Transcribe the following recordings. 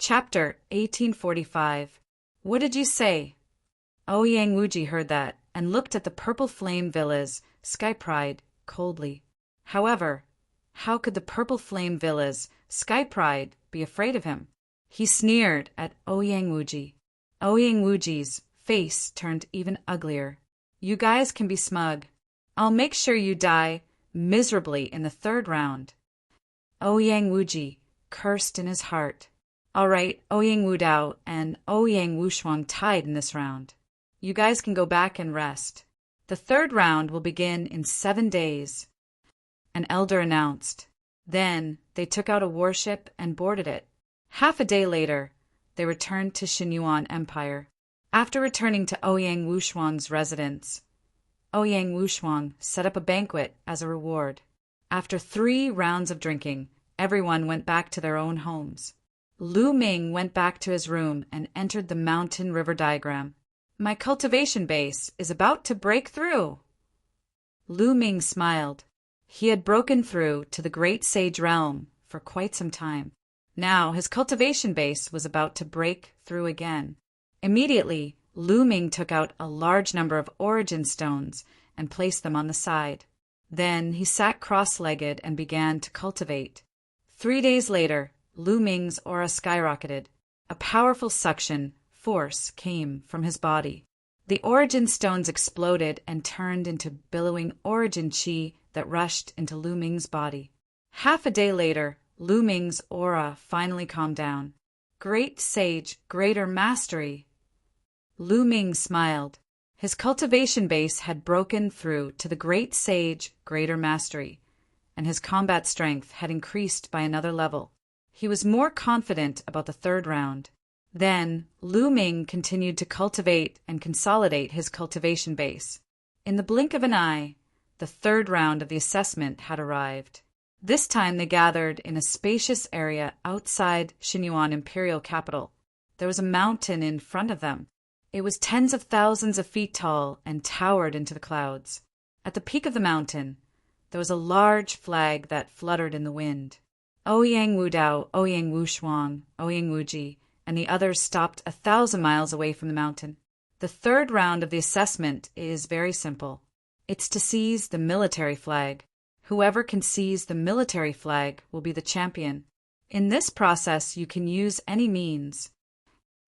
Chapter 1845. What did you say? Ouyang Wuji heard that and looked at the purple flame villas, Sky Pride, coldly. However, how could the purple flame villas, Sky Pride, be afraid of him? He sneered at Ouyang Wuji. Ouyang Wuji's face turned even uglier. You guys can be smug. I'll make sure you die miserably in the third round. Ouyang Wuji cursed in his heart. All right, Ouyang Wudao and Ouyang Wushuang tied in this round. You guys can go back and rest. The third round will begin in 7 days. An elder announced. Then they took out a warship and boarded it. Half a day later, they returned to Xinyuan Empire. After returning to Ouyang Wushuang's residence, Ouyang Wushuang set up a banquet as a reward. After 3 rounds of drinking, everyone went back to their own homes. Lu Ming went back to his room and entered the mountain river diagram. My cultivation base is about to break through. Lu Ming smiled. He had broken through to the great sage realm for quite some time. Now his cultivation base was about to break through again. Immediately, Lu Ming took out a large number of origin stones and placed them on the side. Then he sat cross-legged and began to cultivate. 3 days later, Lu Ming's aura skyrocketed. A powerful suction force came from his body. The origin stones exploded and turned into billowing origin chi that rushed into Lu Ming's body. Half a day later, Lu Ming's aura finally calmed down. Great sage, greater mastery. Lu Ming smiled. His cultivation base had broken through to the great sage, greater mastery, and his combat strength had increased by another level. He was more confident about the third round. Then, Lu Ming continued to cultivate and consolidate his cultivation base. In the blink of an eye, the third round of the assessment had arrived. This time they gathered in a spacious area outside Xinyuan Imperial Capital. There was a mountain in front of them. It was tens of thousands of feet tall and towered into the clouds. At the peak of the mountain, there was a large flag that fluttered in the wind. Ouyang Wudao, Ouyang Wushuang, Ouyang Wuji, and the others stopped 1,000 miles away from the mountain. The third round of the assessment is very simple. It's to seize the military flag. Whoever can seize the military flag will be the champion. In this process, you can use any means.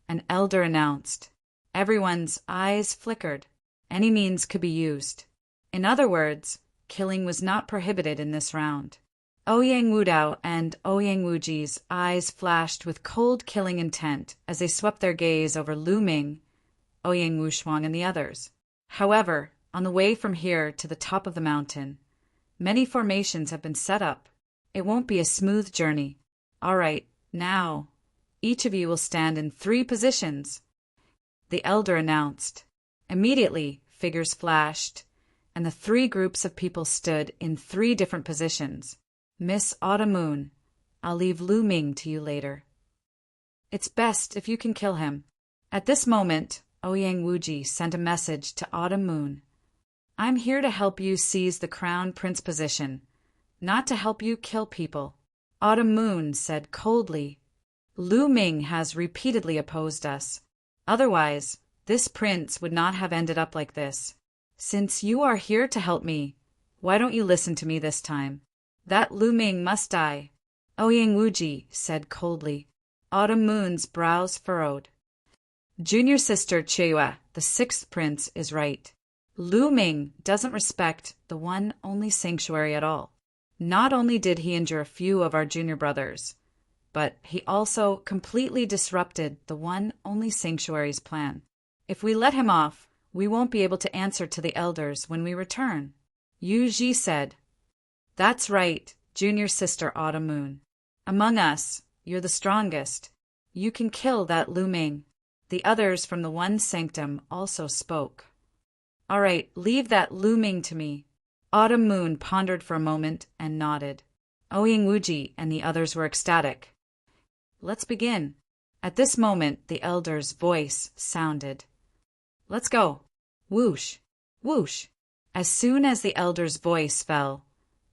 An elder announced. Everyone's eyes flickered. Any means could be used. In other words, killing was not prohibited in this round. Ouyang Wudao and Ouyang Wuji's eyes flashed with cold killing intent as they swept their gaze over Lu Ming, Ouyang Wushuang, and the others. However, on the way from here to the top of the mountain, many formations have been set up. It won't be a smooth journey. All right, now, each of you will stand in 3 positions. The elder announced. Immediately, figures flashed, and the 3 groups of people stood in 3 different positions. Miss Autumn Moon, I'll leave Lu Ming to you later. It's best if you can kill him. At this moment, Ouyang Wuji sent a message to Autumn Moon. I'm here to help you seize the crown prince position, not to help you kill people. Autumn Moon said coldly, Lu Ming has repeatedly opposed us. Otherwise, this prince would not have ended up like this. Since you are here to help me, why don't you listen to me this time? That Lu Ming must die. Ouyang Wuji said coldly. Autumn Moon's brows furrowed. Junior sister Chieyue, the 6th prince, is right. Lu Ming doesn't respect the one only sanctuary at all. Not only did he injure a few of our junior brothers, but he also completely disrupted the one only sanctuary's plan. If we let him off, we won't be able to answer to the elders when we return. Yu Ji said. That's right, junior sister Autumn Moon. Among us, you're the strongest. You can kill that Lu Ming. The others from the one sanctum also spoke. All right, leave that Lu Ming to me. Autumn Moon pondered for a moment and nodded. Ouyang Wuji and the others were ecstatic. Let's begin. At this moment, the elder's voice sounded. Let's go. Whoosh, whoosh. As soon as the elder's voice fell,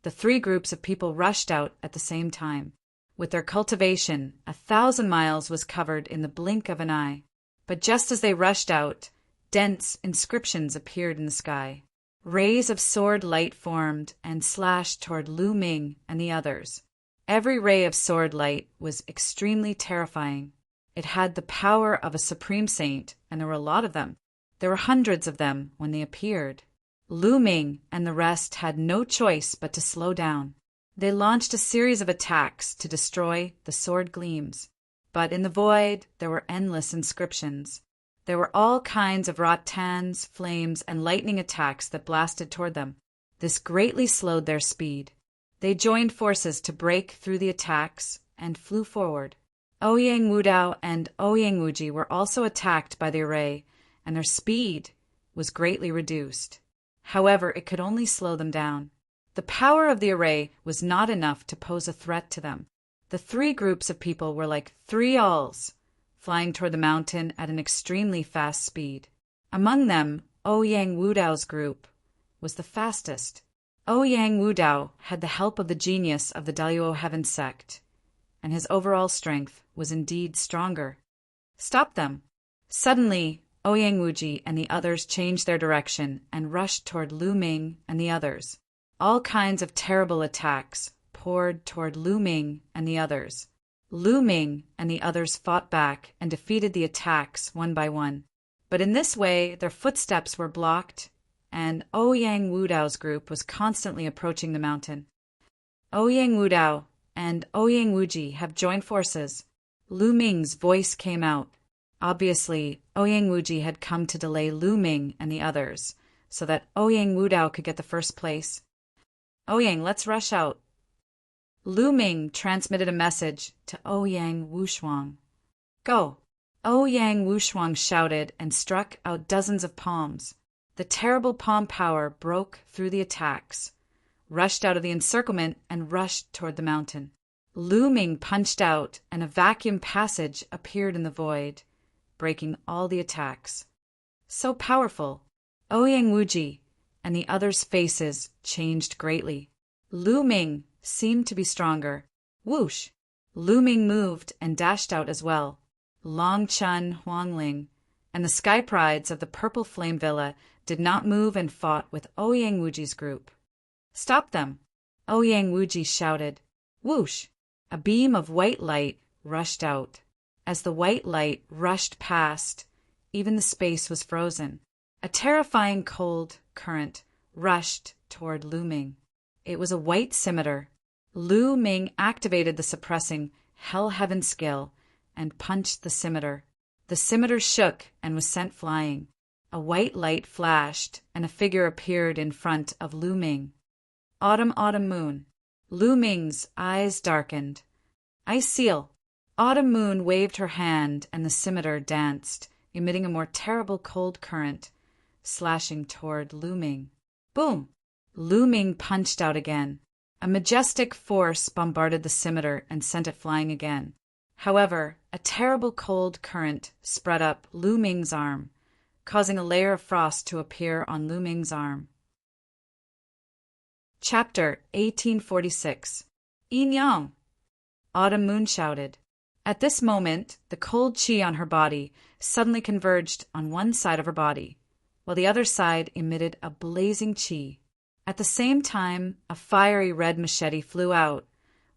the 3 groups of people rushed out at the same time. With their cultivation, 1,000 miles was covered in the blink of an eye. But just as they rushed out, dense inscriptions appeared in the sky. Rays of sword light formed and slashed toward Lu Ming and the others. Every ray of sword light was extremely terrifying. It had the power of a supreme saint, and there were a lot of them. There were hundreds of them when they appeared. Lu Ming and the rest had no choice but to slow down. They launched a series of attacks to destroy the sword gleams. But in the void, there were endless inscriptions. There were all kinds of rattans, flames, and lightning attacks that blasted toward them. This greatly slowed their speed. They joined forces to break through the attacks and flew forward. Ouyang Wudao and Ouyang Wuji were also attacked by the array, and their speed was greatly reduced. However, it could only slow them down. The power of the array was not enough to pose a threat to them. The three groups of people were like three owls, flying toward the mountain at an extremely fast speed. Among them, Ouyang Wudao's group was the fastest. Ouyang Wudao had the help of the genius of the Daluo Heaven sect, and his overall strength was indeed stronger. Stop them! Suddenly, Ouyang Wuji and the others changed their direction and rushed toward Lu Ming and the others. All kinds of terrible attacks poured toward Lu Ming and the others. Lu Ming and the others fought back and defeated the attacks one by one. But in this way, their footsteps were blocked, and Ouyang Wudao's group was constantly approaching the mountain. Ouyang Wudao and Ouyang Wuji have joined forces. Lu Ming's voice came out. Obviously, Ouyang Wuji had come to delay Lu Ming and the others, so that Ouyang Wudao could get the first place. Ouyang, let's rush out. Lu Ming transmitted a message to Ouyang Wushuang. Go! Ouyang Wushuang shouted and struck out dozens of palms. The terrible palm power broke through the attacks, rushed out of the encirclement, and rushed toward the mountain. Lu Ming punched out, and a vacuum passage appeared in the void, breaking all the attacks. So powerful! Ouyang Wuji and the others' faces changed greatly. Lu Ming seemed to be stronger. Whoosh! Lu Ming moved and dashed out as well. Long Chun, Huangling, and the sky prides of the Purple Flame Villa did not move and fought with Ouyang Wuji's group. Stop them! Ouyang Wuji shouted. Whoosh! A beam of white light rushed out. As the white light rushed past, even the space was frozen. A terrifying cold current rushed toward Lu Ming. It was a white scimitar. Lu Ming activated the suppressing Hell Heaven skill and punched the scimitar. The scimitar shook and was sent flying. A white light flashed, and a figure appeared in front of Lu Ming. Autumn, autumn moon. Lu Ming's eyes darkened. I seal. Autumn moon waved her hand, and the scimitar danced, emitting a more terrible cold current, slashing toward Lu Ming. Boom! Lu Ming punched out again. A majestic force bombarded the scimitar and sent it flying again. However, a terrible cold current spread up Lu Ming's arm, causing a layer of frost to appear on Lu Ming's arm. Chapter 1846. Yin Yang! Autumn Moon shouted. At this moment, the cold qi on her body suddenly converged on one side of her body, while the other side emitted a blazing qi. At the same time, a fiery red machete flew out,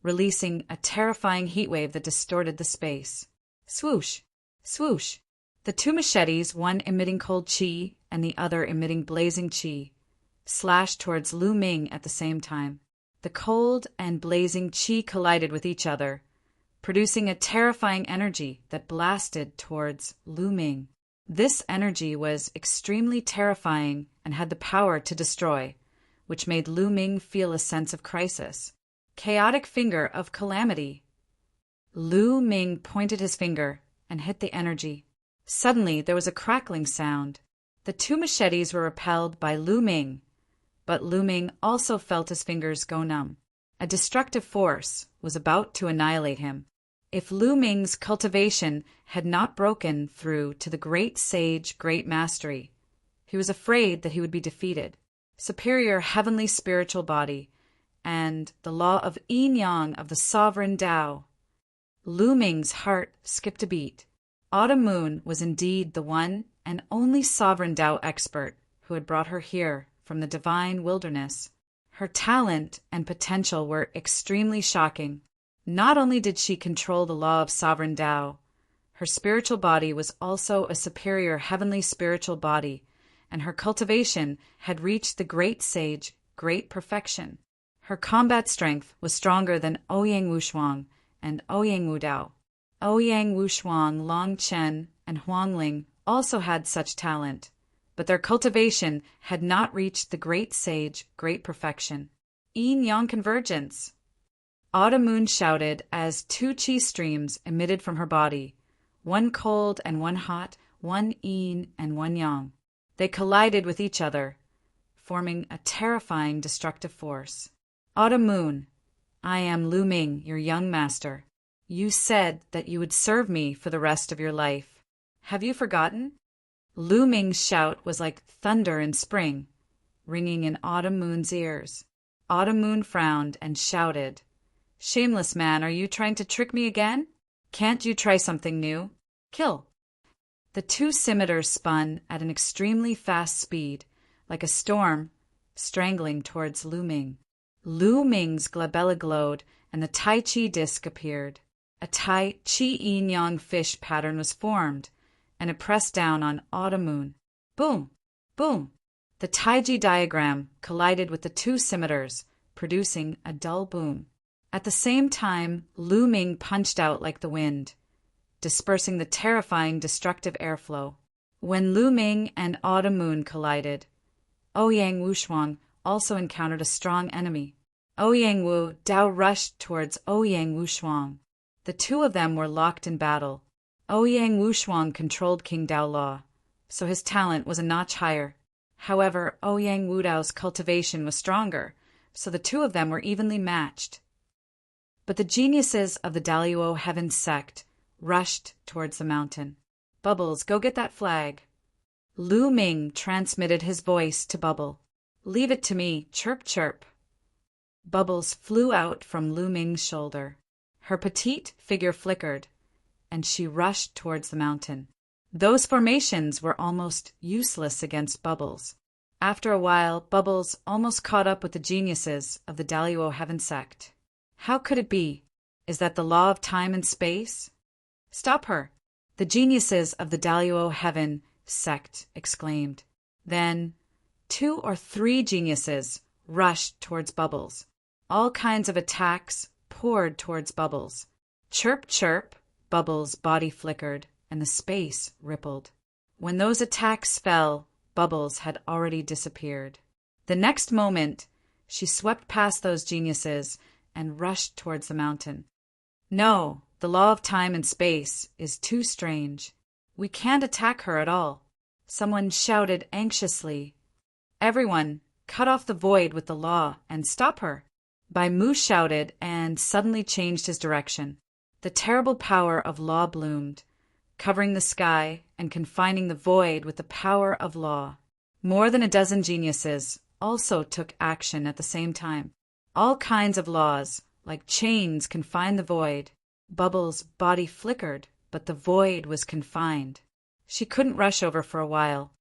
releasing a terrifying heat wave that distorted the space. Swoosh! Swoosh! The two machetes, one emitting cold qi and the other emitting blazing qi, slashed towards Lu Ming at the same time. The cold and blazing qi collided with each other, producing a terrifying energy that blasted towards Lu Ming. This energy was extremely terrifying and had the power to destroy, which made Lu Ming feel a sense of crisis. Chaotic finger of calamity. Lu Ming pointed his finger and hit the energy. Suddenly, there was a crackling sound. The two machetes were repelled by Lu Ming, but Lu Ming also felt his fingers go numb. A destructive force was about to annihilate him. If Lu Ming's cultivation had not broken through to the great sage, great mastery, he was afraid that he would be defeated. Superior heavenly spiritual body, and the law of yin yang of the sovereign Tao. Lu Ming's heart skipped a beat. Autumn Moon was indeed the one and only sovereign Tao expert who had brought her here from the divine wilderness. Her talent and potential were extremely shocking. Not only did she control the law of sovereign Tao, her spiritual body was also a superior heavenly spiritual body, and her cultivation had reached the great sage, great perfection. Her combat strength was stronger than Ouyang Wushuang and Ouyang Wudao. Ouyang Wushuang, Long Chen, and Huang Ling also had such talent, but their cultivation had not reached the great sage, great perfection. Yin-yang convergence. Autumn Moon shouted as two qi streams emitted from her body, one cold and one hot, one yin and one yang. They collided with each other, forming a terrifying destructive force. Autumn Moon, I am Lu Ming, your young master. You said that you would serve me for the rest of your life. Have you forgotten? Lu Ming's shout was like thunder in spring, ringing in Autumn Moon's ears. Autumn Moon frowned and shouted, Shameless man, are you trying to trick me again? Can't you try something new? Kill. The two scimitars spun at an extremely fast speed, like a storm, strangling towards Lu Ming. Lu Ming's glabella glowed, and the Tai Chi disc appeared. A Tai Chi yin-yang fish pattern was formed, and it pressed down on Autumn Moon. Boom! Boom! The Taiji diagram collided with the two scimitars, producing a dull boom. At the same time, Lu Ming punched out like the wind, dispersing the terrifying destructive airflow. When Lu Ming and Autumn Moon collided, Ouyang Wushuang also encountered a strong enemy. Ouyang Wu Dao rushed towards Ouyang Wushuang. The two of them were locked in battle. Ouyang Wushuang controlled King Dao Law, so his talent was a notch higher. However, Ouyang Wudao's cultivation was stronger, so the two of them were evenly matched. But the geniuses of the Daluo Heaven sect rushed towards the mountain. Bubbles, go get that flag. Lu Ming transmitted his voice to Bubble. Leave it to me, chirp chirp. Bubbles flew out from Lu Ming's shoulder. Her petite figure flickered, and she rushed towards the mountain. Those formations were almost useless against Bubbles. After a while, Bubbles almost caught up with the geniuses of the Daluo Heaven sect. How could it be? Is that the law of time and space? Stop her! The geniuses of the Daluo Heaven sect exclaimed. Then 2 or 3 geniuses rushed towards Bubbles. All kinds of attacks poured towards Bubbles. Chirp, chirp, Bubbles' body flickered, and the space rippled. When those attacks fell, Bubbles had already disappeared. The next moment, she swept past those geniuses and rushed towards the mountain. No, the law of time and space is too strange. We can't attack her at all. Someone shouted anxiously. Everyone, cut off the void with the law and stop her. Bai Mu shouted and suddenly changed his direction. The terrible power of law bloomed, covering the sky and confining the void with the power of law. More than a dozen geniuses also took action at the same time. All kinds of laws, like chains, confined the void. Bubbles' body flickered, but the void was confined. She couldn't rush over for a while.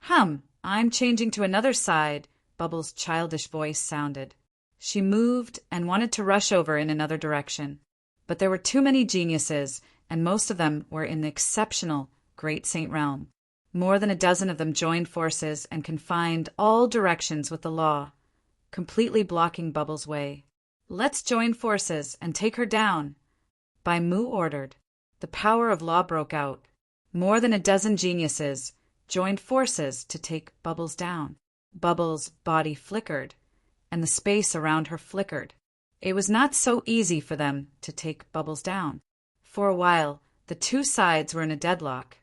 I'm changing to another side, Bubbles' childish voice sounded. She moved and wanted to rush over in another direction. But there were too many geniuses, and most of them were in the exceptional Great Saint Realm. More than a dozen of them joined forces and confined all directions with the law, completely blocking Bubbles' way. Let's join forces and take her down. Bai Mu ordered. The power of law broke out. More than a dozen geniuses joined forces to take Bubbles down. Bubbles' body flickered, and the space around her flickered. It was not so easy for them to take Bubbles down. For a while, the two sides were in a deadlock,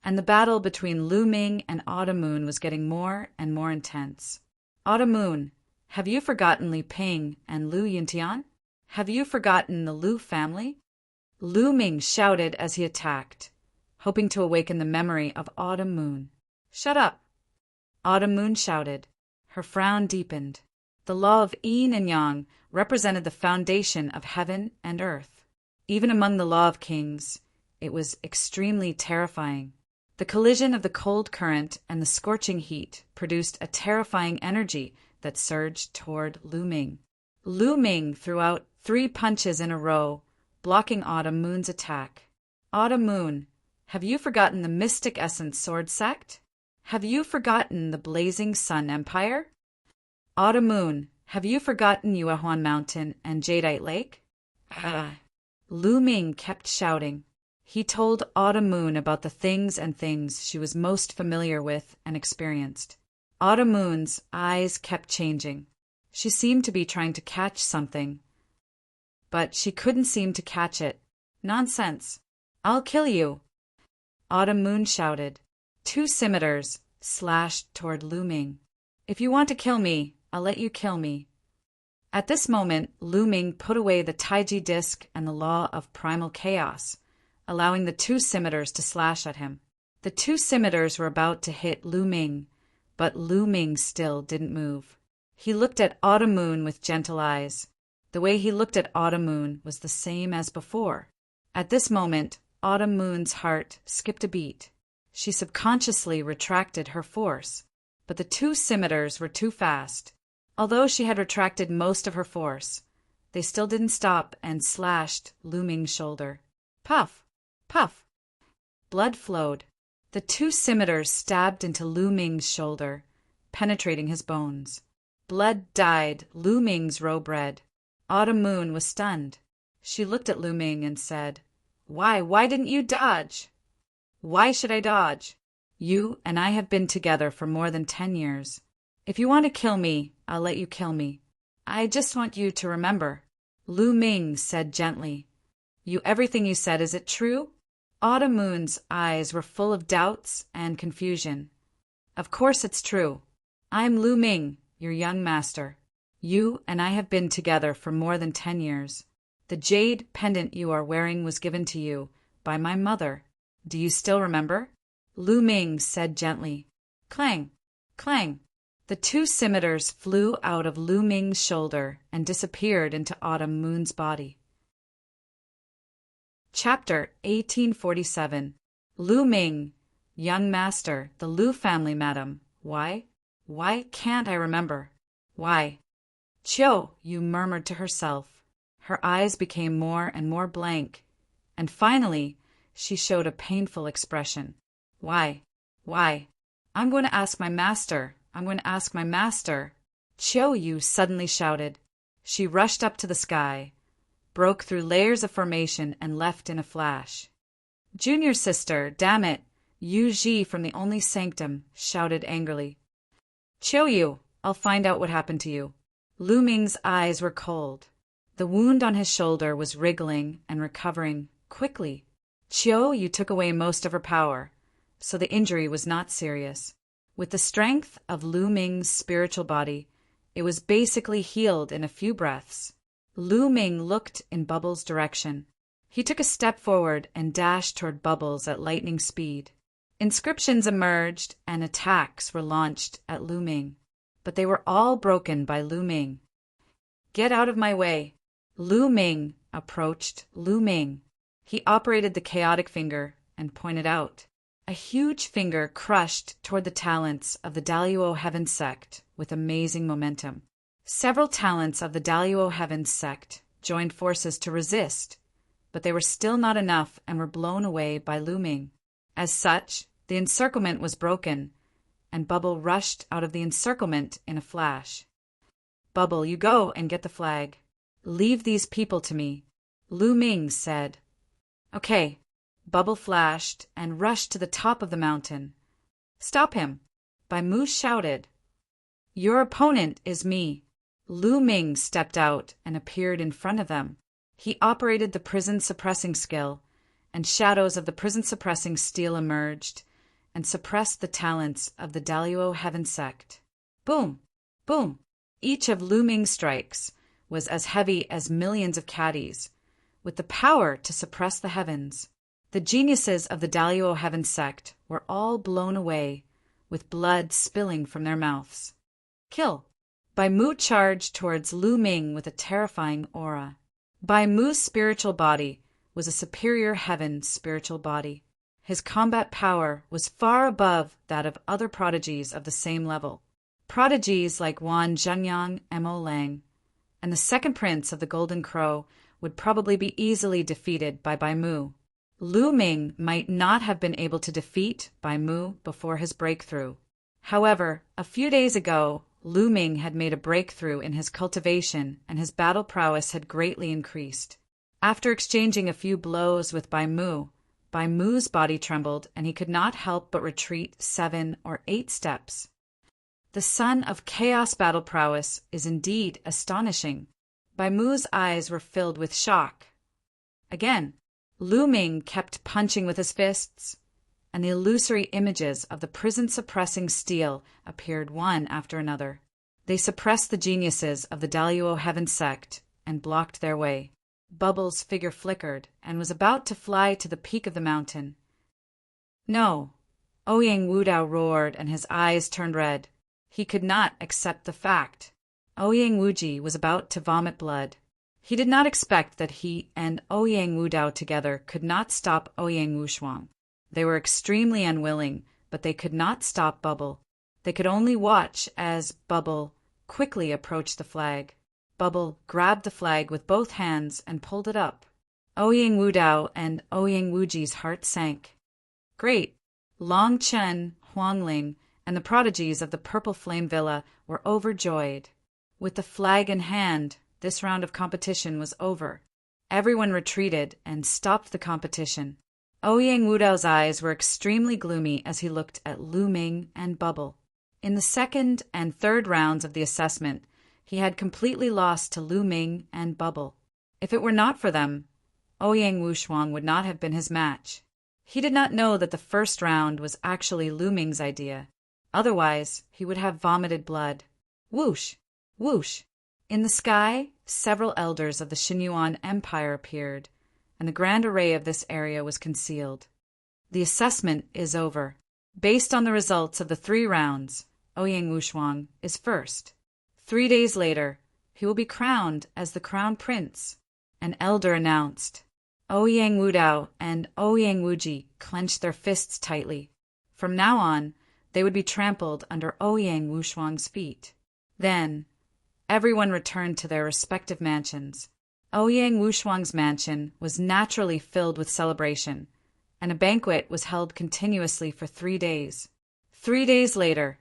and the battle between Lu Ming and Autumn Moon was getting more and more intense. Autumn Moon, have you forgotten Li Ping and Lu Yintian? Have you forgotten the Lu family? Lu Ming shouted as he attacked, hoping to awaken the memory of Autumn Moon. Shut up! Autumn Moon shouted. Her frown deepened. The law of yin and yang represented the foundation of heaven and earth. Even among the law of kings, it was extremely terrifying. The collision of the cold current and the scorching heat produced a terrifying energy that surged toward Lu Ming. Lu Ming threw out 3 punches in a row, blocking Autumn Moon's attack. Autumn Moon, have you forgotten the mystic essence sword sect? Have you forgotten the blazing sun empire? Autumn Moon, have you forgotten Yuehuan Mountain and Jadeite Lake? Lu Ming kept shouting. He told Autumn Moon about the things and things she was most familiar with and experienced. Autumn Moon's eyes kept changing. She seemed to be trying to catch something, but she couldn't seem to catch it. Nonsense. I'll kill you. Autumn Moon shouted. 2 scimitars slashed toward Lu Ming. If you want to kill me, I'll let you kill me. At this moment, Lu Ming put away the Taiji disc and the law of primal chaos, allowing the 2 scimitars to slash at him. The 2 scimitars were about to hit Lu Ming, but Lu Ming still didn't move. He looked at Autumn Moon with gentle eyes. The way he looked at Autumn Moon was the same as before. At this moment, Autumn Moon's heart skipped a beat. She subconsciously retracted her force, but the 2 scimitars were too fast. Although she had retracted most of her force, they still didn't stop and slashed Lu Ming's shoulder. Puff! Puff! Blood flowed. The 2 scimitars stabbed into Lu Ming's shoulder, penetrating his bones. Blood dyed Lu Ming's robe red. Autumn Moon was stunned. She looked at Lu Ming and said, Why didn't you dodge? Why should I dodge? You and I have been together for more than 10 years. If you want to kill me, I'll let you kill me. I just want you to remember. Lu Ming said gently, Everything you said, is it true? Autumn Moon's eyes were full of doubts and confusion. Of course it's true. I'm Lu Ming, your young master. You and I have been together for more than 10 years. The jade pendant you are wearing was given to you by my mother. Do you still remember? Lu Ming said gently. Clang! Clang! The 2 scimitars flew out of Lu Ming's shoulder and disappeared into Autumn Moon's body. Chapter 1847. Lu Ming, young master, the Lu family, madam. Why can't I remember? Why? Chiu, Yu murmured to herself. Her eyes became more and more blank, and finally she showed a painful expression. Why? I'm going to ask my master. Chiu Yu suddenly shouted. She rushed up to the sky, broke through layers of formation, and left in a flash. Junior sister, damn it! Yu Ji from the only sanctum shouted angrily. Chiu Yu, I'll find out what happened to you. Lu Ming's eyes were cold. The wound on his shoulder was wriggling and recovering quickly. Chiu Yu took away most of her power, so the injury was not serious. With the strength of Lu Ming's spiritual body, it was basically healed in a few breaths. Lu Ming looked in Bubbles' direction. He took a step forward and dashed toward Bubbles at lightning speed. Inscriptions emerged and attacks were launched at Lu Ming, but they were all broken by Lu Ming. Get out of my way! Lu Ming approached Lu Ming. He operated the chaotic finger and pointed out. A huge finger crushed toward the talents of the Daluo Heaven sect with amazing momentum. Several talents of the Daluo Heaven sect joined forces to resist, but they were still not enough and were blown away by Lu Ming. As such, the encirclement was broken, and Bubble rushed out of the encirclement in a flash. Bubble, you go and get the flag. Leave these people to me, Lu Ming said. Okay. Bubble flashed and rushed to the top of the mountain. Stop him! Bai Mu shouted. Your opponent is me. Lu Ming stepped out and appeared in front of them. He operated the prison suppressing skill, and shadows of the prison suppressing steel emerged and suppressed the talents of the Daluo Heaven sect. Boom! Boom! Each of Lu Ming's strikes was as heavy as millions of caddies, with the power to suppress the heavens. The geniuses of the Daluo Heaven sect were all blown away, with blood spilling from their mouths. Kill! Bai Mu charged towards Lu Ming with a terrifying aura. Bai Mu's spiritual body was a superior heaven's spiritual body. His combat power was far above that of other prodigies of the same level. Prodigies like Wan Zhengyang, Mo Lang, and the second prince of the Golden Crow would probably be easily defeated by Bai Mu. Lu Ming might not have been able to defeat Bai Mu before his breakthrough. However, a few days ago, Lu Ming had made a breakthrough in his cultivation and his battle prowess had greatly increased. After exchanging a few blows with Bai Mu's body trembled and he could not help but retreat 7 or 8 steps. The son of chaos battle prowess is indeed astonishing. Bai Mu's eyes were filled with shock. Again, Lu Ming kept punching with his fists, and the illusory images of the prison-suppressing steel appeared one after another. They suppressed the geniuses of the Daluo Heaven sect and blocked their way. Bubble's figure flickered and was about to fly to the peak of the mountain. No! Ouyang Wudao roared and his eyes turned red. He could not accept the fact. Ouyang Wuji was about to vomit blood. He did not expect that he and Ouyang Wudao together could not stop Ouyang Wushuang. They were extremely unwilling, but they could not stop Bubble. They could only watch as Bubble quickly approached the flag. Bubble grabbed the flag with both hands and pulled it up. Ouyang Wudao and Ouyang Wuji's heart sank. Great! Long Chen, Huangling, and the prodigies of the Purple Flame Villa were overjoyed. With the flag in hand, this round of competition was over. Everyone retreated and stopped the competition. Ouyang Wudao's eyes were extremely gloomy as he looked at Lu Ming and Bubble. In the second and third rounds of the assessment, he had completely lost to Lu Ming and Bubble. If it were not for them, Ouyang Wushuang would not have been his match. He did not know that the first round was actually Lu Ming's idea. Otherwise, he would have vomited blood. Whoosh! Whoosh! In the sky, several elders of the Xinyuan Empire appeared, and the grand array of this area was concealed. The assessment is over. Based on the results of the 3 rounds, Ouyang Wushuang is first. 3 days later, he will be crowned as the Crown Prince. An elder announced. Ouyang Wudao and Ouyang Wuji clenched their fists tightly. From now on, they would be trampled under Ouyang Wushuang's feet. Then, everyone returned to their respective mansions. Ouyang Wushuang's mansion was naturally filled with celebration, and a banquet was held continuously for 3 days. 3 days later,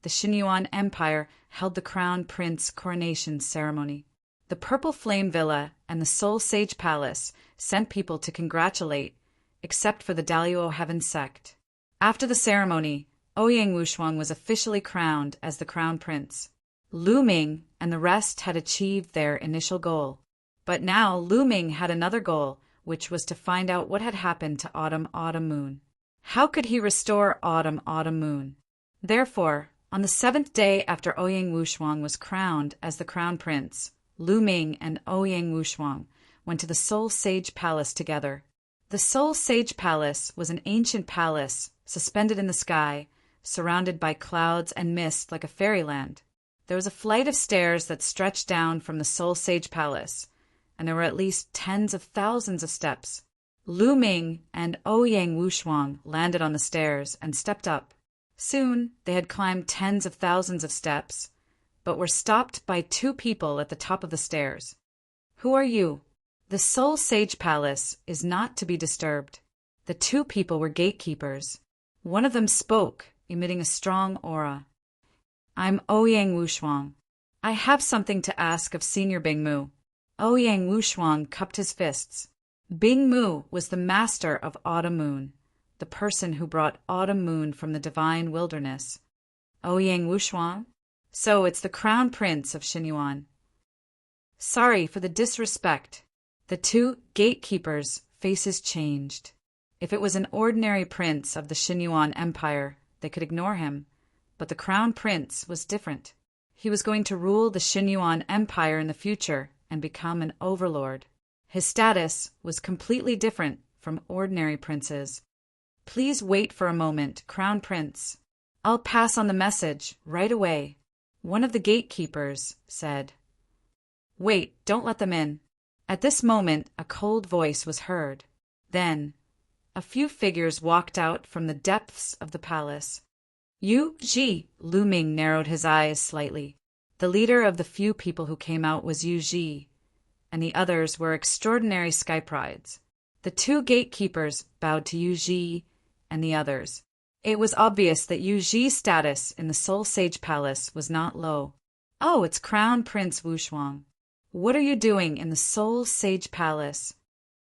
the Xinyuan Empire held the Crown Prince coronation ceremony. The Purple Flame Villa and the Soul Sage Palace sent people to congratulate, except for the Daluo Heaven sect. After the ceremony, Ouyang Wushuang was officially crowned as the Crown Prince. Lu Ming and the rest had achieved their initial goal. But now Lu Ming had another goal, which was to find out what had happened to Autumn Moon. How could he restore Autumn Moon? Therefore, on the 7th day after Ouyang Wushuang was crowned as the Crown Prince, Lu Ming and Ouyang Wushuang went to the Soul Sage Palace together. The Soul Sage Palace was an ancient palace suspended in the sky, surrounded by clouds and mist like a fairyland. There was a flight of stairs that stretched down from the Soul Sage Palace, and there were at least tens of thousands of steps. Lu Ming and Ouyang Wushuang landed on the stairs and stepped up. Soon they had climbed tens of thousands of steps, but were stopped by 2 people at the top of the stairs. Who are you? The Soul Sage Palace is not to be disturbed. The 2 people were gatekeepers. One of them spoke, emitting a strong aura. I'm Ouyang Wushuang. I have something to ask of Senior Bing Mu. Ouyang Wushuang cupped his fists. Bing Mu was the master of Autumn Moon, the person who brought Autumn Moon from the divine wilderness. Ouyang Wushuang? So it's the Crown Prince of Xinyuan. Sorry for the disrespect. The 2 gatekeepers' faces changed. If it was an ordinary prince of the Xinyuan Empire, they could ignore him. But the Crown Prince was different. He was going to rule the Xinyuan Empire in the future and become an overlord. His status was completely different from ordinary princes. Please wait for a moment, Crown Prince. I'll pass on the message right away. One of the gatekeepers said, "Wait, don't let them in." At this moment, a cold voice was heard. Then, a few figures walked out from the depths of the palace. Yu Ji, Lu Ming narrowed his eyes slightly. The leader of the few people who came out was Yu Ji, and the others were extraordinary sky prides. The two gatekeepers bowed to Yu Ji and the others. It was obvious that Yu Ji's status in the Soul Sage Palace was not low. "Oh, it's Crown Prince Wu Shuang. What are you doing in the Soul Sage Palace?"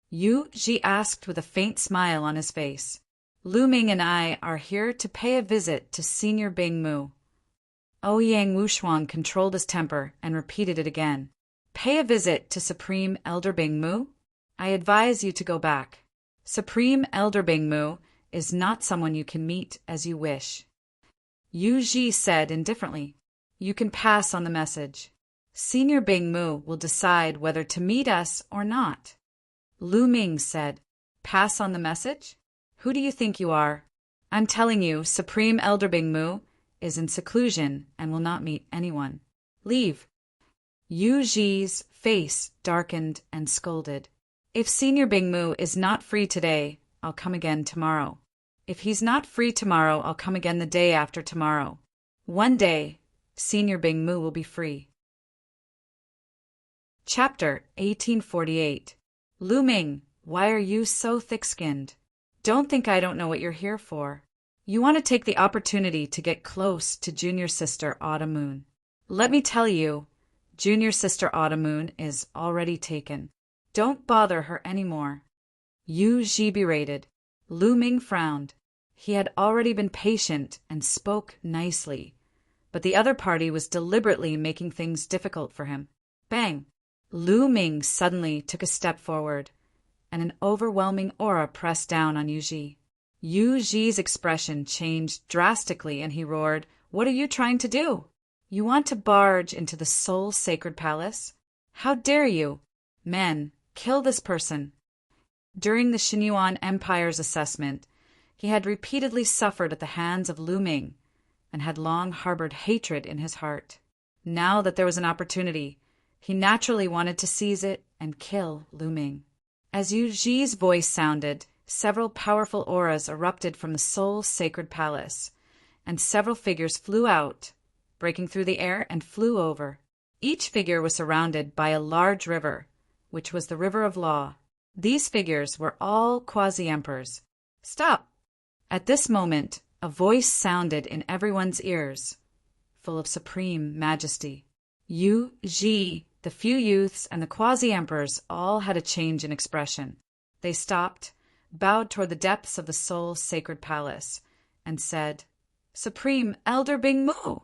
Yu Ji asked with a faint smile on his face. "Lu Ming and I are here to pay a visit to Senior Bing Mu." Ouyang Wushuang controlled his temper and repeated it again. "Pay a visit to Supreme Elder Bing Mu? I advise you to go back. Supreme Elder Bing Mu is not someone you can meet as you wish." Yu Ji said indifferently, "You can pass on the message. Senior Bing Mu will decide whether to meet us or not." Lu Ming said, "Pass on the message? Who do you think you are? I'm telling you, Supreme Elder Bing Mu is in seclusion and will not meet anyone. Leave." Yu Ji's face darkened and scolded. "If Senior Bing Mu is not free today, I'll come again tomorrow. If he's not free tomorrow, I'll come again the day after tomorrow. One day, Senior Bing Mu will be free." Chapter 1848. Lu Ming, why are you so thick-skinned? Don't think I don't know what you're here for. You want to take the opportunity to get close to junior sister Autumn Moon. Let me tell you, junior sister Autumn Moon is already taken. Don't bother her anymore. Yu Ji berated. Lu Ming frowned. He had already been patient and spoke nicely, but the other party was deliberately making things difficult for him. Bang! Lu Ming suddenly took a step forward, and an overwhelming aura pressed down on Yu Ji. Yu Ji's expression changed drastically, and he roared, "What are you trying to do? You want to barge into the Soul Sacred Palace? How dare you? Men, kill this person." During the Xinyuan Empire's assessment, he had repeatedly suffered at the hands of Lu Ming, and had long harbored hatred in his heart. Now that there was an opportunity, he naturally wanted to seize it and kill Lu Ming. As Yu Ji's voice sounded, several powerful auras erupted from the Soul Sacred Palace, and several figures flew out, breaking through the air and flew over. Each figure was surrounded by a large river, which was the River of Law. These figures were all quasi-emperors. "Stop!" At this moment, a voice sounded in everyone's ears, full of supreme majesty. Yu Ji, the few youths, and the quasi-emperors all had a change in expression. They stopped, bowed toward the depths of the Soul Sacred Palace, and said, "Supreme Elder Bing Mu,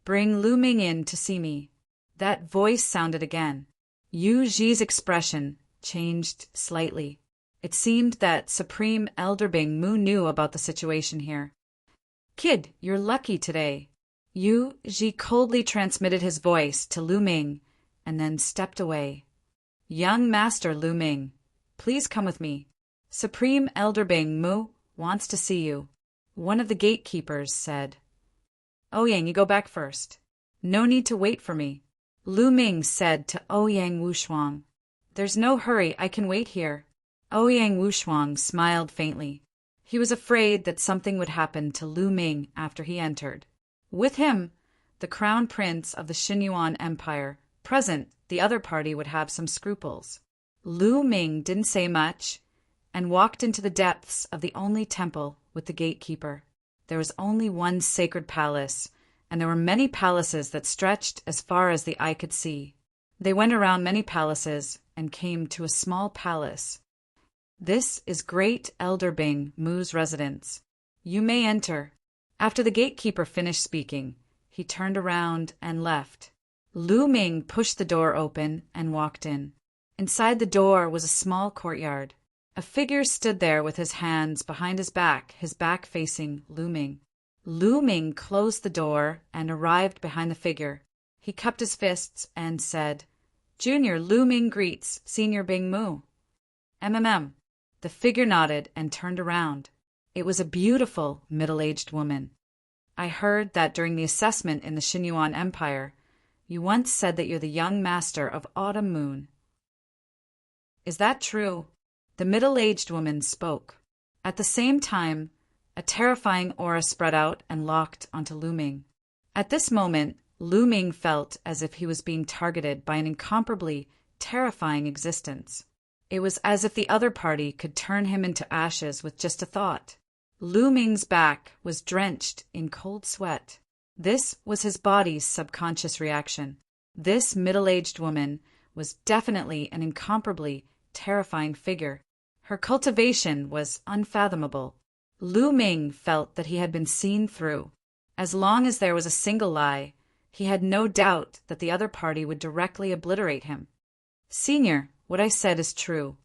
bring Lu Ming in to see me." That voice sounded again. Yu Ji's expression changed slightly. It seemed that Supreme Elder Bing Mu knew about the situation here. "Kid, you're lucky today." Yu Ji coldly transmitted his voice to Lu Ming and then stepped away. "Young Master Lu Ming, please come with me. Supreme Elder Bing Mu wants to see you." One of the gatekeepers said. "Ouyang, you go back first. No need to wait for me." Lu Ming said to Ouyang Wushuang, "There's no hurry, I can wait here." Ouyang Wushuang smiled faintly. He was afraid that something would happen to Lu Ming after he entered. With him, the crown prince of the Xinyuan Empire, present, the other party would have some scruples. Lu Ming didn't say much and walked into the depths of the only temple with the gatekeeper. There was only one sacred palace, and there were many palaces that stretched as far as the eye could see. They went around many palaces and came to a small palace. "This is Great Elder Bing Mu's residence. You may enter." After the gatekeeper finished speaking, he turned around and left. Lu Ming pushed the door open and walked in. Inside the door was a small courtyard. A figure stood there with his hands behind his back facing Lu Ming. Lu Ming closed the door and arrived behind the figure. He cupped his fists and said, "Junior Lu Ming greets Senior Bing Mu." "MMM." The figure nodded and turned around. It was a beautiful, middle-aged woman. I heard that during the assessment in the Xinyuan Empire, you once said that you're the young master of Autumn Moon. Is that true? The middle-aged woman spoke. At the same time, a terrifying aura spread out and locked onto Lu Ming. At this moment, Lu Ming felt as if he was being targeted by an incomparably terrifying existence. It was as if the other party could turn him into ashes with just a thought. Lu Ming's back was drenched in cold sweat. This was his body's subconscious reaction. This middle-aged woman was definitely an incomparably terrifying figure. Her cultivation was unfathomable. Lu Ming felt that he had been seen through. As long as there was a single lie, he had no doubt that the other party would directly obliterate him. Senior, what I said is true.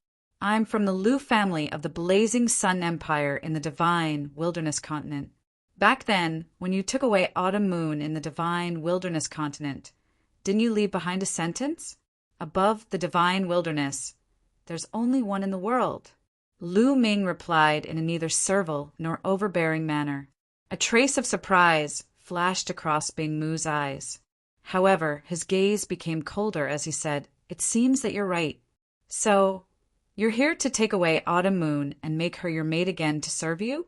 I'm from the Lu family of the Blazing Sun Empire in the Divine Wilderness Continent. Back then, when you took away Autumn Moon in the Divine Wilderness Continent, didn't you leave behind a sentence? Above the Divine Wilderness, there's only one in the world. Lu Ming replied in a neither servile nor overbearing manner. A trace of surprise flashed across Bing Mu's eyes. However, his gaze became colder as he said, "It seems that you're right. So, you're here to take away Autumn Moon and make her your maid again to serve you?"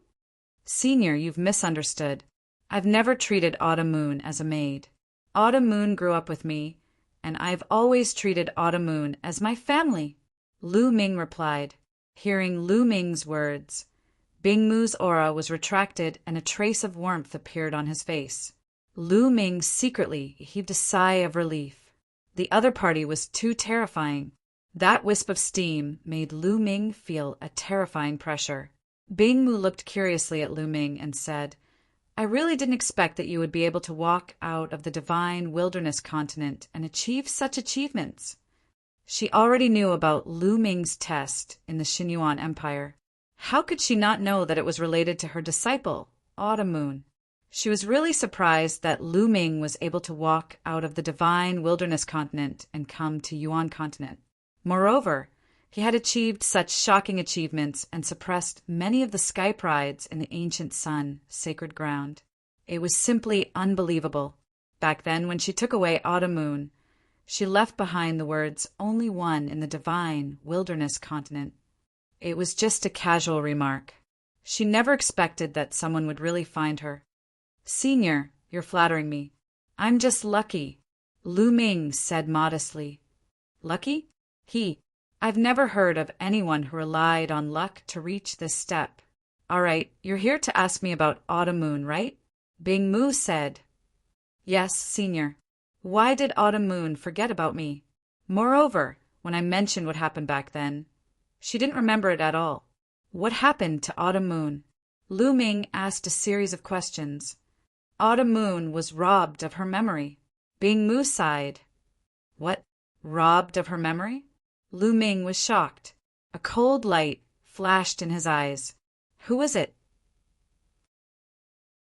Senior, you've misunderstood. I've never treated Autumn Moon as a maid. Autumn Moon grew up with me, and I've always treated Autumn Moon as my family. Lu Ming replied. Hearing Lu Ming's words, Bing Mu's aura was retracted and a trace of warmth appeared on his face. Lu Ming secretly heaved a sigh of relief. The other party was too terrifying. That wisp of steam made Lu Ming feel a terrifying pressure. Bing Mu looked curiously at Lu Ming and said, "I really didn't expect that you would be able to walk out of the Divine Wilderness Continent and achieve such achievements." She already knew about Lu Ming's test in the Xinyuan Empire. How could she not know that it was related to her disciple, Autumn Moon? She was really surprised that Lu Ming was able to walk out of the Divine Wilderness Continent and come to Yuan Continent. Moreover, he had achieved such shocking achievements and suppressed many of the sky prides in the ancient sun, sacred ground. It was simply unbelievable. Back then, when she took away Autumn Moon, she left behind the words, "only one in the Divine Wilderness Continent." It was just a casual remark. She never expected that someone would really find her. "Senior, you're flattering me. I'm just lucky," Lu Ming said modestly. "Lucky? I've never heard of anyone who relied on luck to reach this step. All right, you're here to ask me about Autumn Moon, right?" Bing Mu said. "Yes, Senior. Why did Autumn Moon forget about me? Moreover, when I mentioned what happened back then, she didn't remember it at all. What happened to Autumn Moon?" Lu Ming asked a series of questions. Autumn Moon was robbed of her memory. Bing Mu sighed. "What? Robbed of her memory?" Lu Ming was shocked. A cold light flashed in his eyes. Who was it?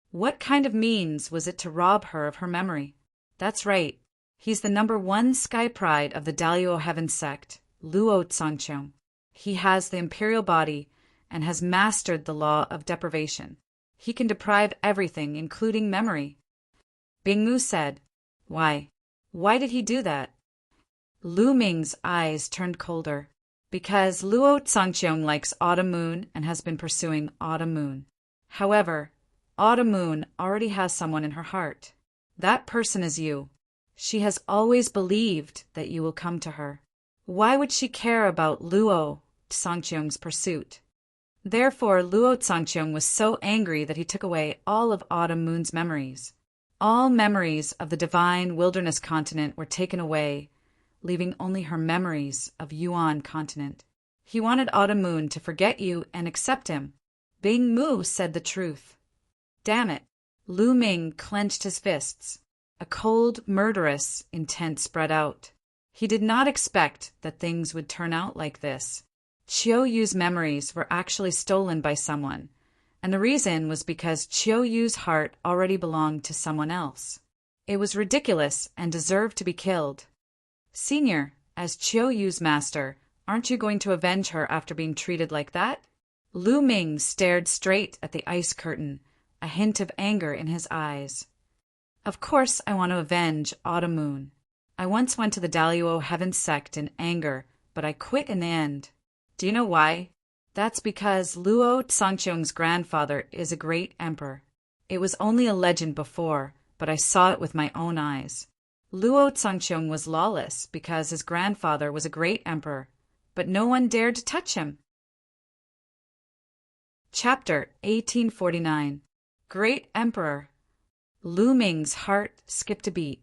What kind of means was it to rob her of her memory? That's right. He's the #1 sky pride of the Dalio Heaven sect, Luo Tsangcheng. He has the imperial body and has mastered the law of deprivation. He can deprive everything, including memory. Bing Mu said, "Why? Why did he do that?" Lu Ming's eyes turned colder. "Because Luo Tsangcheng likes Autumn Moon and has been pursuing Autumn Moon. However, Autumn Moon already has someone in her heart. That person is you. She has always believed that you will come to her. Why would she care about Luo Tsangcheng's pursuit?" Therefore, Luo Tsangcheng was so angry that he took away all of Autumn Moon's memories. All memories of the Divine Wilderness Continent were taken away, leaving only her memories of Yuan Continent. He wanted Autumn Moon to forget you and accept him. Bing Mu said the truth. Damn it. Lu Ming clenched his fists. A cold, murderous intent spread out. He did not expect that things would turn out like this. Chiao Yu's memories were actually stolen by someone, and the reason was because Chiao Yu's heart already belonged to someone else. It was ridiculous and deserved to be killed. "Senior, as Chiao Yu's master, aren't you going to avenge her after being treated like that?" Lu Ming stared straight at the ice curtain, a hint of anger in his eyes. Of course I want to avenge Autumn Moon. I once went to the Daluo Heaven sect in anger, but I quit in the end. Do you know why? That's because Luo Tsangkyung's grandfather is a great emperor. It was only a legend before, but I saw it with my own eyes. Luo Tsangkyung was lawless because his grandfather was a great emperor, but no one dared to touch him. Chapter 1849. Great Emperor. Lu Ming's heart skipped a beat.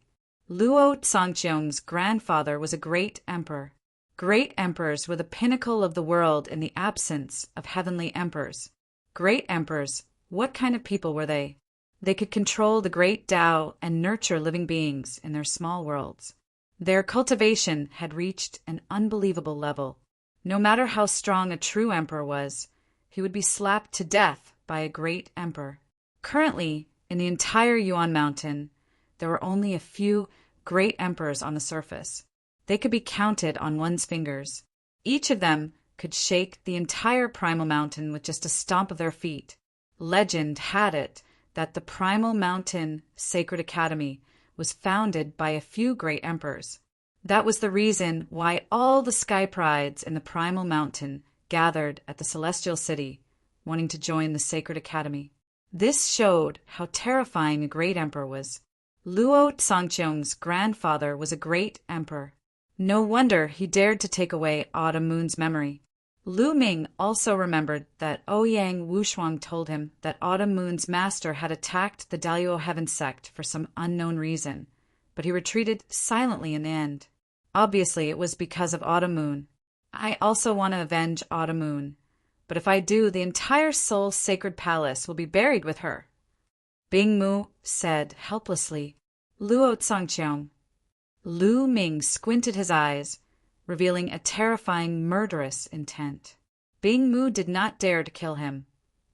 Luo Tsangkyung's grandfather was a great emperor. Great emperors were the pinnacle of the world in the absence of heavenly emperors. Great emperors, what kind of people were they? They could control the great Tao and nurture living beings in their small worlds. Their cultivation had reached an unbelievable level. No matter how strong a true emperor was, he would be slapped to death by a great emperor. Currently, in the entire Yuan Mountain, there were only a few great emperors on the surface. They could be counted on one's fingers. Each of them could shake the entire Primal Mountain with just a stomp of their feet. Legend had it that the Primal Mountain Sacred Academy was founded by a few great emperors. That was the reason why all the Sky Prides in the Primal Mountain gathered at the Celestial City, wanting to join the Sacred Academy. This showed how terrifying a great emperor was. Luo Tsangkyung's grandfather was a great emperor. No wonder he dared to take away Autumn Moon's memory. Lu Ming also remembered that Ouyang Wushuang told him that Autumn Moon's master had attacked the Daluo Heaven sect for some unknown reason, but he retreated silently in the end. Obviously, it was because of Autumn Moon. I also want to avenge Autumn Moon, but if I do, the entire Soul Sacred Palace will be buried with her. Bing Mu said helplessly, Luo Tsangkyung. Lu Ming squinted his eyes, revealing a terrifying murderous intent. Bing Mu did not dare to kill him,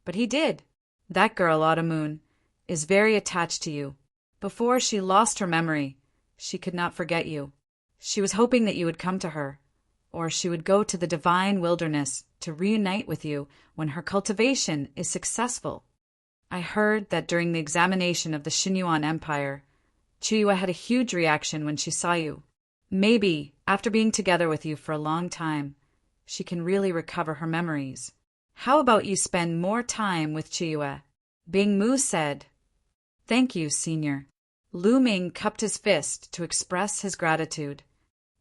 but he did. That girl, Autumn Moon, is very attached to you. Before she lost her memory, she could not forget you. She was hoping that you would come to her, or she would go to the divine wilderness to reunite with you when her cultivation is successful. I heard that during the examination of the Xinyuan Empire, Chiyue had a huge reaction when she saw you. Maybe, after being together with you for a long time, she can really recover her memories. How about you spend more time with Chiyue? Bing Mu said. Thank you, Senior. Lu Ming cupped his fist to express his gratitude.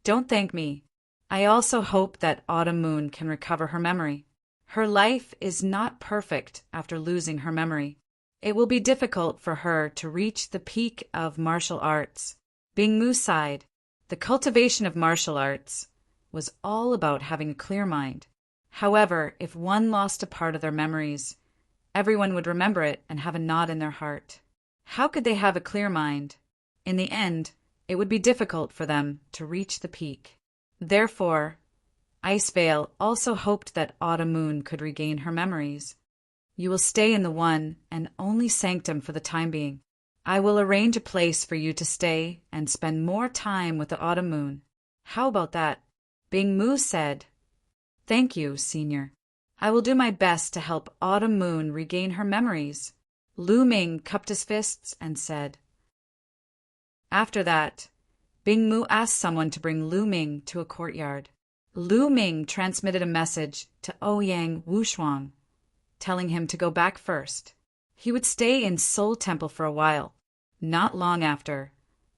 Don't thank me. I also hope that Autumn Moon can recover her memory. Her life is not perfect after losing her memory. It will be difficult for her to reach the peak of martial arts. Bing Mu sighed. The cultivation of martial arts was all about having a clear mind. However, if one lost a part of their memories, everyone would remember it and have a knot in their heart. How could they have a clear mind? In the end, it would be difficult for them to reach the peak. Therefore, Icevale also hoped that Autumn Moon could regain her memories. You will stay in the one and only sanctum for the time being. I will arrange a place for you to stay and spend more time with the Autumn Moon. How about that? Bing Mu said. Thank you, Senior. I will do my best to help Autumn Moon regain her memories. Lu Ming cupped his fists and said. After that, Bing Mu asked someone to bring Lu Ming to a courtyard. Lu Ming transmitted a message to Ouyang Wushuang, telling him to go back first. He would stay in Soul Temple for a while. Not long after,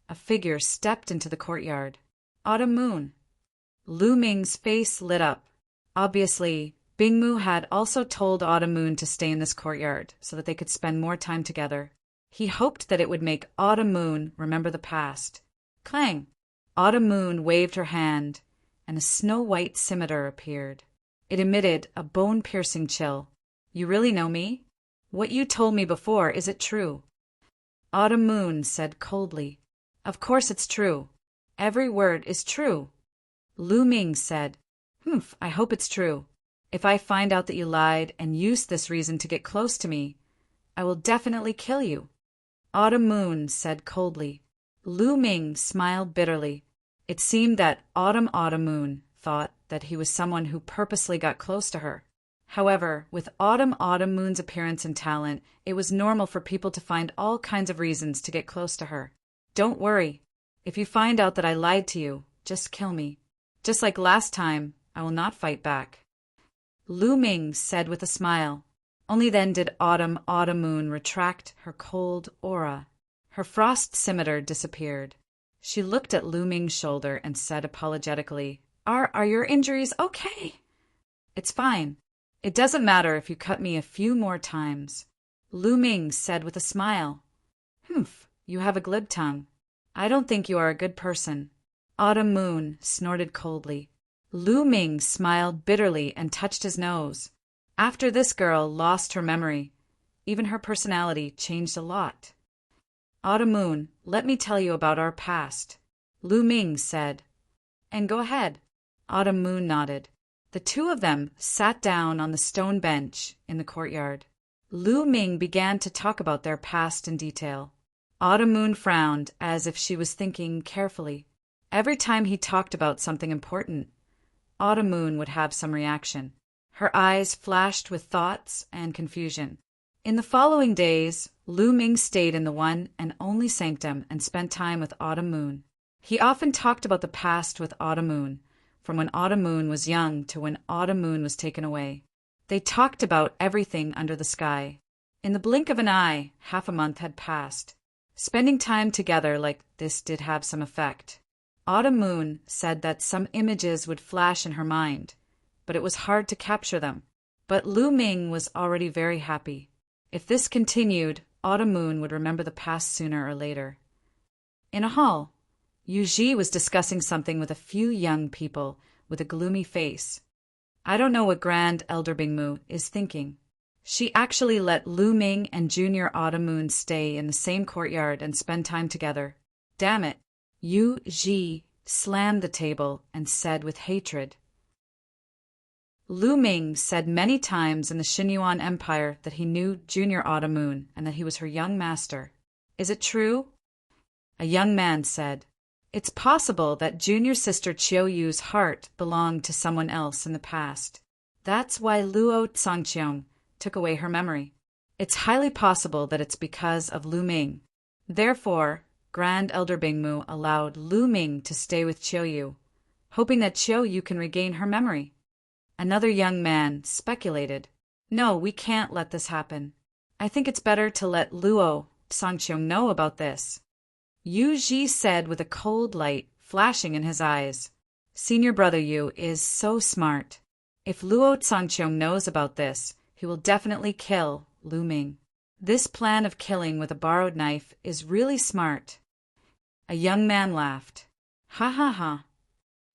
a figure stepped into the courtyard. Autumn Moon. Lu Ming's face lit up. Obviously, Bing Mu had also told Autumn Moon to stay in this courtyard so that they could spend more time together. He hoped that it would make Autumn Moon remember the past. Clang! Autumn Moon waved her hand, and a snow-white scimitar appeared. It emitted a bone-piercing chill. You really know me? What you told me before, is it true? Autumn Moon said coldly. Of course it's true. Every word is true. Lu Ming said, Humph, I hope it's true. If I find out that you lied and used this reason to get close to me, I will definitely kill you. Autumn Moon said coldly. Lu Ming smiled bitterly. It seemed that Autumn Moon thought that he was someone who purposely got close to her. However, with Autumn Moon's appearance and talent, it was normal for people to find all kinds of reasons to get close to her. Don't worry. If you find out that I lied to you, just kill me. Just like last time, I will not fight back. Lu Ming said with a smile. Only then did Autumn Moon retract her cold aura. Her frost scimitar disappeared. She looked at Lu Ming's shoulder and said apologetically, Are your injuries okay? It's fine. It doesn't matter if you cut me a few more times. Lu Ming said with a smile. Humph, you have a glib tongue. I don't think you are a good person. Autumn Moon snorted coldly. Lu Ming smiled bitterly and touched his nose. After this girl lost her memory, even her personality changed a lot. Autumn Moon, let me tell you about our past, Lu Ming said. And go ahead. Autumn Moon nodded. The two of them sat down on the stone bench in the courtyard. Lu Ming began to talk about their past in detail. Autumn Moon frowned as if she was thinking carefully. Every time he talked about something important, Autumn Moon would have some reaction. Her eyes flashed with thoughts and confusion. In the following days, Lu Ming stayed in the one and only sanctum and spent time with Autumn Moon. He often talked about the past with Autumn Moon, from when Autumn Moon was young to when Autumn Moon was taken away. They talked about everything under the sky. In the blink of an eye, half a month had passed. Spending time together like this did have some effect. Autumn Moon said that some images would flash in her mind, but it was hard to capture them. But Lu Ming was already very happy. If this continued, Autumn Moon would remember the past sooner or later. In a hall, Yu Ji was discussing something with a few young people with a gloomy face. I don't know what Grand Elder Bingmu is thinking. She actually let Lu Ming and Junior Autumn Moon stay in the same courtyard and spend time together. Damn it. Yu Ji slammed the table and said with hatred. Lu Ming said many times in the Xinyuan Empire that he knew Junior Autumn Moon and that he was her young master. Is it true? A young man said. It's possible that Junior Sister Chiao Yu's heart belonged to someone else in the past. That's why Luo Tsangqiang took away her memory. It's highly possible that it's because of Lu Ming. Therefore, Grand Elder Bingmu allowed Lu Ming to stay with Chiao Yu, hoping that Chiao Yu can regain her memory. Another young man speculated, No, we can't let this happen. I think it's better to let Luo Tsangqiang know about this. Yu Ji said with a cold light flashing in his eyes. Senior brother Yu is so smart. If Luo Tsangqiang knows about this, he will definitely kill Lu Ming. This plan of killing with a borrowed knife is really smart. A young man laughed. Ha ha ha.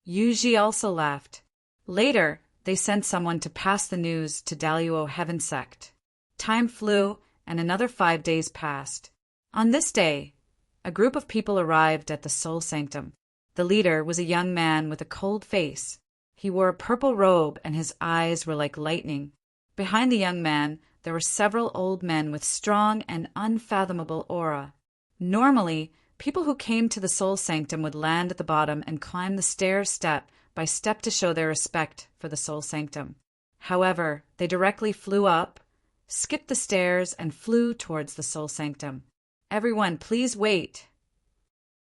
Yu Ji also laughed. Later, they sent someone to pass the news to Daluo Heaven Sect. Time flew, and another 5 days passed. On this day, a group of people arrived at the Soul Sanctum. The leader was a young man with a cold face. He wore a purple robe and his eyes were like lightning. Behind the young man, there were several old men with strong and unfathomable aura. Normally, people who came to the Soul Sanctum would land at the bottom and climb the stairs step by step to show their respect for the Soul Sanctum. However, they directly flew up, skipped the stairs, and flew towards the Soul Sanctum. Everyone, please wait.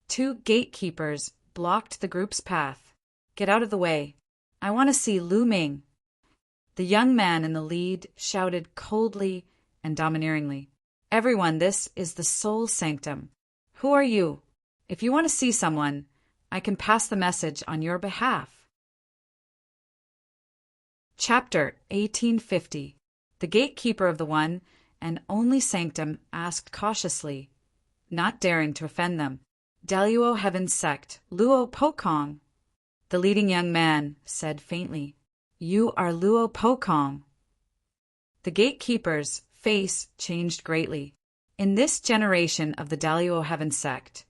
2 gatekeepers blocked the group's path. Get out of the way. I want to see Lu Ming. The young man in the lead shouted coldly and domineeringly. Everyone, this is the Soul Sanctum. Who are you? If you want to see someone, I can pass the message on your behalf. Chapter 1850. The gatekeeper of the one and only sanctum asked cautiously, not daring to offend them. Daluo Heaven Sect, Luo Pokong. The leading young man said faintly, You are Luo Pokong. The gatekeeper's face changed greatly. In this generation of the Daluo Heaven Sect,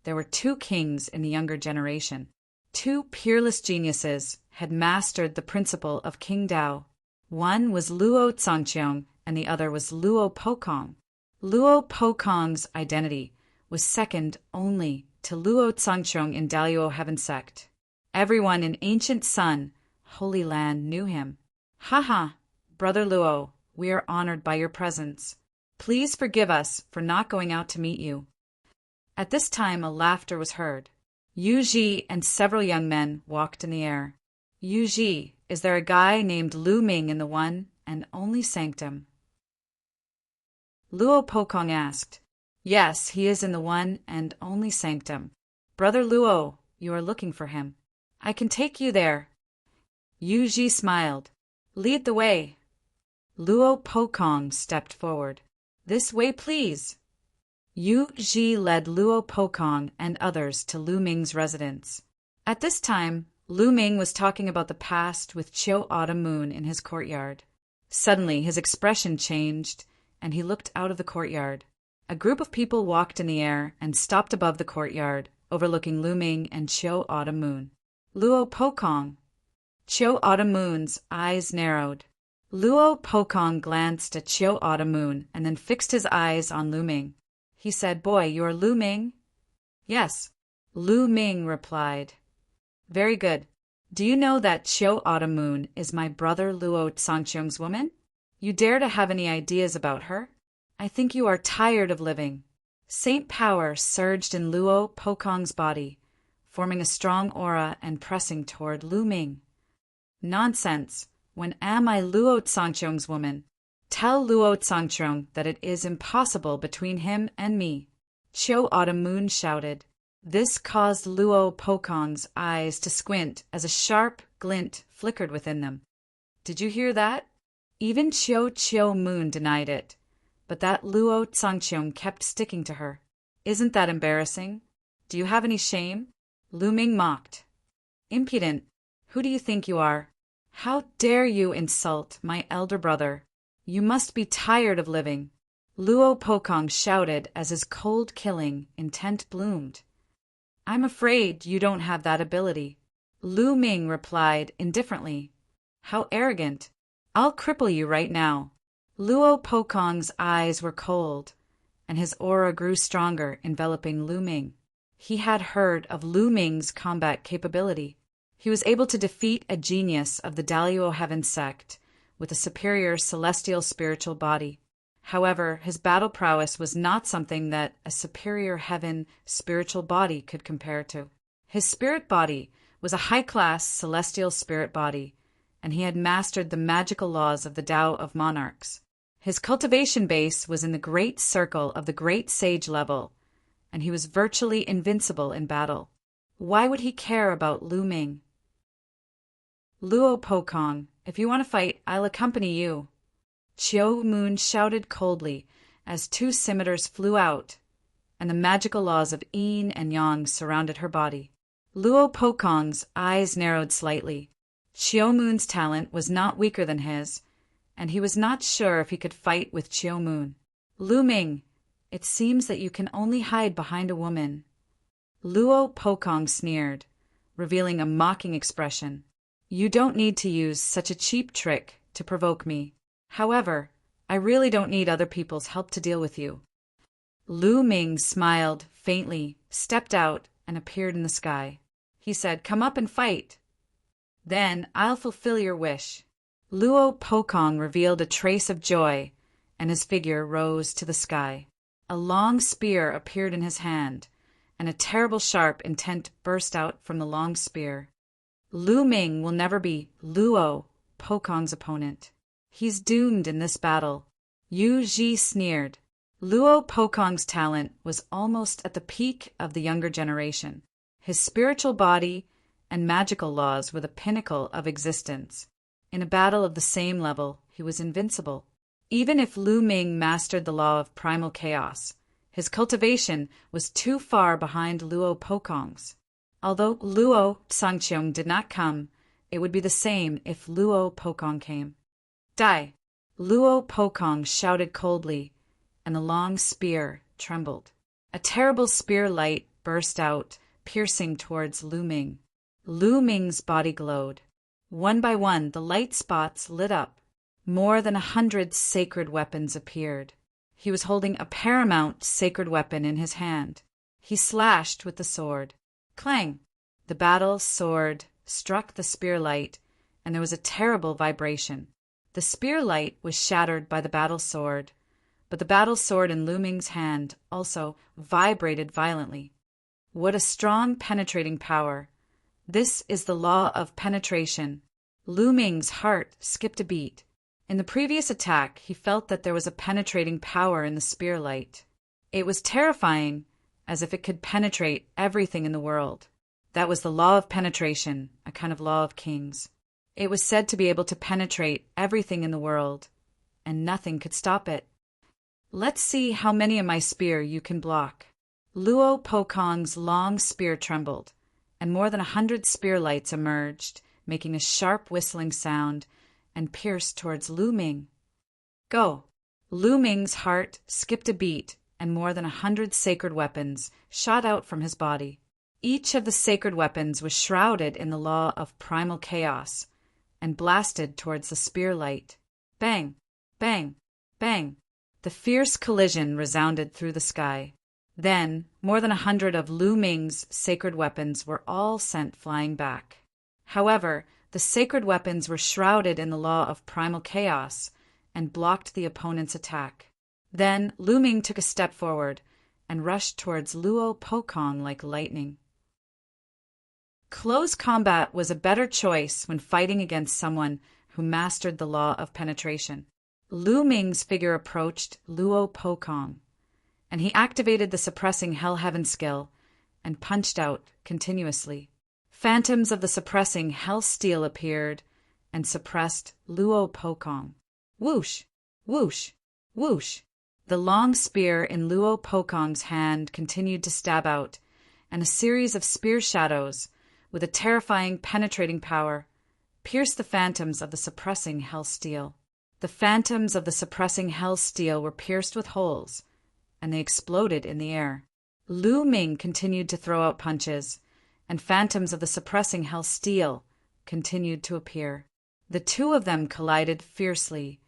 there were 2 kings in the younger generation. 2 peerless geniuses had mastered the principle of King Dao. One was Luo Tsangqiang and the other was Luo Pokong. Luo Pokong's identity was second only to Luo Tsangqiang in Daluo Heaven Sect. Everyone in Ancient Sun, Holy Land, knew him. Ha ha, Brother Luo, we are honored by your presence. Please forgive us for not going out to meet you." At this time, a laughter was heard. Yu Ji and several young men walked in the air. "Yu Ji, is there a guy named Lu Ming in the one and only sanctum?" Luo Pokong asked. "Yes, he is in the one and only sanctum. Brother Luo, you are looking for him. I can take you there." Yu Ji smiled. "Lead the way." Luo Pokong stepped forward. "This way, please." Yu Ji led Luo Pokong and others to Lu Ming's residence. At this time, Lu Ming was talking about the past with Chiu Autumn Moon in his courtyard. Suddenly, his expression changed, and he looked out of the courtyard. A group of people walked in the air and stopped above the courtyard, overlooking Lu Ming and Chiu Autumn Moon. "Luo Pokong." Chiu Autumn Moon's eyes narrowed. Luo Pokong glanced at Chiu Autumn Moon and then fixed his eyes on Lu Ming. He said, "Boy, you are Lu Ming?" "Yes," Lu Ming replied. "Very good. Do you know that Chiu Autumn Moon is my brother Luo Tsangchung's woman? You dare to have any ideas about her? I think you are tired of living." Saint power surged in Luo Pokong's body, forming a strong aura and pressing toward Lu Ming. "Nonsense! When am I Luo Tsangchung's woman? Tell Luo Tsangchung that it is impossible between him and me," Chiu Autumn Moon shouted. This caused Luo Pokong's eyes to squint as a sharp glint flickered within them. "Did you hear that?" Even Chiu Moon denied it, but that Luo Tsangchung kept sticking to her. "Isn't that embarrassing? Do you have any shame?" Lu Ming mocked. "Impudent! Who do you think you are? How dare you insult my elder brother? You must be tired of living," Luo Pokong shouted as his cold killing intent bloomed. "I'm afraid you don't have that ability," Lu Ming replied indifferently. "How arrogant! I'll cripple you right now." Luo Pokong's eyes were cold, and his aura grew stronger, enveloping Lu Ming. He had heard of Lu Ming's combat capability. He was able to defeat a genius of the Daluo Heaven sect with a superior celestial spiritual body. However, his battle prowess was not something that a superior heaven spiritual body could compare to. His spirit body was a high-class celestial spirit body, and he had mastered the magical laws of the Tao of Monarchs. His cultivation base was in the great circle of the great sage level, and he was virtually invincible in battle. Why would he care about Lu Ming? "Luo Pokong, if you want to fight, I'll accompany you," Chiu Moon shouted coldly as two scimitars flew out, and the magical laws of yin and yang surrounded her body. Luo Pokong's eyes narrowed slightly. Chiu Moon's talent was not weaker than his, and he was not sure if he could fight with Chiu Moon. "Lu Ming, it seems that you can only hide behind a woman." Luo Pokong sneered, revealing a mocking expression. "You don't need to use such a cheap trick to provoke me. However, I really don't need other people's help to deal with you." Lu Ming smiled faintly, stepped out, and appeared in the sky. He said, "Come up and fight. Then I'll fulfill your wish." Luo Pokong revealed a trace of joy, and his figure rose to the sky. A long spear appeared in his hand, and a terrible sharp intent burst out from the long spear. Lu Ming will never be Luo Pokong's opponent. He's doomed in this battle. Yu Ji sneered. Luo Pokong's talent was almost at the peak of the younger generation. His spiritual body and magical laws were the pinnacle of existence. In a battle of the same level, he was invincible. Even if Lu Ming mastered the law of primal chaos, his cultivation was too far behind Luo Pokong's. Although Luo Tsangchung did not come, it would be the same if Luo Pokong came. "Die!" Luo Pokong shouted coldly, and the long spear trembled. A terrible spear light burst out, piercing towards Lu Ming. Lu Ming's body glowed. One by one, the light spots lit up. More than 100 sacred weapons appeared. He was holding a paramount sacred weapon in his hand. He slashed with the sword. Clang! The battle sword struck the spear light, and there was a terrible vibration. The spear light was shattered by the battle sword, but the battle sword in Lu Ming's hand also vibrated violently. What a strong penetrating power! This is the law of penetration. Lu Ming's heart skipped a beat. In the previous attack, he felt that there was a penetrating power in the spear light. It was terrifying, as if it could penetrate everything in the world. That was the law of penetration, a kind of law of kings. It was said to be able to penetrate everything in the world, and nothing could stop it. Let's see how many of my spear you can block. Luo Pokong's long spear trembled, and more than 100 spear lights emerged, making a sharp whistling sound, and pierced towards Lu Ming. Go! Lu Ming's heart skipped a beat, and more than 100 sacred weapons shot out from his body. Each of the sacred weapons was shrouded in the law of primal chaos, and blasted towards the spear light. Bang! Bang! Bang! The fierce collision resounded through the sky. Then, more than 100 of Lu Ming's sacred weapons were all sent flying back. However, the sacred weapons were shrouded in the law of primal chaos and blocked the opponent's attack. Then Lu Ming took a step forward and rushed towards Luo Pokong like lightning. Close combat was a better choice when fighting against someone who mastered the law of penetration. Lu Ming's figure approached Luo Pokong, and he activated the suppressing Hell Heaven skill and punched out continuously. Phantoms of the suppressing Hell Steel appeared and suppressed Luo Pokong. Whoosh! Whoosh! Whoosh! The long spear in Luo Pokong's hand continued to stab out, and a series of spear shadows, with a terrifying penetrating power, pierced the phantoms of the suppressing Hell Steel. The phantoms of the suppressing Hell Steel were pierced with holes, and they exploded in the air. Lu Ming continued to throw out punches, and phantoms of the suppressing Hell Steel continued to appear. The two of them collided fiercely,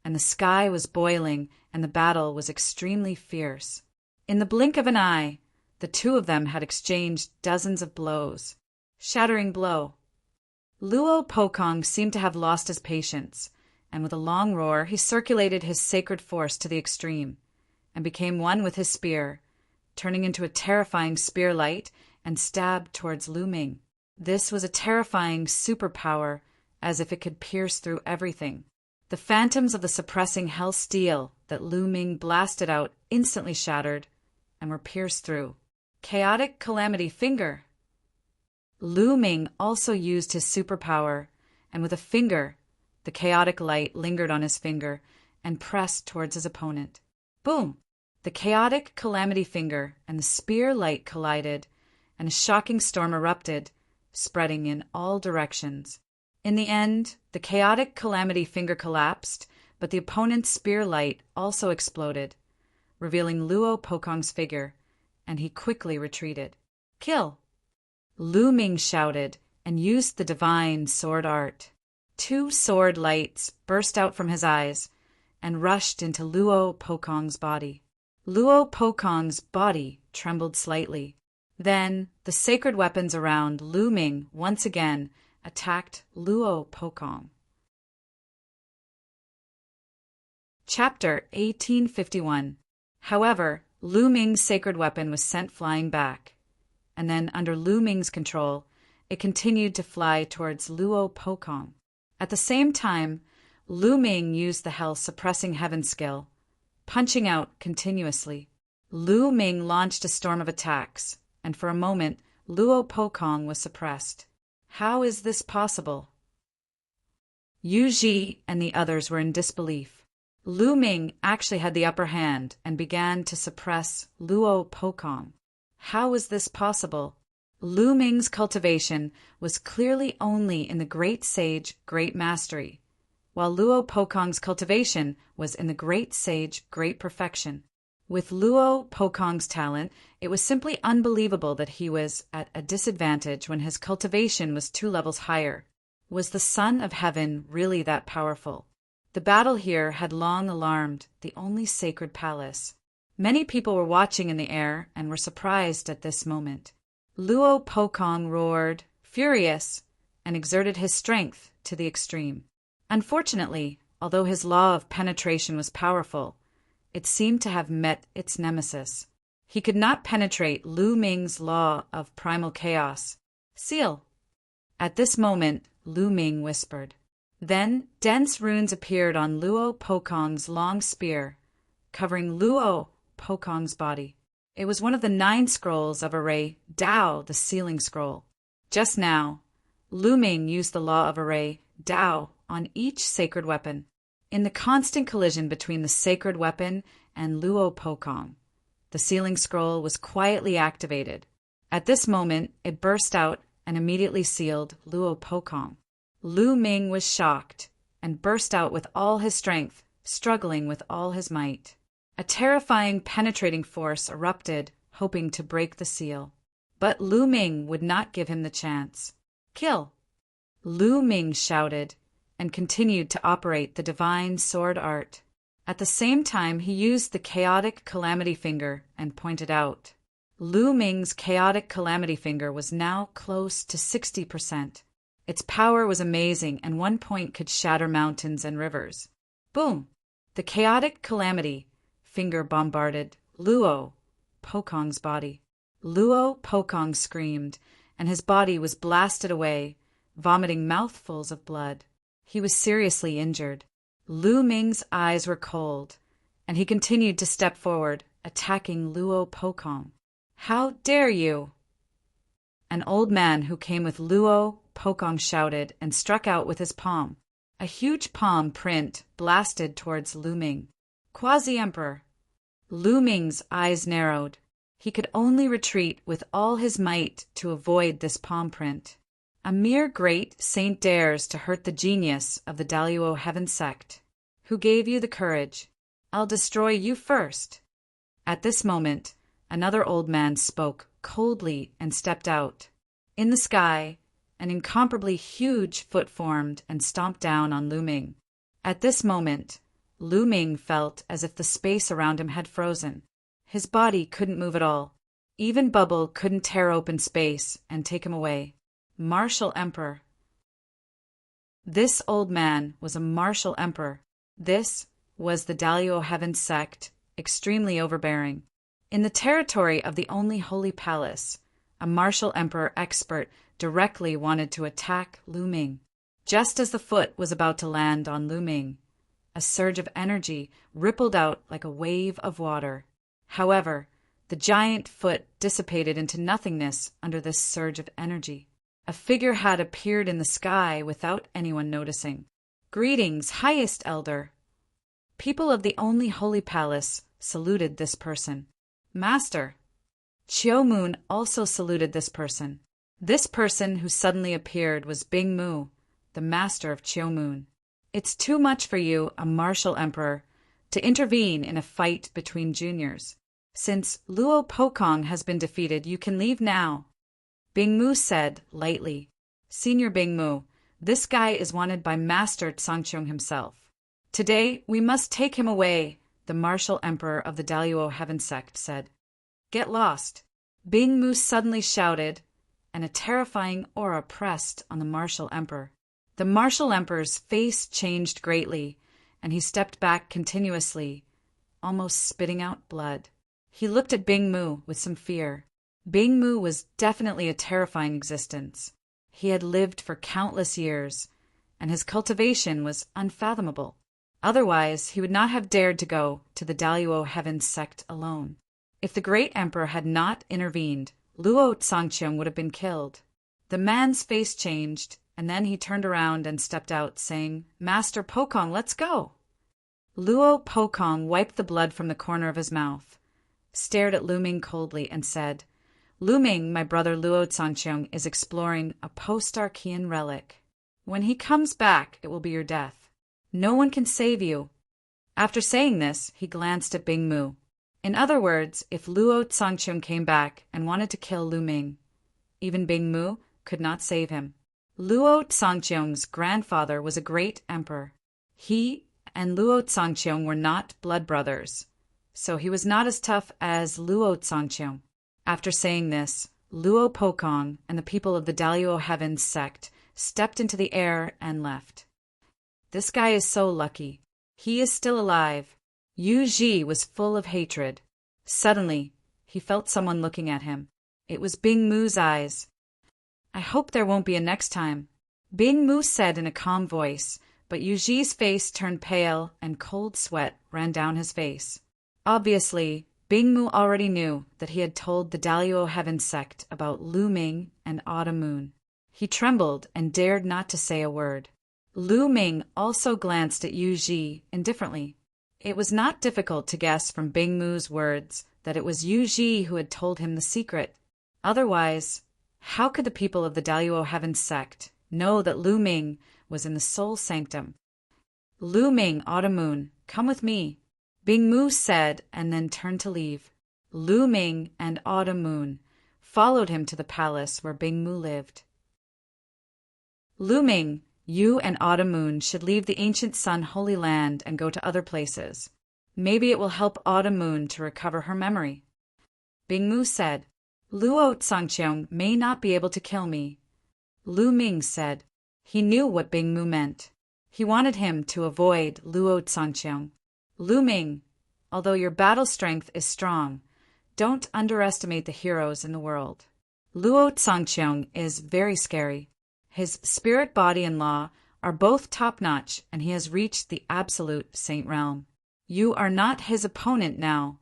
and the sky was boiling, and the battle was extremely fierce. In the blink of an eye, the two of them had exchanged dozens of blows. Shattering blow. Luo Pokong seemed to have lost his patience, and with a long roar he circulated his sacred force to the extreme, and became one with his spear, turning into a terrifying spear light and stabbed towards Lu Ming. This was a terrifying superpower, as if it could pierce through everything. The phantoms of the suppressing Hell Steel that Lu Ming blasted out instantly shattered and were pierced through. Chaotic Calamity Finger. Lu Ming also used his superpower, and with a finger, the chaotic light lingered on his finger and pressed towards his opponent. Boom! The chaotic Calamity Finger and the spear light collided, and a shocking storm erupted, spreading in all directions. In the end, the chaotic Calamity Finger collapsed, but the opponent's spear light also exploded, revealing Luo Pokong's figure, and he quickly retreated. Kill! Lu Ming shouted and used the divine sword art. 2 sword lights burst out from his eyes and rushed into Luo Pokong's body. Luo Pokong's body trembled slightly. Then the sacred weapons around Lu Ming once again attacked Luo Pokong. Chapter 1851. However, Lu Ming's sacred weapon was sent flying back, and then under Lu Ming's control, it continued to fly towards Luo Pokong. At the same time, Lu Ming used the Hell Suppressing Heaven skill, punching out continuously. Lu Ming launched a storm of attacks, and for a moment, Luo Pokong was suppressed. How is this possible? Yu Ji and the others were in disbelief. Lu Ming actually had the upper hand and began to suppress Luo Pokong. How was this possible? Lu Ming's cultivation was clearly only in the Great Sage Great Mastery, while Luo Pokong's cultivation was in the Great Sage Great Perfection. With Luo Pokong's talent, it was simply unbelievable that he was at a disadvantage when his cultivation was 2 levels higher. Was the Son of Heaven really that powerful? The battle here had long alarmed the only sacred palace. Many people were watching in the air and were surprised at this moment. Luo Pokong roared, furious, and exerted his strength to the extreme. Unfortunately, although his law of penetration was powerful, it seemed to have met its nemesis. He could not penetrate Lu Ming's law of primal chaos. Seal! At this moment, Lu Ming whispered. Then, dense runes appeared on Luo Pokong's long spear, covering Luo Pokong's body. It was one of the 9 scrolls of Array Dao, the sealing scroll. Just now, Lu Ming used the law of Array Dao on each sacred weapon. In the constant collision between the sacred weapon and Luo Pokong, the sealing scroll was quietly activated. At this moment, it burst out and immediately sealed Luo Pokong. Lu Ming was shocked and burst out with all his strength, struggling with all his might. A terrifying, penetrating force erupted, hoping to break the seal. But Lu Ming would not give him the chance. Kill! Lu Ming shouted and continued to operate the divine sword art. At the same time, he used the chaotic calamity finger and pointed out. Lu Ming's chaotic calamity finger was now close to 60%. Its power was amazing, and one point could shatter mountains and rivers. Boom! The chaotic calamity finger bombarded Luo Pokong's body. Luo Pokong screamed, and his body was blasted away, vomiting mouthfuls of blood. He was seriously injured. Lu Ming's eyes were cold, and he continued to step forward, attacking Luo Pokong. How dare you! An old man who came with Luo Pokong shouted and struck out with his palm. A huge palm print blasted towards Lu Ming. Quasi-Emperor! Lu Ming's eyes narrowed. He could only retreat with all his might to avoid this palm print. A mere great saint dares to hurt the genius of the Daluo Heaven sect. Who gave you the courage? I'll destroy you first. At this moment, another old man spoke coldly and stepped out. In the sky, an incomparably huge foot formed and stomped down on Lu Ming. At this moment, Lu Ming felt as if the space around him had frozen. His body couldn't move at all. Even Bubble couldn't tear open space and take him away. Martial Emperor. This old man was a martial emperor. This was the Daluo Heaven sect, extremely overbearing. In the territory of the only holy palace, a martial emperor expert directly wanted to attack Lu Ming. Just as the foot was about to land on Lu Ming, a surge of energy rippled out like a wave of water. However, the giant foot dissipated into nothingness under this surge of energy. A figure had appeared in the sky without anyone noticing. Greetings, highest elder. People of the only holy palace saluted this person. Master. Chiu Moon also saluted this person. This person who suddenly appeared was Bing Mu, the master of Chiu Moon. It's too much for you, a martial emperor, to intervene in a fight between juniors. Since Luo Pokong has been defeated, you can leave now. Bing Mu said lightly. Senior Bing Mu, this guy is wanted by Master Tsangchung himself. Today, we must take him away, the martial emperor of the Daluo Heaven sect said. Get lost. Bing Mu suddenly shouted, and a terrifying aura pressed on the martial emperor. The martial emperor's face changed greatly, and he stepped back continuously, almost spitting out blood. He looked at Bing Mu with some fear. Bing Mu was definitely a terrifying existence. He had lived for countless years, and his cultivation was unfathomable. Otherwise, he would not have dared to go to the Daluo Heaven sect alone. If the great emperor had not intervened, Luo Tsangchung would have been killed. The man's face changed, and then he turned around and stepped out, saying, Master Pokong, let's go. Luo Pokong wiped the blood from the corner of his mouth, stared at Lu Ming coldly, and said, Lu Ming, my brother Luo Tsangchung, is exploring a post-Archean relic. When he comes back, it will be your death. No one can save you. After saying this, he glanced at Bing Mu. In other words, if Luo Tsangchung came back and wanted to kill Lu Ming, even Bing Mu could not save him. Luo Tsangchung's grandfather was a great emperor. He and Luo Tsangchung were not blood brothers, so he was not as tough as Luo Tsangchung. After saying this, Luo Pokong and the people of the Daluo Heaven sect stepped into the air and left. This guy is so lucky. He is still alive. Yu Ji was full of hatred. Suddenly, he felt someone looking at him. It was Bing Mu's eyes. I hope there won't be a next time, Bing Mu said in a calm voice, but Yu Ji's face turned pale and cold sweat ran down his face. Obviously, Bing Mu already knew that he had told the Daluo Heaven sect about Lu Ming and Autumn Moon. He trembled and dared not to say a word. Lu Ming also glanced at Yu Ji indifferently. It was not difficult to guess from Bing Mu's words that it was Yu Ji who had told him the secret. Otherwise, how could the people of the Daluo Heaven sect know that Lu Ming was in the soul sanctum? Lu Ming, Autumn Moon, come with me, Bing Mu said, and then turned to leave. Lu Ming and Autumn Moon followed him to the palace where Bing Mu lived. Lu Ming, you and Autumn Moon should leave the ancient Sun Holy Land and go to other places. Maybe it will help Autumn Moon to recover her memory. Bing Mu said, Luo Tsangqiang may not be able to kill me. Lu Ming said. He knew what Bing Mu meant. He wanted him to avoid Luo Tsangqiang. Lu Ming, although your battle strength is strong, don't underestimate the heroes in the world. Luo Tsangqiang is very scary. His spirit body and law are both top-notch, and he has reached the absolute saint realm. You are not his opponent now.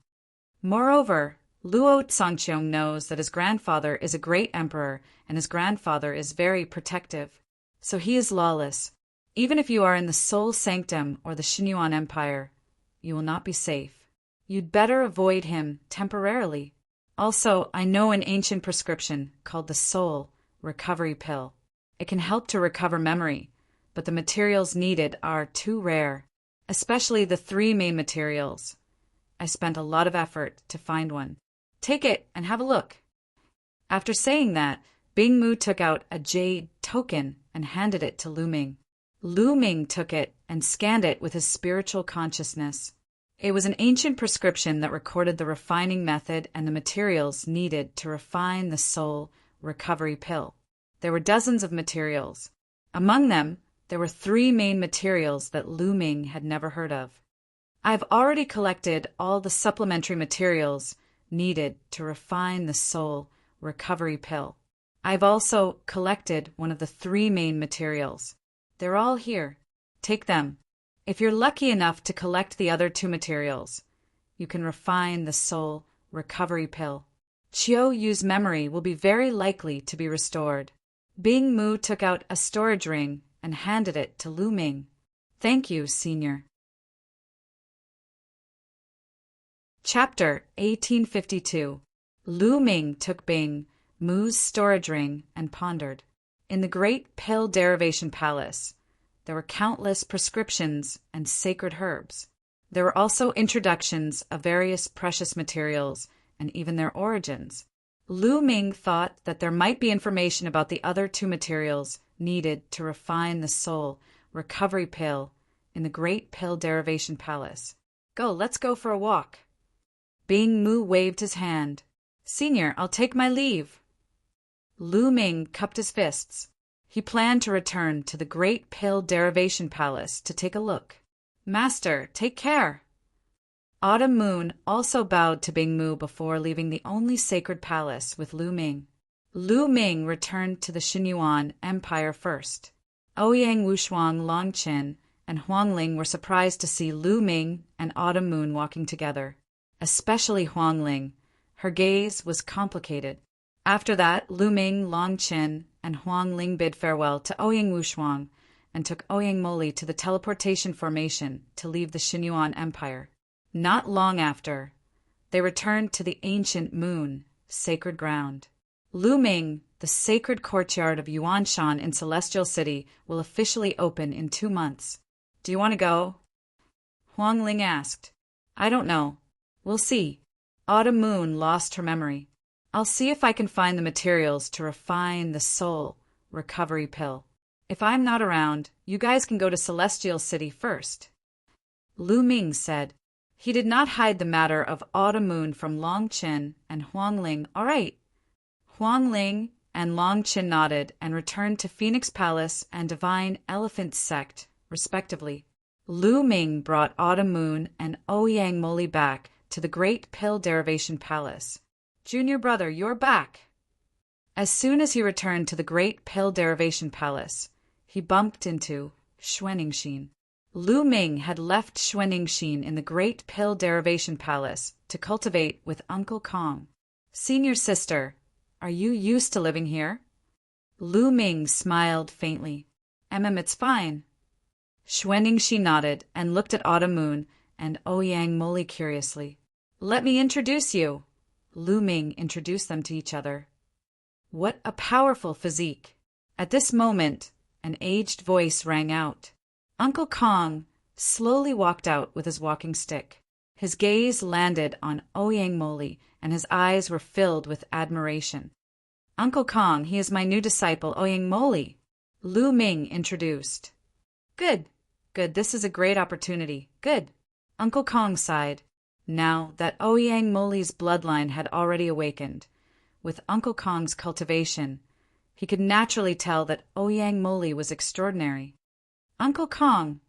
Moreover, Luo Tsangqiang knows that his grandfather is a great emperor, and his grandfather is very protective. So he is lawless. Even if you are in the Soul Sanctum or the Xinyuan Empire, you will not be safe. You'd better avoid him temporarily. Also, I know an ancient prescription called the Soul Recovery Pill. It can help to recover memory, but the materials needed are too rare, especially the 3 main materials. I spent a lot of effort to find one. Take it and have a look. After saying that, Bing Mu took out a jade token and handed it to Lu Ming. Lu Ming took it and scanned it with his spiritual consciousness. It was an ancient prescription that recorded the refining method and the materials needed to refine the soul recovery pill. There were dozens of materials. Among them, there were 3 main materials that Lu Ming had never heard of. I've already collected all the supplementary materials needed to refine the soul recovery pill. I've also collected one of the 3 main materials. They're all here. Take them. If you're lucky enough to collect the other 2 materials, you can refine the soul recovery pill. Qiu Yu's memory will be very likely to be restored. Bing Mu took out a storage ring and handed it to Lu Ming. Thank you, Senior. Chapter 1852. Lu Ming took Bing Mu's storage ring and pondered. In the great pill derivation palace, there were countless prescriptions and sacred herbs. There were also introductions of various precious materials and even their origins. Lu Ming thought that there might be information about the other 2 materials needed to refine the soul recovery pill in the great pill derivation palace. Let's go for a walk. Bing Mu waved his hand. Senior, I'll take my leave. Lu Ming cupped his fists. He planned to return to the great pill derivation palace to take a look. Master, take care. Autumn Moon also bowed to Bing Mu before leaving the only sacred palace with Lu Ming. Lu Ming returned to the Xinyuan Empire first. Ouyang Wushuang Longqin and Huang Ling were surprised to see Lu Ming and Autumn Moon walking together. Especially Huang Ling. Her gaze was complicated. After that, Lu Ming, Longqin, and Huang Ling bid farewell to Ouyang Wushuang and took Ouyang Moli to the teleportation formation to leave the Xinyuan Empire. Not long after, they returned to the ancient moon, sacred ground. Lu Ming, the sacred courtyard of Yuanshan in Celestial City, will officially open in 2 months. Do you want to go? Huang Ling asked. I don't know. We'll see. Autumn Moon lost her memory. I'll see if I can find the materials to refine the soul recovery pill. If I'm not around, you guys can go to Celestial City first. Lu Ming said. He did not hide the matter of Autumn Moon from Longqin and Huang Ling. All right. Huang Ling and Longqin nodded and returned to Phoenix Palace and Divine Elephant Sect, respectively. Lu Ming brought Autumn Moon and Ouyang Moli back to the Great Pill Derivation Palace. "Junior brother, you're back!" As soon as he returned to the Great Pill Derivation Palace, he bumped into Xuanningshin. Lu Ming had left Xuanningshin in the Great Pill Derivation Palace to cultivate with Uncle Kong. "Senior sister, are you used to living here?" Lu Ming smiled faintly. It's fine." Xuanningshin nodded and looked at Autumn Moon and Ouyang Moli curiously. "Let me introduce you." Lu Ming introduced them to each other. What a powerful physique! At this moment, an aged voice rang out. Uncle Kong slowly walked out with his walking stick. His gaze landed on Ouyang Moli, and his eyes were filled with admiration. "Uncle Kong, he is my new disciple, Ouyang Moli," Lu Ming introduced. Good, this is a great opportunity. Good. Uncle Kong sighed. Now that Ouyang Moli's bloodline had already awakened, with Uncle Kong's cultivation, he could naturally tell that Ouyang Moli was extraordinary. "Uncle Kong,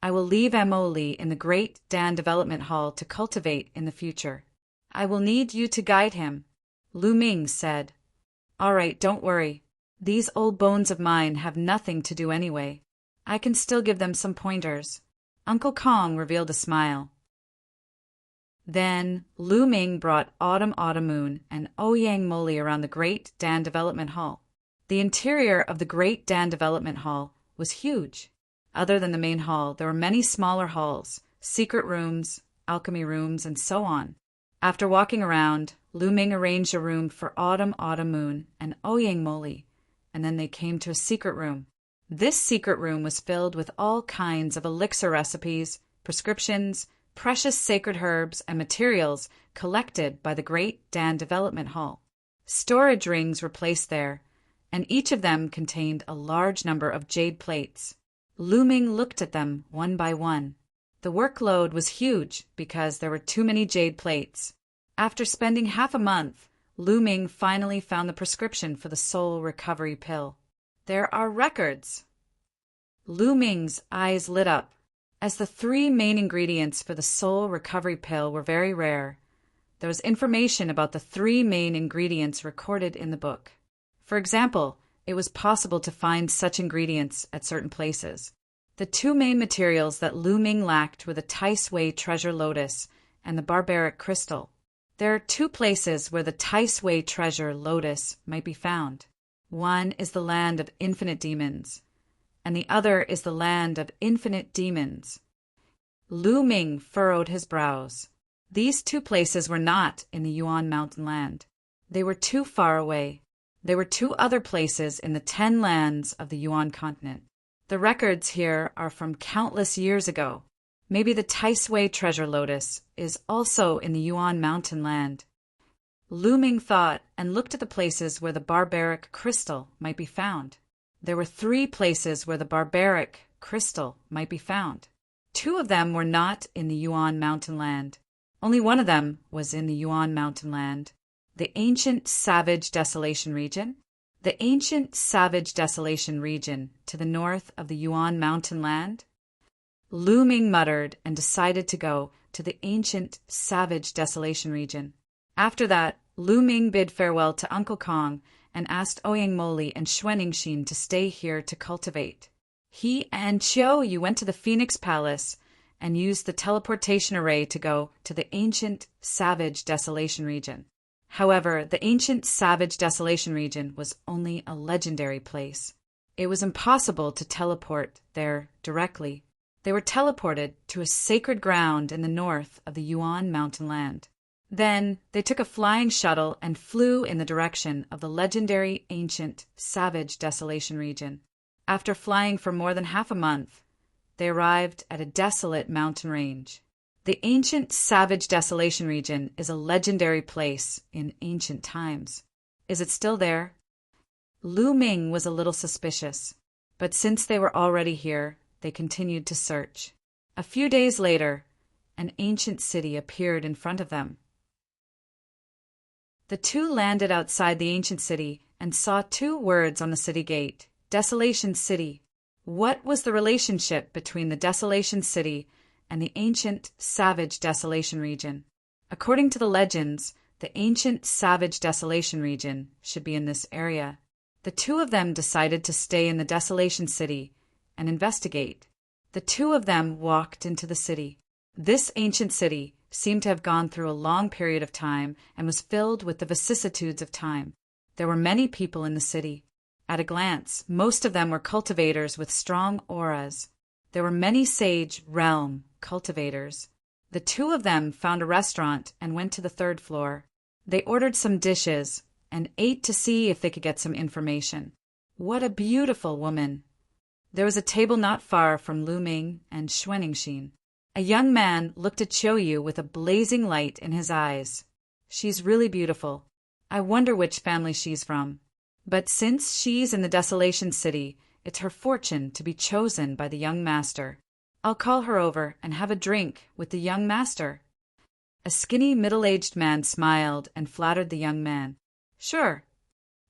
I will leave Moli in the Great Dan Development Hall to cultivate in the future. I will need you to guide him," Lu Ming said. "All right, don't worry. These old bones of mine have nothing to do anyway. I can still give them some pointers." Uncle Kong revealed a smile. Then Lu Ming brought Autumn Moon and Ouyang Moli around the Great Dan Development Hall. The interior of the Great Dan Development Hall was huge. Other than the main hall, there were many smaller halls, secret rooms, alchemy rooms, and so on. After walking around, Lu Ming arranged a room for Autumn Moon and Ouyang Moli, and then they came to a secret room. This secret room was filled with all kinds of elixir recipes, prescriptions, precious sacred herbs, and materials collected by the Great Dan Development Hall. Storage rings were placed there, and each of them contained a large number of jade plates. Lu Ming looked at them one by one. The workload was huge because there were too many jade plates. After spending half a month, Lu Ming finally found the prescription for the soul recovery pill. "There are records." Lu Ming's eyes lit up. As the 3 main ingredients for the soul recovery pill were very rare, there was information about the 3 main ingredients recorded in the book. For example, it was possible to find such ingredients at certain places. The 2 main materials that Lu Ming lacked were the Tai Sui treasure lotus and the barbaric crystal. There are 2 places where the Tai Sui treasure lotus might be found. One is the land of infinite demons, and the other is the land of infinite demons. Lu Ming furrowed his brows. These 2 places were not in the Yuan Mountain Land. They were too far away. There were 2 other places in the 10 lands of the Yuan continent. The records here are from countless years ago. Maybe the Tai Sui treasure lotus is also in the Yuan Mountain Land. Lu Ming thought and looked at the places where the barbaric crystal might be found. There were 3 places where the barbaric crystal might be found. 2 of them were not in the Yuan Mountain Land. Only one of them was in the Yuan Mountain Land, the ancient savage desolation region. The ancient savage desolation region to the north of the Yuan Mountain Land. Lu Ming muttered and decided to go to the ancient savage desolation region. After that, Lu Ming bid farewell to Uncle Kong and asked Ouyang Moli and Xuanningshin to stay here to cultivate. He and Chiu Yu went to the Phoenix Palace and used the teleportation array to go to the ancient savage desolation region. However, the ancient savage desolation region was only a legendary place. It was impossible to teleport there directly. They were teleported to a sacred ground in the north of the Yuan Mountain Land. Then they took a flying shuttle and flew in the direction of the legendary ancient savage desolation region. After flying for more than half a month, they arrived at a desolate mountain range. The ancient savage desolation region is a legendary place in ancient times. Is it still there? Lu Ming was a little suspicious, but since they were already here, they continued to search. A few days later, an ancient city appeared in front of them. The 2 landed outside the ancient city and saw 2 words on the city gate, Desolation City. What was the relationship between the Desolation City and the ancient, savage Desolation region? According to the legends, the ancient, savage Desolation region should be in this area. The two of them decided to stay in the Desolation City and investigate. The two of them walked into the city. This ancient city seemed to have gone through a long period of time and was filled with the vicissitudes of time. There were many people in the city. At a glance, most of them were cultivators with strong auras. There were many sage realm cultivators. The two of them found a restaurant and went to the third floor. They ordered some dishes and ate to see if they could get some information. What a beautiful woman! There was a table not far from Lu Ming and Xuanixin. A young man looked at Qiuyu with a blazing light in his eyes. She's really beautiful. I wonder which family she's from. But since she's in the Desolation City, it's her fortune to be chosen by the young master. I'll call her over and have a drink with the young master. A skinny, middle-aged man smiled and flattered the young man. Sure.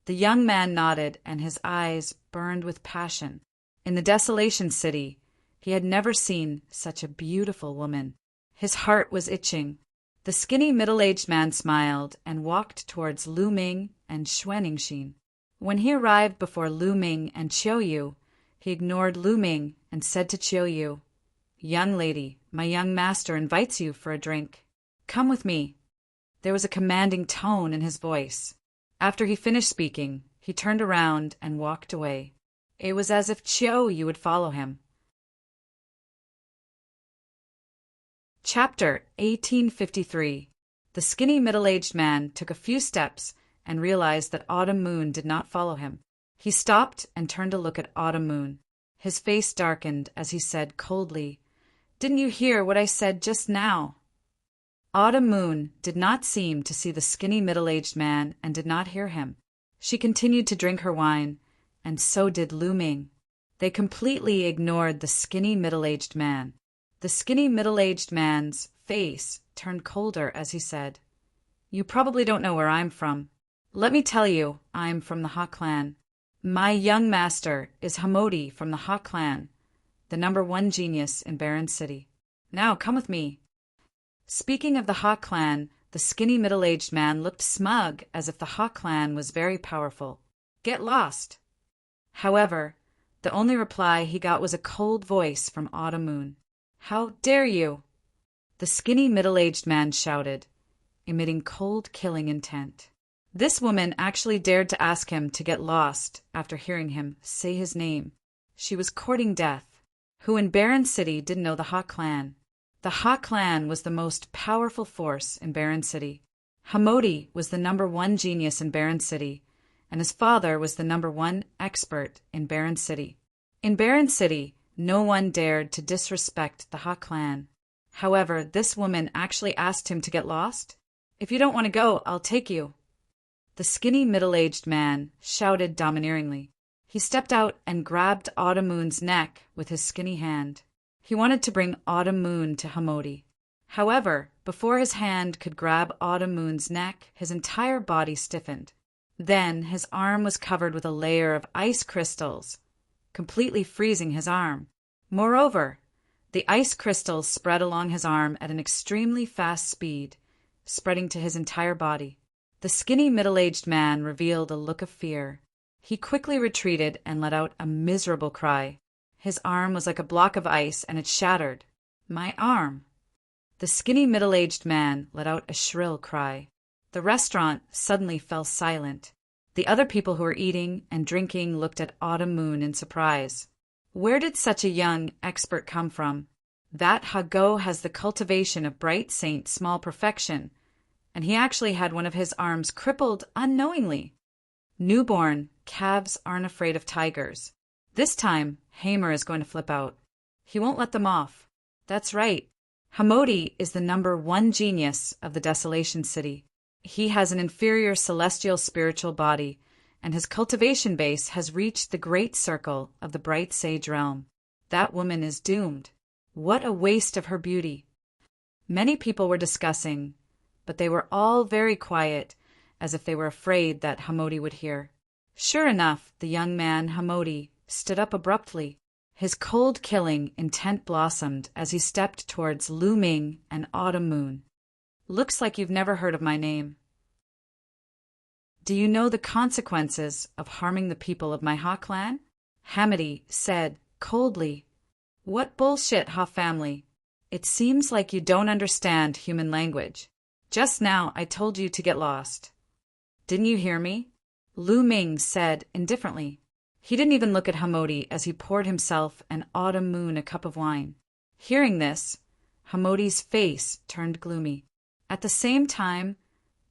The young man nodded, and his eyes burned with passion. In the Desolation City, he had never seen such a beautiful woman. His heart was itching. The skinny, middle-aged man smiled and walked towards Lu Ming and Xuanixin. When he arrived before Lu Ming and Qiuyu, he ignored Lu Ming and said to Qiuyu, "Young lady, my young master invites you for a drink. Come with me." There was a commanding tone in his voice. After he finished speaking, he turned around and walked away. It was as if Qiuyu would follow him. Chapter 1853. The skinny middle-aged man took a few steps and realized that Autumn Moon did not follow him. He stopped and turned to look at Autumn Moon. His face darkened as he said coldly, "Didn't you hear what I said just now?" Autumn Moon did not seem to see the skinny middle-aged man and did not hear him. She continued to drink her wine, and so did Lu Ming. They completely ignored the skinny middle-aged man. The skinny middle-aged man's face turned colder as he said, "You probably don't know where I'm from. Let me tell you, I'm from the Ha clan. My young master is Hamodi from the Ha clan, the #1 genius in Baron City. Now come with me." Speaking of the Ha clan, the skinny middle-aged man looked smug as if the Ha clan was very powerful. "Get lost." However, the only reply he got was a cold voice from Autumn Moon. "How dare you?" The skinny middle-aged man shouted, emitting cold, killing intent. This woman actually dared to ask him to get lost after hearing him say his name. She was courting death. Who in Baron City didn't know the Ha clan? The Ha clan was the most powerful force in Baron City. Hamodi was the #1 genius in Baron City, and his father was the #1 expert in Baron City. In Baron City, no one dared to disrespect the Ha clan. However, this woman actually asked him to get lost. "If you don't want to go, I'll take you." The skinny middle-aged man shouted domineeringly. He stepped out and grabbed Autumn Moon's neck with his skinny hand. He wanted to bring Autumn Moon to Hamodi. However, before his hand could grab Autumn Moon's neck, his entire body stiffened. Then his arm was covered with a layer of ice crystals, completely freezing his arm. Moreover, the ice crystals spread along his arm at an extremely fast speed, spreading to his entire body. The skinny middle-aged man revealed a look of fear. He quickly retreated and let out a miserable cry. His arm was like a block of ice and it shattered. "My arm!" The skinny middle-aged man let out a shrill cry. The restaurant suddenly fell silent. The other people who were eating and drinking looked at Autumn Moon in surprise. Where did such a young expert come from? That Hago has the cultivation of Bright Saint Small Perfection, and he actually had one of his arms crippled unknowingly. Newborn calves aren't afraid of tigers. This time, Hamer is going to flip out. He won't let them off. That's right. Hamodi is the #1 genius of the Desolation City. He has an inferior celestial spiritual body, and his cultivation base has reached the great circle of the bright sage realm. That woman is doomed. What a waste of her beauty. Many people were discussing, but they were all very quiet, as if they were afraid that Hamodi would hear. Sure enough, the young man, Hamodi, stood up abruptly. His cold killing intent blossomed as he stepped towards Lu Ming and Autumn Moon. Looks like you've never heard of my name. Do you know the consequences of harming the people of my Ha clan? Hamidi said coldly. What bullshit, Ha family. It seems like you don't understand human language. Just now I told you to get lost. Didn't you hear me? Lu Ming said indifferently. He didn't even look at Hamodi as he poured himself and Autumn Moon a cup of wine. Hearing this, Hamodi's face turned gloomy. At the same time,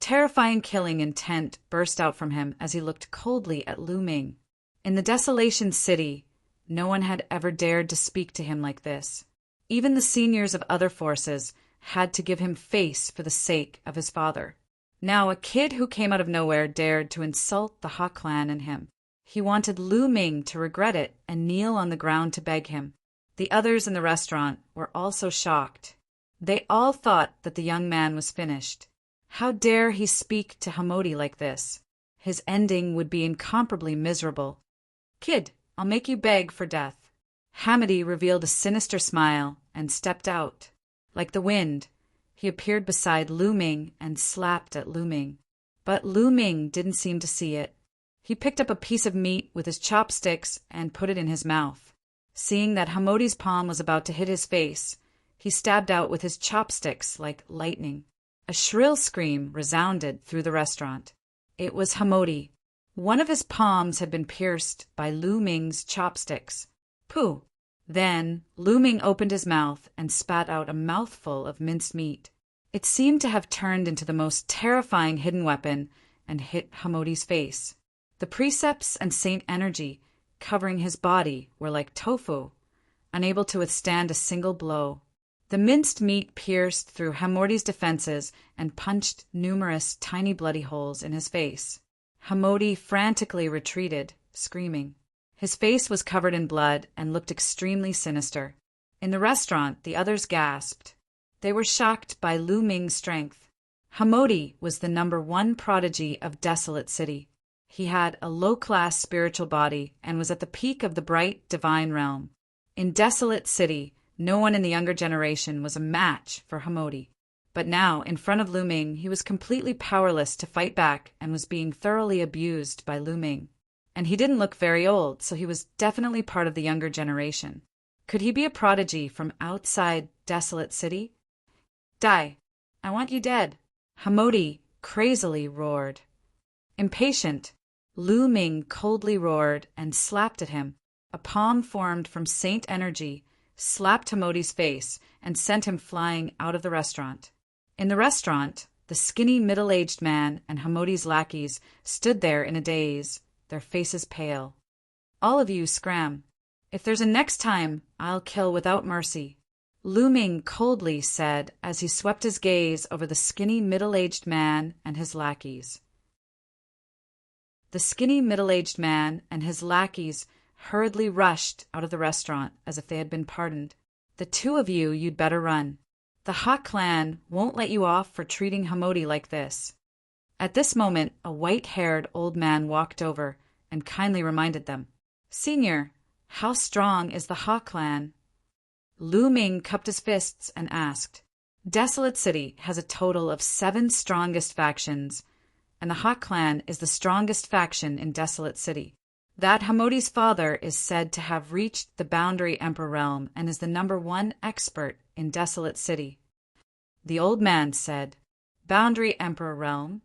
terrifying killing intent burst out from him as he looked coldly at Lu Ming. In the Desolation City, no one had ever dared to speak to him like this. Even the seniors of other forces had to give him face for the sake of his father. Now a kid who came out of nowhere dared to insult the Ha clan and him. He wanted Lu Ming to regret it and kneel on the ground to beg him. The others in the restaurant were also shocked. They all thought that the young man was finished. How dare he speak to Hamodi like this? His ending would be incomparably miserable. Kid, I'll make you beg for death. Hamidi revealed a sinister smile and stepped out. Like the wind, he appeared beside Lu Ming and slapped at Lu Ming. But Lu Ming didn't seem to see it. He picked up a piece of meat with his chopsticks and put it in his mouth. Seeing that Hamodi's palm was about to hit his face, he stabbed out with his chopsticks like lightning. A shrill scream resounded through the restaurant. It was Hamodi. One of his palms had been pierced by Lu Ming's chopsticks. Pooh! Then Lu Ming opened his mouth and spat out a mouthful of minced meat. It seemed to have turned into the most terrifying hidden weapon and hit Hamodi's face. The precepts and saint energy covering his body were like tofu, unable to withstand a single blow. The minced meat pierced through Hamodi's defenses and punched numerous tiny bloody holes in his face. Hamodi frantically retreated, screaming. His face was covered in blood and looked extremely sinister. In the restaurant, the others gasped. They were shocked by Lu Ming's strength. Hamodi was the #1 prodigy of Desolate City. He had a low-class spiritual body and was at the peak of the bright, divine realm. In Desolate City, no one in the younger generation was a match for Hamodi. But now, in front of Lu Ming, he was completely powerless to fight back and was being thoroughly abused by Lu Ming. And he didn't look very old, so he was definitely part of the younger generation. Could he be a prodigy from outside Desolate City? Die! I want you dead! Hamodi crazily roared. Impatient, Lu Ming coldly roared and slapped at him. A palm formed from saint energy slapped Hamodi's face and sent him flying out of the restaurant. In the restaurant, the skinny middle-aged man and Hamodi's lackeys stood there in a daze, their faces pale. All of you scram. If there's a next time, I'll kill without mercy. Lu Ming coldly said as he swept his gaze over the skinny middle-aged man and his lackeys. The skinny middle-aged man and his lackeys hurriedly rushed out of the restaurant as if they had been pardoned. The two of you, you'd better run. The Ha clan won't let you off for treating Hamodi like this. At this moment, a white-haired old man walked over and kindly reminded them. Senior, how strong is the Ha clan? Lu Ming cupped his fists and asked. Desolate City has a total of 7 strongest factions, and the Ha clan is the strongest faction in Desolate City. That Hamodi's father is said to have reached the Boundary Emperor realm and is the #1 expert in Desolate City. The old man said, Boundary Emperor realm?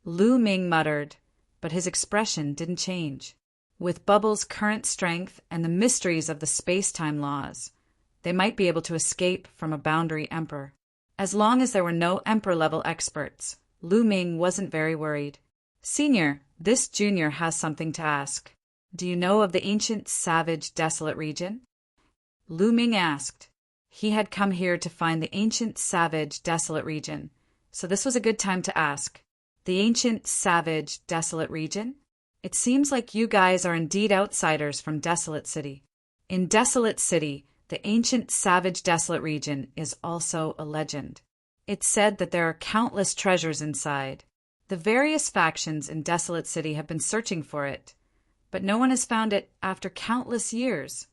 Lu Ming muttered, but his expression didn't change. With Bubble's current strength and the mysteries of the space-time laws, they might be able to escape from a Boundary Emperor. As long as there were no Emperor-level experts, Lu Ming wasn't very worried. Senior, this junior has something to ask. Do you know of the ancient, savage, desolate region? Lu Ming asked. He had come here to find the ancient, savage, desolate region, so this was a good time to ask. The ancient, savage, desolate region? It seems like you guys are indeed outsiders from Desolate City. In Desolate City, the ancient, savage, desolate region is also a legend. It's said that there are countless treasures inside. The various factions in Desolate City have been searching for it, but no one has found it after countless years.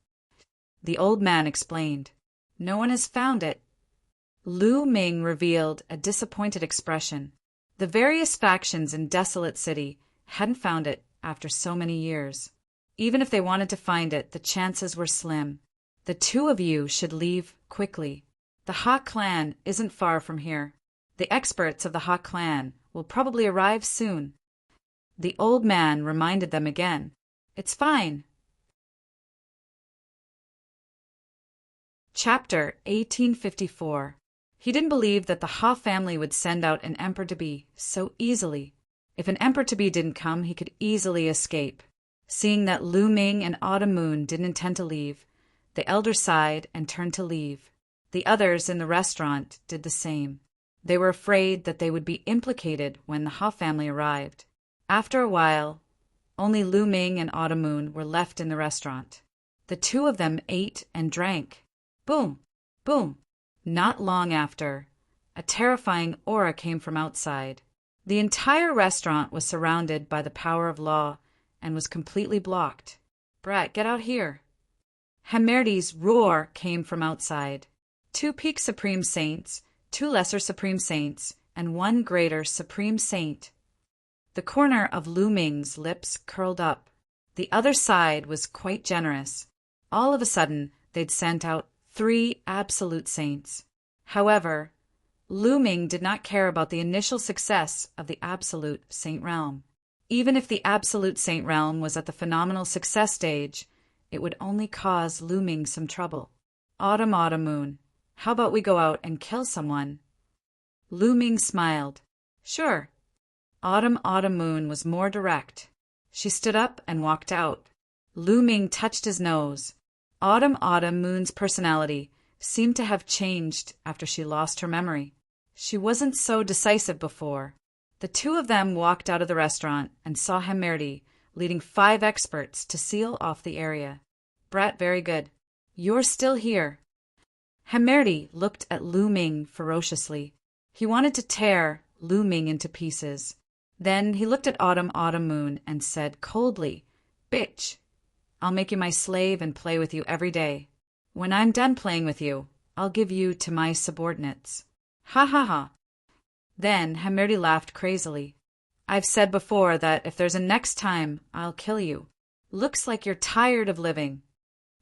The old man explained. No one has found it. Lu Ming revealed a disappointed expression. The various factions in Desolate City hadn't found it after so many years. Even if they wanted to find it, the chances were slim. The two of you should leave quickly. The Ha clan isn't far from here. The experts of the Ha clan will probably arrive soon. The old man reminded them again. It's fine. Chapter 1854. He didn't believe that the Ha family would send out an emperor-to-be so easily. If an emperor-to-be didn't come, he could easily escape. Seeing that Lu Ming and Autumn Moon didn't intend to leave, the elder sighed and turned to leave. The others in the restaurant did the same. They were afraid that they would be implicated when the Ha family arrived. After a while, only Lu Ming and Autumn Moon were left in the restaurant. The two of them ate and drank. Boom! Boom! Not long after, a terrifying aura came from outside. The entire restaurant was surrounded by the power of law and was completely blocked. Brat, get out here. Hamerdi's roar came from outside. 2 peak supreme saints, 2 lesser supreme saints, and 1 greater supreme saint. The corner of Lu Ming's lips curled up. The other side was quite generous. All of a sudden, they'd sent out 3 absolute saints. However, Lu Ming did not care about the initial success of the absolute saint realm. Even if the absolute saint realm was at the phenomenal success stage, it would only cause Lu Ming some trouble. Autumn Moon, how about we go out and kill someone? Lu Ming smiled. Sure. Autumn Moon was more direct. She stood up and walked out. Lu Ming touched his nose. Autumn Moon's personality seemed to have changed after she lost her memory. She wasn't so decisive before. The two of them walked out of the restaurant and saw Hamerdi leading 5 experts to seal off the area. Brat, very good. You're still here. Hamerdi looked at Lu Ming ferociously. He wanted to tear Lu Ming into pieces. Then he looked at Autumn Moon and said coldly, Bitch! I'll make you my slave and play with you every day. When I'm done playing with you, I'll give you to my subordinates. Ha ha ha. Then Hamerdi laughed crazily. I've said before that if there's a next time, I'll kill you. Looks like you're tired of living.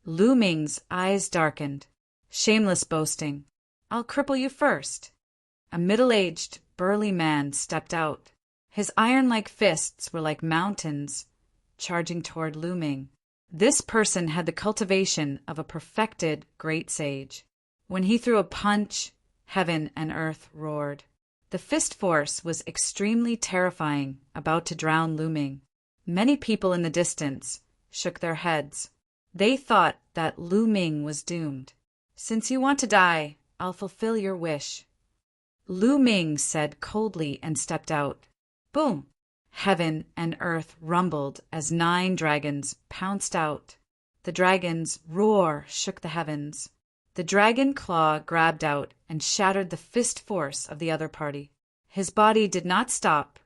Lu Ming's eyes darkened. Shameless boasting. I'll cripple you first. A middle-aged, burly man stepped out. His iron-like fists were like mountains, charging toward Lu Ming. This person had the cultivation of a perfected great sage. When he threw a punch, heaven and earth roared. The fist force was extremely terrifying, about to drown Lu Ming. Many people in the distance shook their heads. They thought that Lu Ming was doomed. Since you want to die, I'll fulfill your wish. Lu Ming said coldly and stepped out. Boom! Heaven and earth rumbled as 9 dragons pounced out. The dragon's roar shook the heavens. The dragon claw grabbed out and shattered the fist force of the other party. His body did not stop,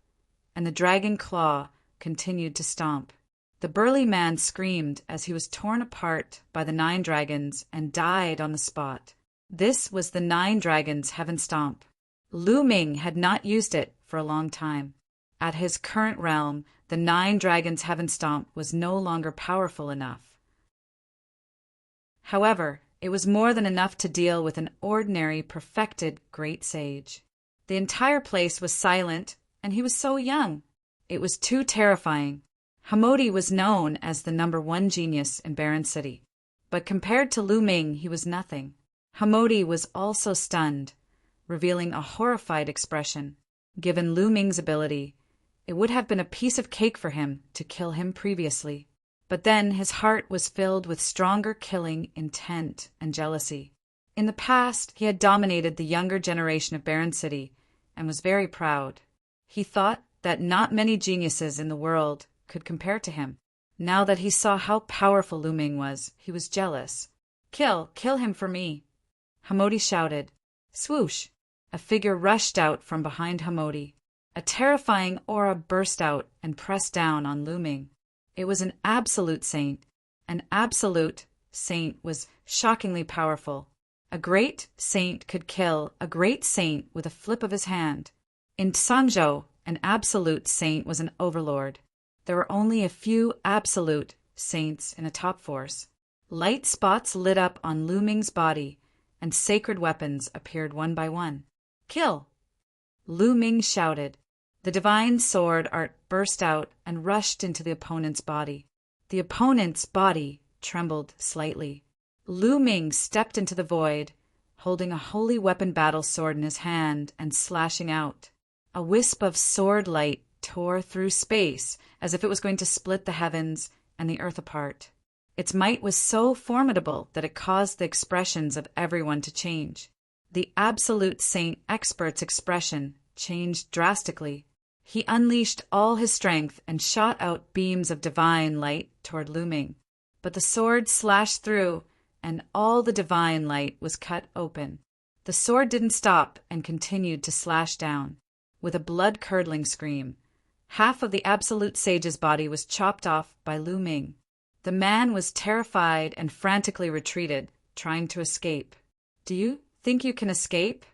and the dragon claw continued to stomp. The burly man screamed as he was torn apart by the 9 dragons and died on the spot. This was the 9 dragons' heaven stomp. Lu Ming had not used it for a long time. At his current realm, the 9 dragons' heaven stomp was no longer powerful enough. However, it was more than enough to deal with an ordinary, perfected great sage. The entire place was silent, and he was so young. It was too terrifying. Hamerdi was known as the #1 genius in Barren City, but compared to Lu Ming, he was nothing. Hamerdi was also stunned, revealing a horrified expression. Given Lu Ming's ability, it would have been a piece of cake for him to kill him previously. But then his heart was filled with stronger killing intent and jealousy. In the past, he had dominated the younger generation of Barren City and was very proud. He thought that not many geniuses in the world could compare to him. Now that he saw how powerful Lu Ming was, he was jealous. Kill him for me. Hamerdi shouted. Swoosh! A figure rushed out from behind Hamerdi. A terrifying aura burst out and pressed down on Lu Ming. It was an absolute saint, an absolute saint was shockingly powerful. A great saint could kill a great saint with a flip of his hand. In Sangzhou, an absolute saint was an overlord. There were only a few absolute saints in a top force. Light spots lit up on Lu Ming's body, and sacred weapons appeared one by one. "Kill!" Lu Ming shouted. The divine sword art burst out and rushed into the opponent's body. The opponent's body trembled slightly. Lu Ming stepped into the void, holding a holy weapon battle sword in his hand and slashing out. A wisp of sword light tore through space as if it was going to split the heavens and the earth apart. Its might was so formidable that it caused the expressions of everyone to change. The absolute saint expert's expression changed drastically. He unleashed all his strength and shot out beams of divine light toward Lu Ming. But the sword slashed through, and all the divine light was cut open. The sword didn't stop and continued to slash down. With a blood-curdling scream, half of the absolute sage's body was chopped off by Lu Ming. The man was terrified and frantically retreated, trying to escape. "Do you think you can escape?"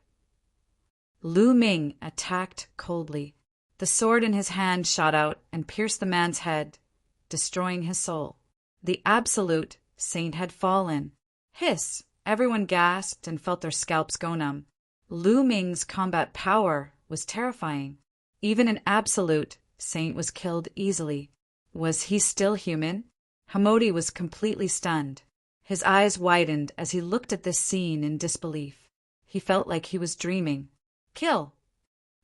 Lu Ming attacked coldly. The sword in his hand shot out and pierced the man's head, destroying his soul. The absolute saint had fallen. Hiss! Everyone gasped and felt their scalps go numb. Lu Ming's combat power was terrifying. Even an absolute saint was killed easily. Was he still human? Hamodi was completely stunned. His eyes widened as he looked at this scene in disbelief. He felt like he was dreaming. "Kill!"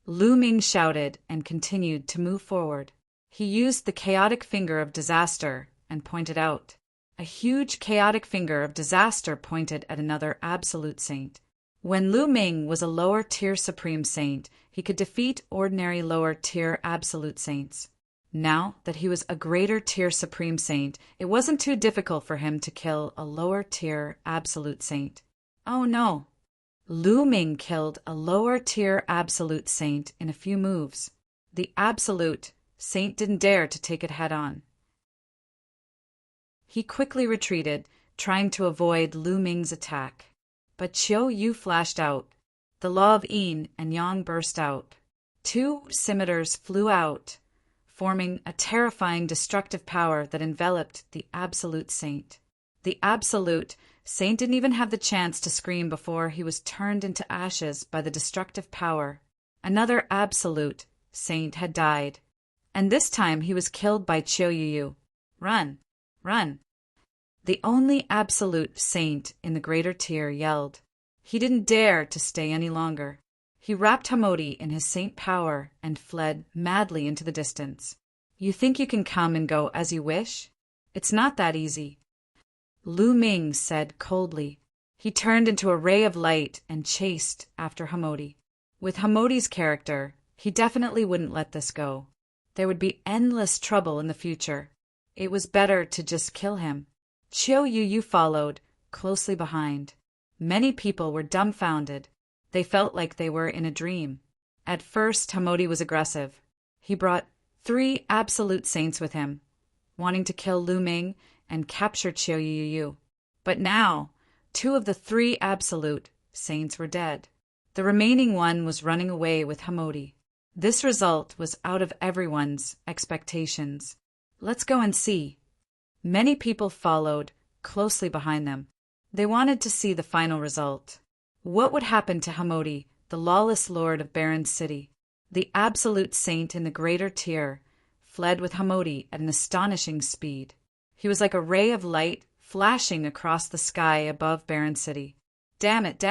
Lu Ming shouted and continued to move forward. He used the chaotic finger of disaster and pointed out. A huge chaotic finger of disaster pointed at another absolute saint. When Lu Ming was a lower-tier supreme saint, he could defeat ordinary lower-tier absolute saints. Now that he was a greater-tier supreme saint, it wasn't too difficult for him to kill a lower-tier absolute saint. Oh no! Lu Ming killed a lower-tier absolute saint in a few moves. The absolute saint didn't dare to take it head-on. He quickly retreated, trying to avoid Lu Ming's attack. But Qiu Yu flashed out. The law of yin and yang burst out. Two scimitars flew out, forming a terrifying destructive power that enveloped the absolute saint. The absolute saint didn't even have the chance to scream before he was turned into ashes by the destructive power. Another absolute saint had died, and this time he was killed by Qiu Yu. "Run! Run!" The only absolute saint in the greater tier yelled. He didn't dare to stay any longer. He wrapped Hamodi in his saint power and fled madly into the distance. "You think you can come and go as you wish? It's not that easy," Lu Ming said coldly. He turned into a ray of light and chased after Hamodi. With Hamodi's character, he definitely wouldn't let this go. There would be endless trouble in the future. It was better to just kill him. Qiu Yu followed, closely behind. Many people were dumbfounded. They felt like they were in a dream. At first, Hamodi was aggressive. He brought 3 absolute saints with him, wanting to kill Lu Ming and capture Qiu Yu. But now, 2 of the 3 absolute saints were dead. The remaining one was running away with Hamodi. This result was out of everyone's expectations. "Let's go and see." Many people followed, closely behind them. They wanted to see the final result. What would happen to Hamodi, the lawless lord of Baron City? The absolute saint in the greater tier fled with Hamodi at an astonishing speed. He was like a ray of light flashing across the sky above Baron City. Damn it!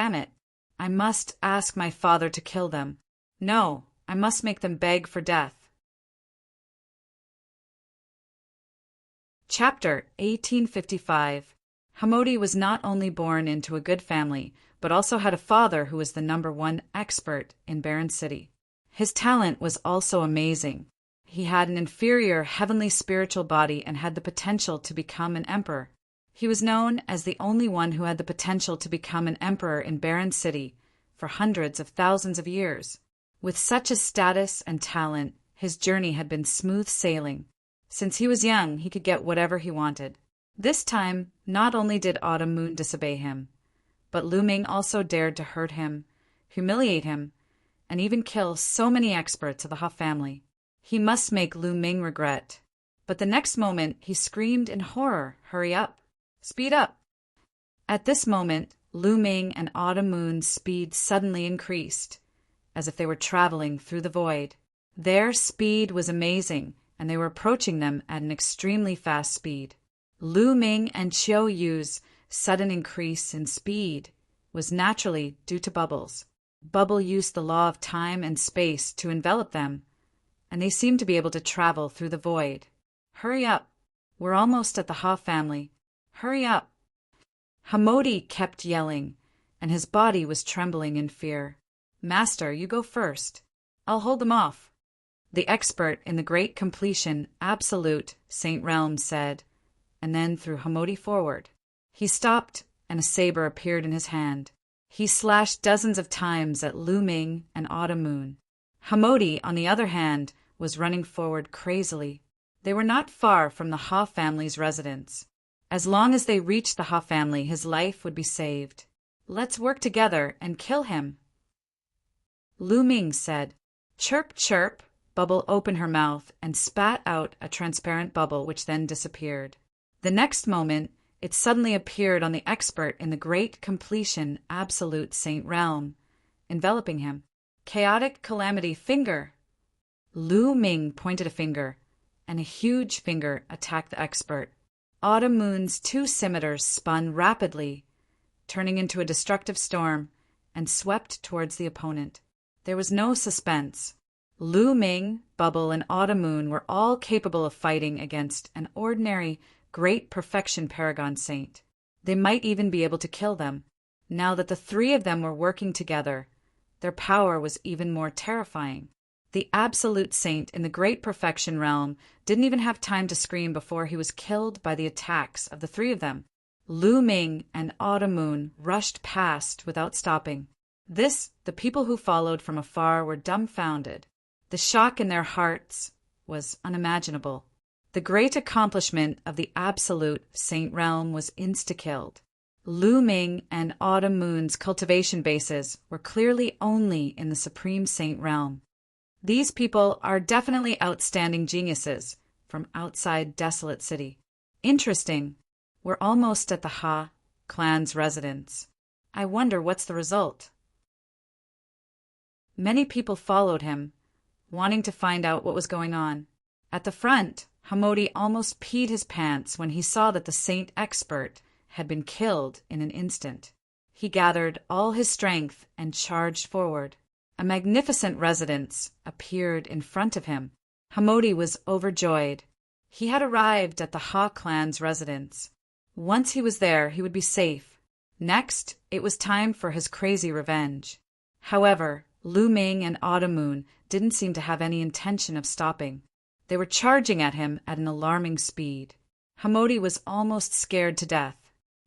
I must ask my father to kill them. No, I must make them beg for death. Chapter 1855. Hamodi was not only born into a good family, but also had a father who was the #1 expert in Baron City. His talent was also amazing. He had an inferior heavenly spiritual body and had the potential to become an emperor. He was known as the only one who had the potential to become an emperor in Baron City for hundreds of thousands of years. With such a status and talent, his journey had been smooth sailing. Since he was young, he could get whatever he wanted. This time, not only did Autumn Moon disobey him, but Lu Ming also dared to hurt him, humiliate him, and even kill so many experts of the Ha family. He must make Lu Ming regret. But the next moment he screamed in horror, "Hurry up! Speed up!" At this moment, Lu Ming and Autumn Moon's speed suddenly increased, as if they were traveling through the void. Their speed was amazing, and they were approaching them at an extremely fast speed. Lu Ming and Qiu Yu's sudden increase in speed was naturally due to bubbles. Bubble used the law of time and space to envelop them, and they seemed to be able to travel through the void. "Hurry up! We're almost at the Ha family. Hurry up!" Hamodi kept yelling, and his body was trembling in fear. "Master, you go first. I'll hold them off," the expert in the great completion, absolute, Saint Realm said, and then threw Hamodi forward. He stopped, and a saber appeared in his hand. He slashed dozens of times at Lu Ming and Autumn Moon. Hamodi, on the other hand, was running forward crazily. They were not far from the Ha family's residence. As long as they reached the Ha family, his life would be saved. "Let's work together and kill him," Lu Ming said. "Chirp, chirp." Bubble opened her mouth and spat out a transparent bubble, which then disappeared. The next moment, it suddenly appeared on the expert in the great completion, absolute Saint Realm, enveloping him. "Chaotic calamity finger." Lu Ming pointed a finger, and a huge finger attacked the expert. Autumn Moon's two scimitars spun rapidly, turning into a destructive storm, and swept towards the opponent. There was no suspense. Lu Ming, Bubble, and Autumn Moon were all capable of fighting against an ordinary, great perfection paragon saint. They might even be able to kill them. Now that the three of them were working together, their power was even more terrifying. The absolute saint in the great perfection realm didn't even have time to scream before he was killed by the attacks of the three of them. Lu Ming and Autumn Moon rushed past without stopping. The people who followed from afar were dumbfounded. The shock in their hearts was unimaginable. The great accomplishment of the absolute Saint Realm was insta-killed. Lu Ming and Autumn Moon's cultivation bases were clearly only in the Supreme Saint Realm. These people are definitely outstanding geniuses from outside Desolate City. Interesting. We're almost at the Ha clan's residence. I wonder what's the result. Many people followed him, wanting to find out what was going on. At the front, Hamodi almost peed his pants when he saw that the saint expert had been killed in an instant. He gathered all his strength and charged forward. A magnificent residence appeared in front of him. Hamodi was overjoyed. He had arrived at the Ha clan's residence. Once he was there, he would be safe. Next, it was time for his crazy revenge. However, Lu Ming and Autumn Moon didn't seem to have any intention of stopping. They were charging at him at an alarming speed. Hamodi was almost scared to death.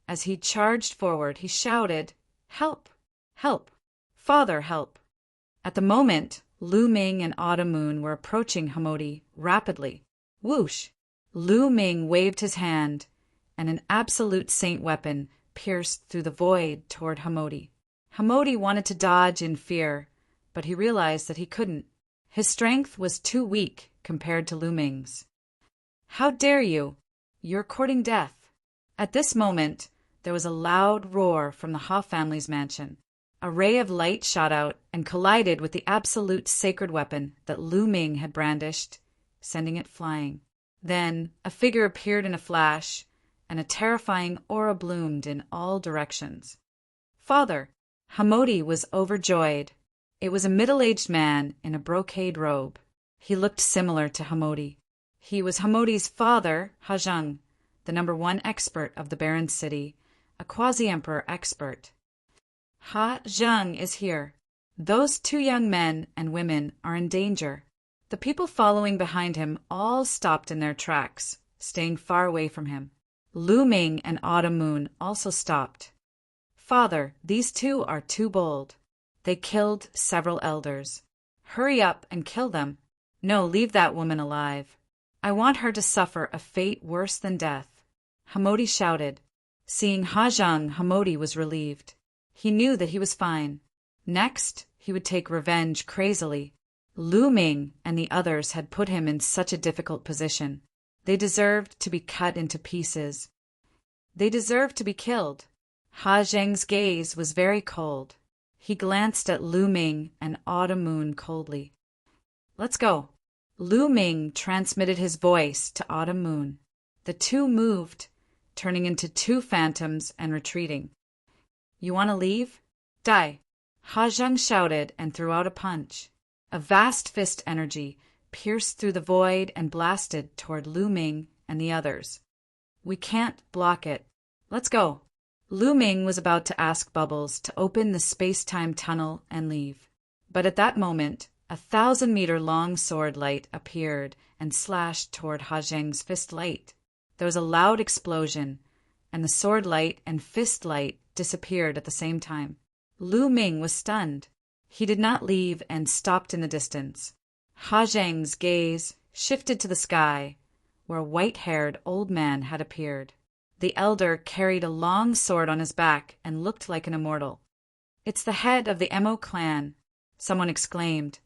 As he charged forward, he shouted, "Help! Help! Father, help!" At the moment, Lu Ming and Autumn Moon were approaching Hamodi rapidly. Whoosh! Lu Ming waved his hand, and an absolute saint weapon pierced through the void toward Hamodi. Hamodi wanted to dodge in fear, but he realized that he couldn't. His strength was too weak compared to Lu Ming's. "How dare you? You're courting death." At this moment, there was a loud roar from the Ha family's mansion. A ray of light shot out and collided with the absolute sacred weapon that Lu Ming had brandished, sending it flying. Then a figure appeared in a flash, and a terrifying aura bloomed in all directions. "Father!" Hamodi was overjoyed. It was a middle-aged man in a brocade robe. He looked similar to Hamodi. He was Hamodi's father, Hajang, the #1 expert of the Barren City, a quasi-emperor expert. "Ha Zhang is here. Those two young men and women are in danger." The people following behind him all stopped in their tracks, staying far away from him. Lu Ming and Autumn Moon also stopped. "Father, these two are too bold. They killed several elders. Hurry up and kill them. No, leave that woman alive. I want her to suffer a fate worse than death." Hamodi shouted. Seeing Hajang, Hamodi was relieved. He knew that he was fine. Next, he would take revenge crazily. Lu Ming and the others had put him in such a difficult position. They deserved to be cut into pieces. They deserved to be killed. Ha Zheng's gaze was very cold. He glanced at Lu Ming and Autumn Moon coldly. Let's go. Lu Ming transmitted his voice to Autumn Moon. The two moved, turning into two phantoms and retreating. You want to leave? Die. Ha Zheng shouted and threw out a punch. A vast fist energy pierced through the void and blasted toward Lu Ming and the others. We can't block it. Let's go. Lu Ming was about to ask Bubbles to open the space-time tunnel and leave. But at that moment, 1,000-meter-long sword light appeared and slashed toward Ha Zheng's fist light. There was a loud explosion, and the sword light and fist light disappeared at the same time. Lu Ming was stunned. He did not leave and stopped in the distance. Ha Zheng's gaze shifted to the sky, where a white-haired old man had appeared. The elder carried a long sword on his back and looked like an immortal. It's the head of the Mo clan, someone exclaimed.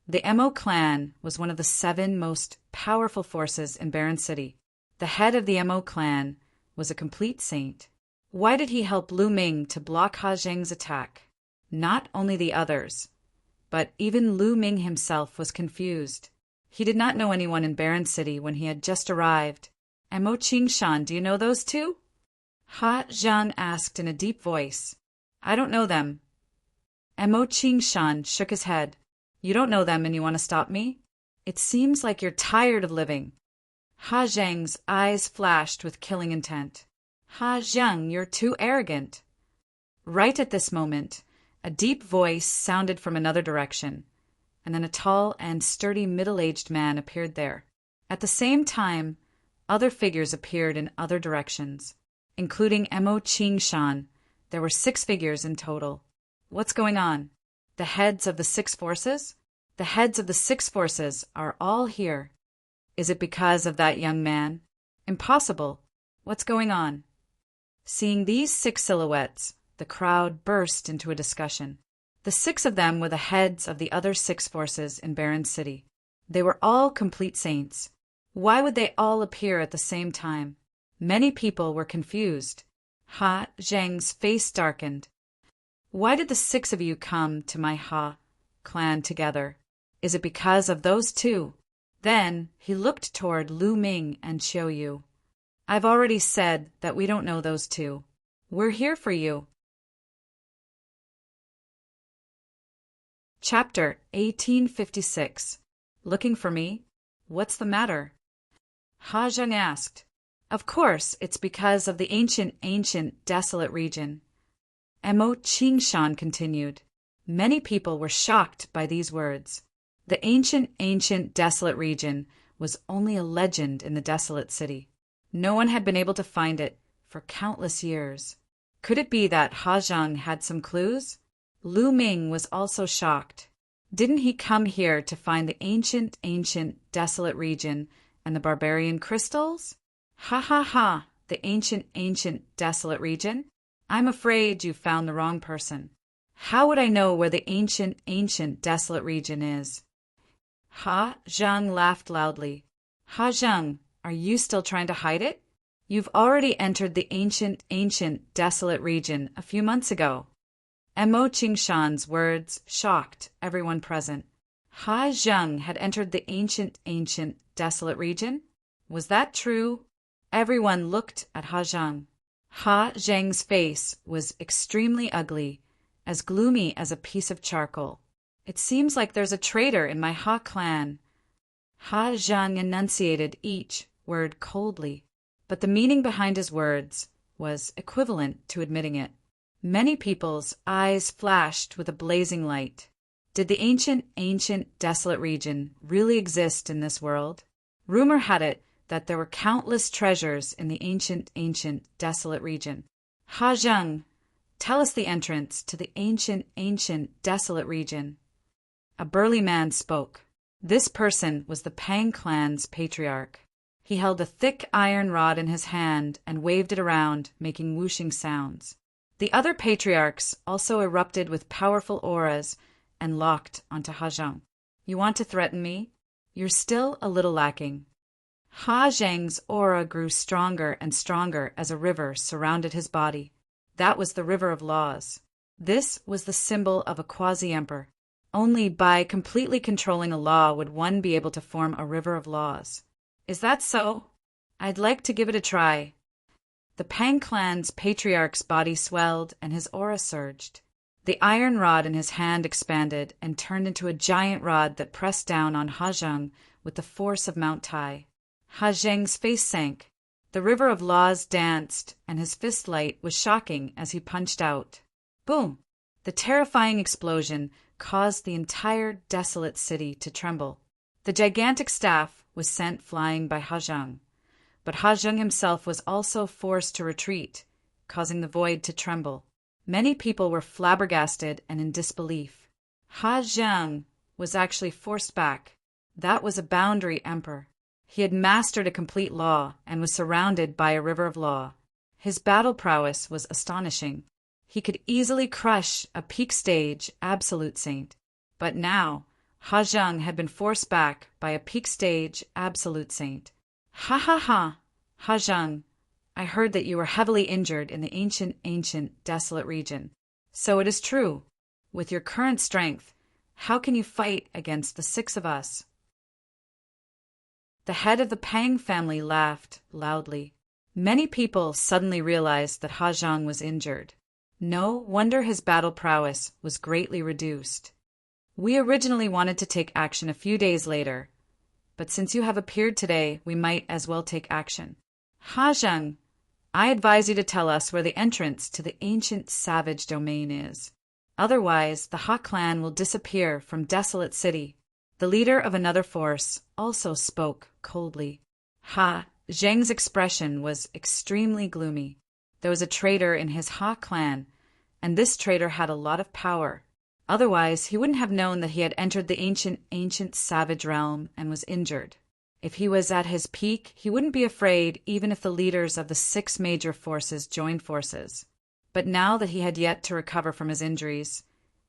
The Mo clan was one of the 7 most powerful forces in Barren City. The head of the Mo clan was a complete saint. Why did he help Lu Ming to block Ha Zheng's attack? Not only the others, but even Lu Ming himself was confused. He did not know anyone in Barren City when he had just arrived. Mo Qingshan, do you know those two? Ha Zhang asked in a deep voice. I don't know them. Mo Qingshan shook his head. You don't know them and you want to stop me? It seems like you're tired of living. Ha Zheng's eyes flashed with killing intent. Ha Zheng, you're too arrogant. Right at this moment, a deep voice sounded from another direction, and then a tall and sturdy middle-aged man appeared there. At the same time, other figures appeared in other directions, including Mo Qingshan. There were 6 figures in total. What's going on? The heads of the 6 forces? The heads of the 6 forces are all here. Is it because of that young man? Impossible. What's going on? Seeing these 6 silhouettes, the crowd burst into a discussion. The 6 of them were the heads of the other 6 forces in Barren City. They were all complete saints. Why would they all appear at the same time? Many people were confused. Ha Zheng's face darkened. Why did the 6 of you come to my Ha clan together? Is it because of those 2? Then he looked toward Lu Ming and Xiao Yu. I've already said that we don't know those 2. We're here for you. Chapter 1856. Looking for me? What's the matter? Ha Zheng asked. Of course, it's because of the ancient, desolate region. Mo Qingshan continued. Many people were shocked by these words. The ancient, desolate region was only a legend in the desolate city. No one had been able to find it for countless years. Could it be that Ha Zheng had some clues? Lu Ming was also shocked. Didn't he come here to find the ancient, desolate region and the barbarian crystals? Ha ha ha, the ancient, desolate region? I'm afraid you found the wrong person. How would I know where the ancient, desolate region is? Ha Zheng laughed loudly. Ha Zheng, are you still trying to hide it? You've already entered the ancient, desolate region a few months ago. Mo Qingshan's words shocked everyone present. Ha Zheng had entered the ancient, desolate region? Was that true? Everyone looked at Ha Zheng. Ha Zheng's face was extremely ugly, as gloomy as a piece of charcoal. It seems like there's a traitor in my Ha clan. Ha Zheng enunciated each word coldly, but the meaning behind his words was equivalent to admitting it. Many people's eyes flashed with a blazing light. Did the ancient, desolate region really exist in this world? Rumor had it that there were countless treasures in the ancient, desolate region. Ha Zheng, tell us the entrance to the ancient, desolate region. A burly man spoke. This person was the Pang clan's patriarch. He held a thick iron rod in his hand and waved it around, making whooshing sounds. The other patriarchs also erupted with powerful auras and locked onto Hajang. You want to threaten me? You're still a little lacking. Hajang's aura grew stronger and stronger as a river surrounded his body. That was the river of laws. This was the symbol of a quasi-emperor. Only by completely controlling a law would one be able to form a river of laws. Is that so? I'd like to give it a try. The Pang clan's patriarch's body swelled and his aura surged. The iron rod in his hand expanded and turned into a giant rod that pressed down on Hajang with the force of Mount Tai. Hajang's face sank. The river of laws danced, and his fist light was shocking as he punched out. Boom! The terrifying explosion caused the entire desolate city to tremble. The gigantic staff was sent flying by Hajang, but Hajang himself was also forced to retreat, causing the void to tremble. Many people were flabbergasted and in disbelief. Hajang was actually forced back. That was a boundary emperor. He had mastered a complete law and was surrounded by a river of law. His battle prowess was astonishing. He could easily crush a peak stage absolute saint. But now, Hajang had been forced back by a peak stage absolute saint. Ha ha ha! Hajang, I heard that you were heavily injured in the ancient, desolate region. So it is true. With your current strength, how can you fight against the six of us? The head of the Pang family laughed loudly. Many people suddenly realized that Hajang was injured. No wonder his battle prowess was greatly reduced. We originally wanted to take action a few days later, but since you have appeared today, we might as well take action. Hajang, I advise you to tell us where the entrance to the ancient savage domain is. Otherwise, the Ha clan will disappear from Desolate City. The leader of another force also spoke coldly. Ha Zheng's expression was extremely gloomy. There was a traitor in his Ha clan, and this traitor had a lot of power. Otherwise, he wouldn't have known that he had entered the ancient savage realm and was injured. If he was at his peak, he wouldn't be afraid even if the leaders of the 6 major forces joined forces. But now that he had yet to recover from his injuries,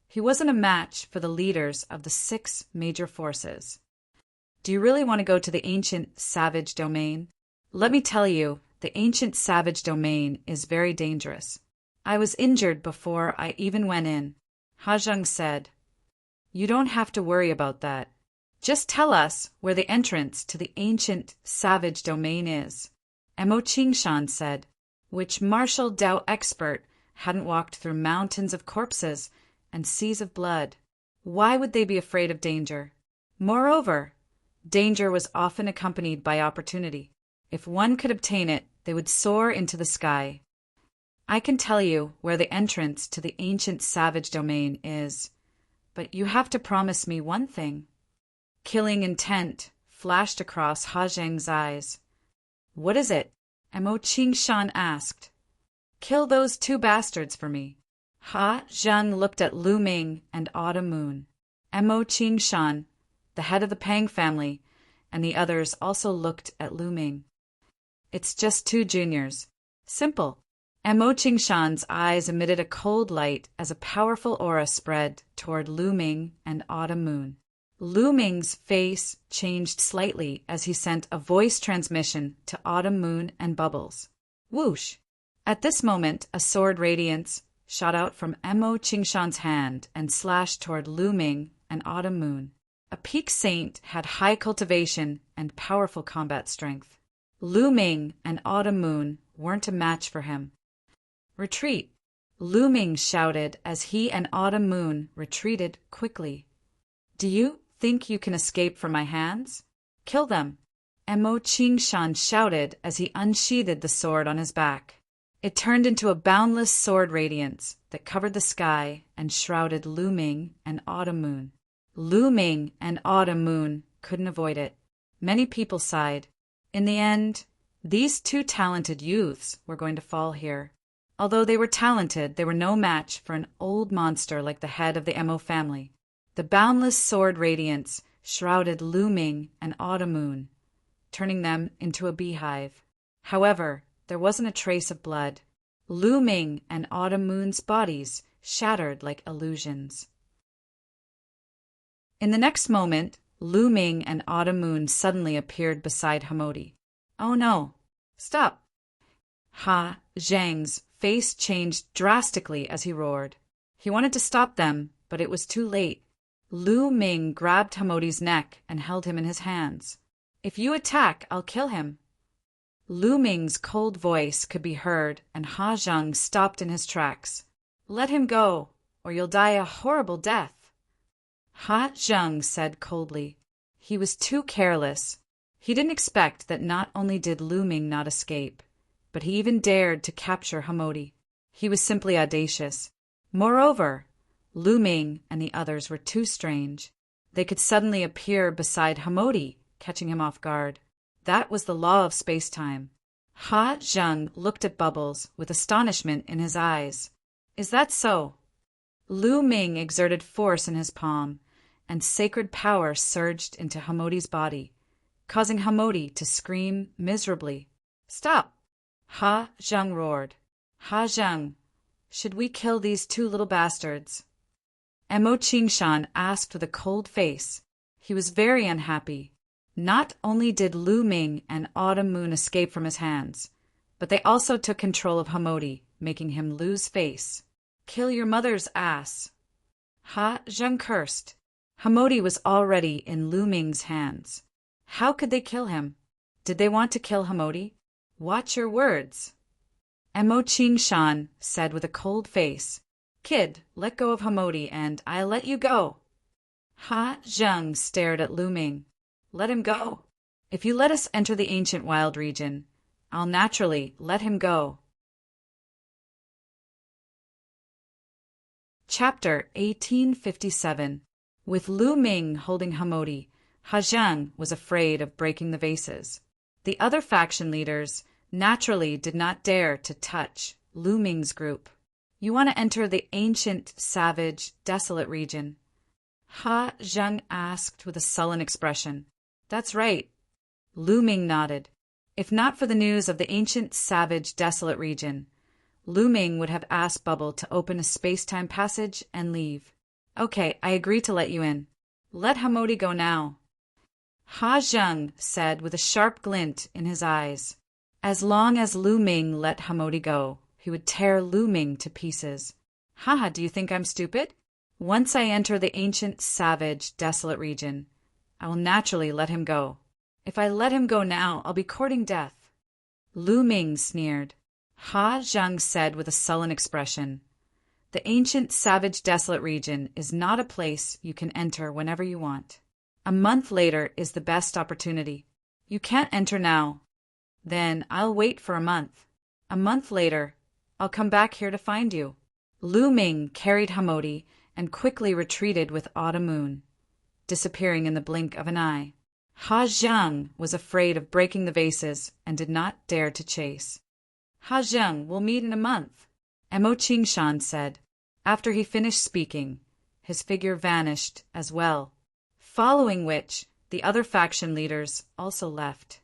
he wasn't a match for the leaders of the 6 major forces. Do you really want to go to the ancient savage domain? Let me tell you, the ancient savage domain is very dangerous. I was injured before I even went in. Hajang said, You don't have to worry about that. Just tell us where the entrance to the ancient savage domain is. Mo Qingshan said, which martial Dao expert hadn't walked through mountains of corpses and seas of blood. Why would they be afraid of danger? Moreover, danger was often accompanied by opportunity. If one could obtain it, they would soar into the sky. I can tell you where the entrance to the ancient savage domain is, but you have to promise me one thing. Killing intent flashed across Hajang's eyes. What is it? Mo Qingshan asked. Kill those 2 bastards for me. Hajang looked at Lu Ming and Autumn Moon. Mo Qingshan, the head of the Pang family, and the others also looked at Lu Ming. It's just 2 juniors. Simple. Mo Qingshan's eyes emitted a cold light as a powerful aura spread toward Lu Ming and Autumn Moon. Lu Ming's face changed slightly as he sent a voice transmission to Autumn Moon and Bubbles. Whoosh! At this moment, a sword radiance shot out from Mo Qingshan's hand and slashed toward Lu Ming and Autumn Moon. A peak saint had high cultivation and powerful combat strength. Lu Ming and Autumn Moon weren't a match for him. Retreat! Lu Ming shouted as he and Autumn Moon retreated quickly. Do you think you can escape from my hands? Kill them! Mo Qingshan shouted as he unsheathed the sword on his back. It turned into a boundless sword radiance that covered the sky and shrouded Lu Ming and Autumn Moon. Lu Ming and Autumn Moon couldn't avoid it. Many people sighed. In the end, these 2 talented youths were going to fall here. Although they were talented, they were no match for an old monster like the head of the Mo family. The boundless sword radiance shrouded Lu Ming and Autumn Moon, turning them into a beehive. However, there wasn't a trace of blood. Lu Ming and Autumn Moon's bodies shattered like illusions. In the next moment, Lu Ming and Autumn Moon suddenly appeared beside Hamodi. "Oh no! Stop!" Ha Zhang's face changed drastically as he roared. He wanted to stop them, but it was too late. Lu Ming grabbed Hamodi's neck and held him in his hands. "If you attack, I'll kill him." Lu Ming's cold voice could be heard, and Ha Zhang stopped in his tracks. "Let him go, or you'll die a horrible death." Ha Zhang said coldly. He was too careless. He didn't expect that not only did Lu Ming not escape, but he even dared to capture Hamodi. He was simply audacious. Moreover, Lu Ming and the others were too strange. They could suddenly appear beside Hamodi, catching him off guard. That was the law of space-time. Ha Zhang looked at Bubbles with astonishment in his eyes. "Is that so?" Lu Ming exerted force in his palm, and sacred power surged into Hamodi's body, causing Hamodi to scream miserably. "Stop!" Ha Zhang roared. "Ha Zhang, should we kill these two little bastards?" Mo Qingshan asked with a cold face. He was very unhappy. Not only did Lu Ming and Autumn Moon escape from his hands, but they also took control of Hamodi, making him lose face. "Kill your mother's ass!" Ha Zhang cursed. Hamodi was already in Lu Ming's hands. How could they kill him? Did they want to kill Hamodi? Watch your words. Mo Qingshan said with a cold face, "Kid, let go of Hamodi and I'll let you go." Ha Zhang stared at Lu Ming. "Let him go. If you let us enter the ancient wild region, I'll naturally let him go." Chapter 1857. With Lu Ming holding Hamodi, Ha Zhang was afraid of breaking the vases. The other faction leaders naturally did not dare to touch Lu Ming's group. "You want to enter the ancient, savage, desolate region?" Ha Zhang asked with a sullen expression. "That's right." Lu Ming nodded. If not for the news of the ancient, savage, desolate region, Lu Ming would have asked Bubble to open a space-time passage and leave. "Okay, I agree to let you in. Let Hamodi go now." Ha Zhang said with a sharp glint in his eyes. As long as Lu Ming let Hamodi go, he would tear Lu Ming to pieces. "Haha, do you think I'm stupid? Once I enter the ancient, savage, desolate region, I will naturally let him go. If I let him go now, I'll be courting death." Lu Ming sneered. Ha Zhang said with a sullen expression, "The ancient, savage, desolate region is not a place you can enter whenever you want. A month later is the best opportunity. You can't enter now. Then I'll wait for a month. A month later, I'll come back here to find you." Lu Ming carried Hamodi and quickly retreated with Autumn Moon, disappearing in the blink of an eye. Ha Zhang was afraid of breaking the vases and did not dare to chase. "Ha Zhang, we'll meet in a month," Mo Qingshan said. After he finished speaking, his figure vanished as well, following which the other faction leaders also left.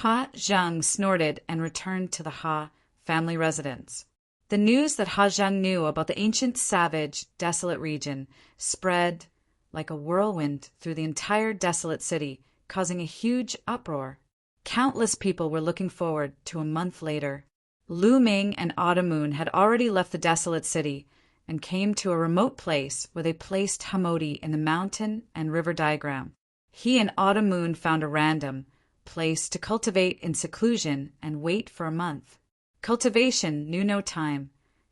Ha Zhang snorted and returned to the Ha family residence. The news that Ha Zhang knew about the ancient, savage, desolate region spread like a whirlwind through the entire desolate city, causing a huge uproar. Countless people were looking forward to a month later. Lu Ming and Autumn Moon had already left the desolate city and came to a remote place where they placed Hamodi in the mountain and river diagram. He and Autumn Moon found a random place to cultivate in seclusion and wait for a month. Cultivation knew no time,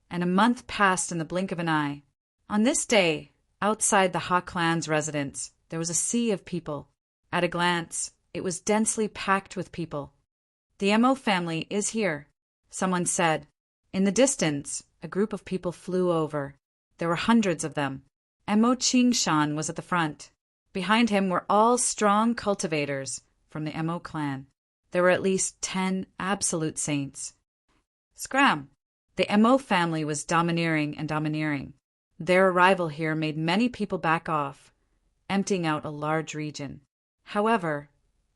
and a month passed in the blink of an eye. On this day, outside the Ha clan's residence, there was a sea of people. At a glance, it was densely packed with people. "The Mo family is here," someone said. In the distance, a group of people flew over. There were hundreds of them. Mo Qingshan was at the front. Behind him were all strong cultivators from the Mo clan. There were at least 10 absolute saints. Scram! The Mo family was domineering and domineering. Their arrival here made many people back off, emptying out a large region. However,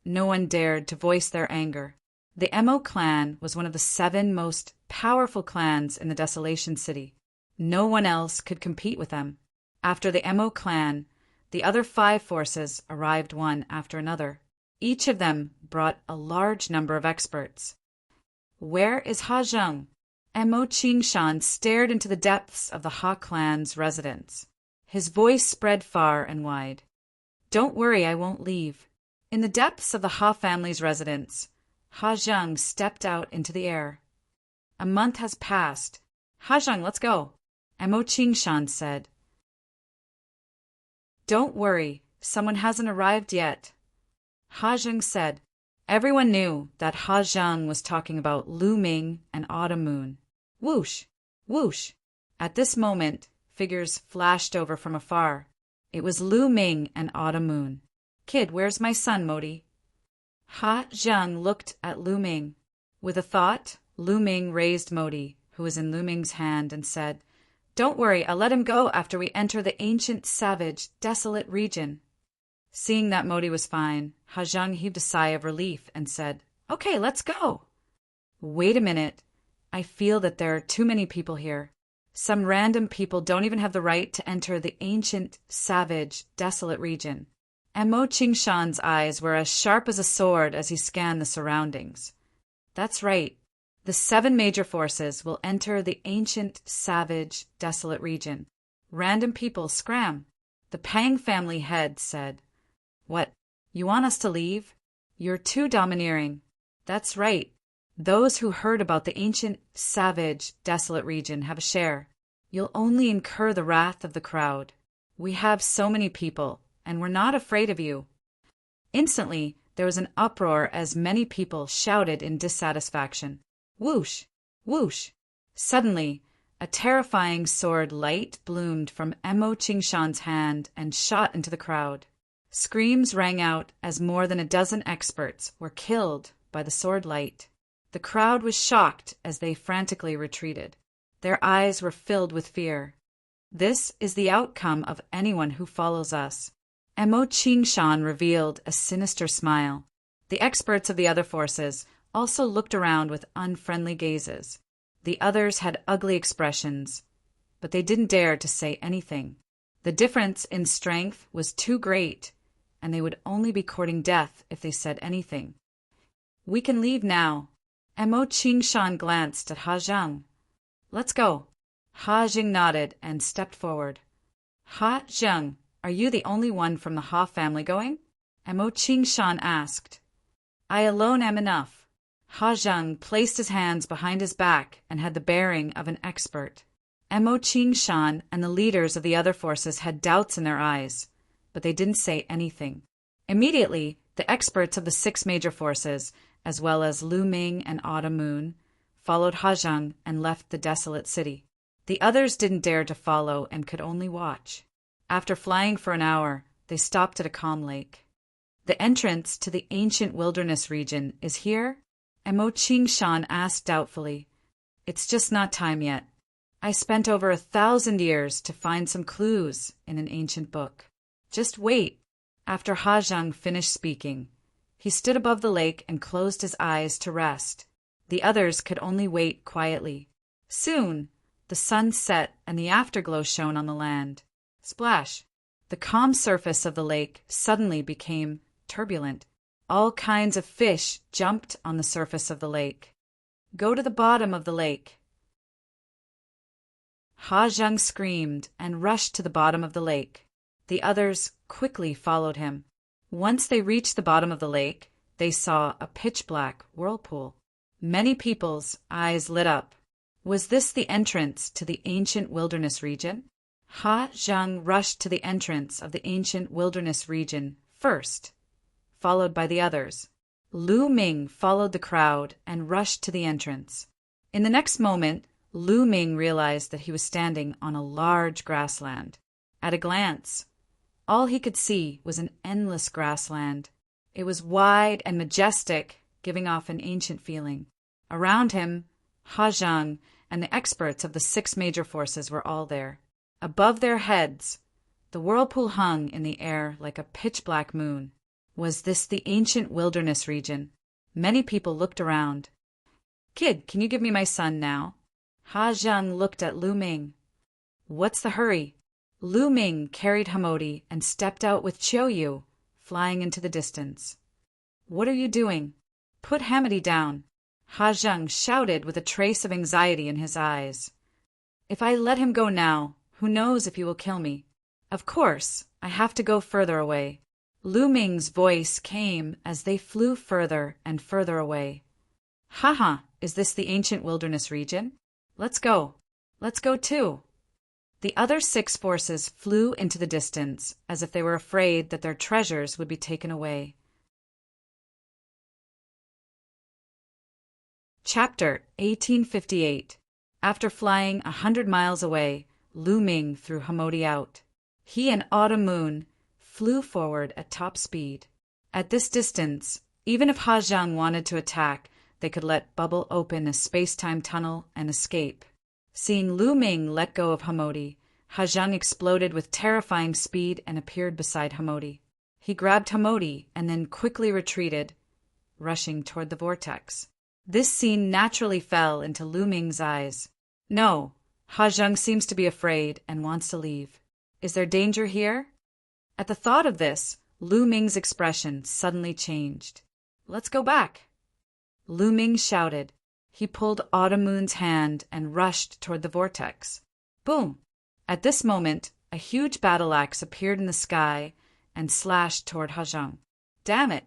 No one dared to voice their anger. The Emo clan was one of the 7 most powerful clans in the Desolation City. No one else could compete with them. After the Emo clan, the other 5 forces arrived one after another. Each of them brought a large number of experts. Where is Ha Zheng? Emo Qingshan stared into the depths of the Ha clan's residence. His voice spread far and wide. Don't worry, I won't leave. In the depths of the Ha family's residence, Ha Zheng stepped out into the air. A month has passed. Ha Zheng, let's go, Emo Qingshan said. Don't worry, someone hasn't arrived yet, Ha Zheng said. Everyone knew that Ha Zheng was talking about Lu Ming and Autumn Moon. Whoosh! Whoosh! At this moment, figures flashed over from afar. It was Lu Ming and Autumn Moon. Kid, where's my son, Modi? Ha Zheng looked at Lu Ming. With a thought, Lu Ming raised Modi, who was in Lu Ming's hand, and said, Don't worry, I'll let him go after we enter the ancient, savage, desolate region. Seeing that Modi was fine, Ha Zheng heaved a sigh of relief and said, Okay, let's go. Wait a minute. I feel that there are too many people here. Some random people don't even have the right to enter the ancient, savage, desolate region. Emo Qingshan's eyes were as sharp as a sword as he scanned the surroundings. That's right. The 7 major forces will enter the ancient, savage, desolate region. Random people scram. The Pang family head said, What? You want us to leave? You're too domineering. That's right. Those who heard about the ancient, savage, desolate region have a share. You'll only incur the wrath of the crowd. We have so many people, and we're not afraid of you. Instantly, there was an uproar as many people shouted in dissatisfaction. Whoosh! Whoosh! Suddenly, a terrifying sword light bloomed from Emo Qingshan's hand and shot into the crowd. Screams rang out as more than a dozen experts were killed by the sword light. The crowd was shocked as they frantically retreated. Their eyes were filled with fear. This is the outcome of anyone who follows us. Emo Qingshan revealed a sinister smile. The experts of the other forces also looked around with unfriendly gazes. The others had ugly expressions, but they didn't dare to say anything. The difference in strength was too great, and they would only be courting death if they said anything. We can leave now. Emo Qingshan glanced at Ha Zheng. Let's go. Ha Zheng nodded and stepped forward. Ha Zheng, are you the only one from the Ha family going? Emo Qingshan asked. I alone am enough. Ha Zheng placed his hands behind his back and had the bearing of an expert. Emo Qingshan and the leaders of the other forces had doubts in their eyes, but they didn't say anything. Immediately, the experts of the 6 major forces, as well as Lu Ming and Autumn Moon, followed Ha Zheng and left the desolate city. The others didn't dare to follow and could only watch. After flying for an hour, they stopped at a calm lake. The entrance to the ancient wilderness region is here? Emo Qingshan asked doubtfully. It's just not time yet. I spent over 1,000 years to find some clues in an ancient book. Just wait. After Ha Zheng finished speaking, he stood above the lake and closed his eyes to rest. The others could only wait quietly. Soon, the sun set and the afterglow shone on the land. Splash! The calm surface of the lake suddenly became turbulent. All kinds of fish jumped on the surface of the lake. Go to the bottom of the lake. Ha Zheng screamed and rushed to the bottom of the lake. The others quickly followed him. Once they reached the bottom of the lake, they saw a pitch-black whirlpool. Many people's eyes lit up. Was this the entrance to the ancient wilderness region? Ha Zheng rushed to the entrance of the ancient wilderness region first, followed by the others. Lu Ming followed the crowd and rushed to the entrance. In the next moment, Lu Ming realized that he was standing on a large grassland. At a glance, all he could see was an endless grassland. It was wide and majestic, giving off an ancient feeling. Around him, Ha Zheng and the experts of the 6 major forces were all there. Above their heads, the whirlpool hung in the air like a pitch-black moon. Was this the ancient wilderness region? Many people looked around. Kid, can you give me my son now? Ha Zhang looked at Lu Ming. What's the hurry? Lu Ming carried Hamodi and stepped out with Chiu Yu, flying into the distance. What are you doing? Put Hamodi down. Ha Zhang shouted with a trace of anxiety in his eyes. If I let him go now, who knows if he will kill me? Of course, I have to go further away. Lu Ming's voice came as they flew further and further away. Haha, is this the ancient wilderness region? Let's go. Let's go too. The other 6 forces flew into the distance as if they were afraid that their treasures would be taken away. Chapter 1858. After flying 100 miles away, Lu Ming threw Hamodi out. He and Autumn Moon flew forward at top speed. At this distance, even if Ha Zhang wanted to attack, they could let Bubble open a space-time tunnel and escape. Seeing Lu Ming let go of Hamodi, Ha Zhang exploded with terrifying speed and appeared beside Hamodi. He grabbed Hamodi and then quickly retreated, rushing toward the vortex. This scene naturally fell into Lu Ming's eyes. No, Ha Zhang seems to be afraid and wants to leave. Is there danger here? At the thought of this, Lu Ming's expression suddenly changed. Let's go back. Lu Ming shouted. He pulled Autumn Moon's hand and rushed toward the vortex. Boom! At this moment, a huge battle axe appeared in the sky and slashed toward Ha Zhang. Damn it!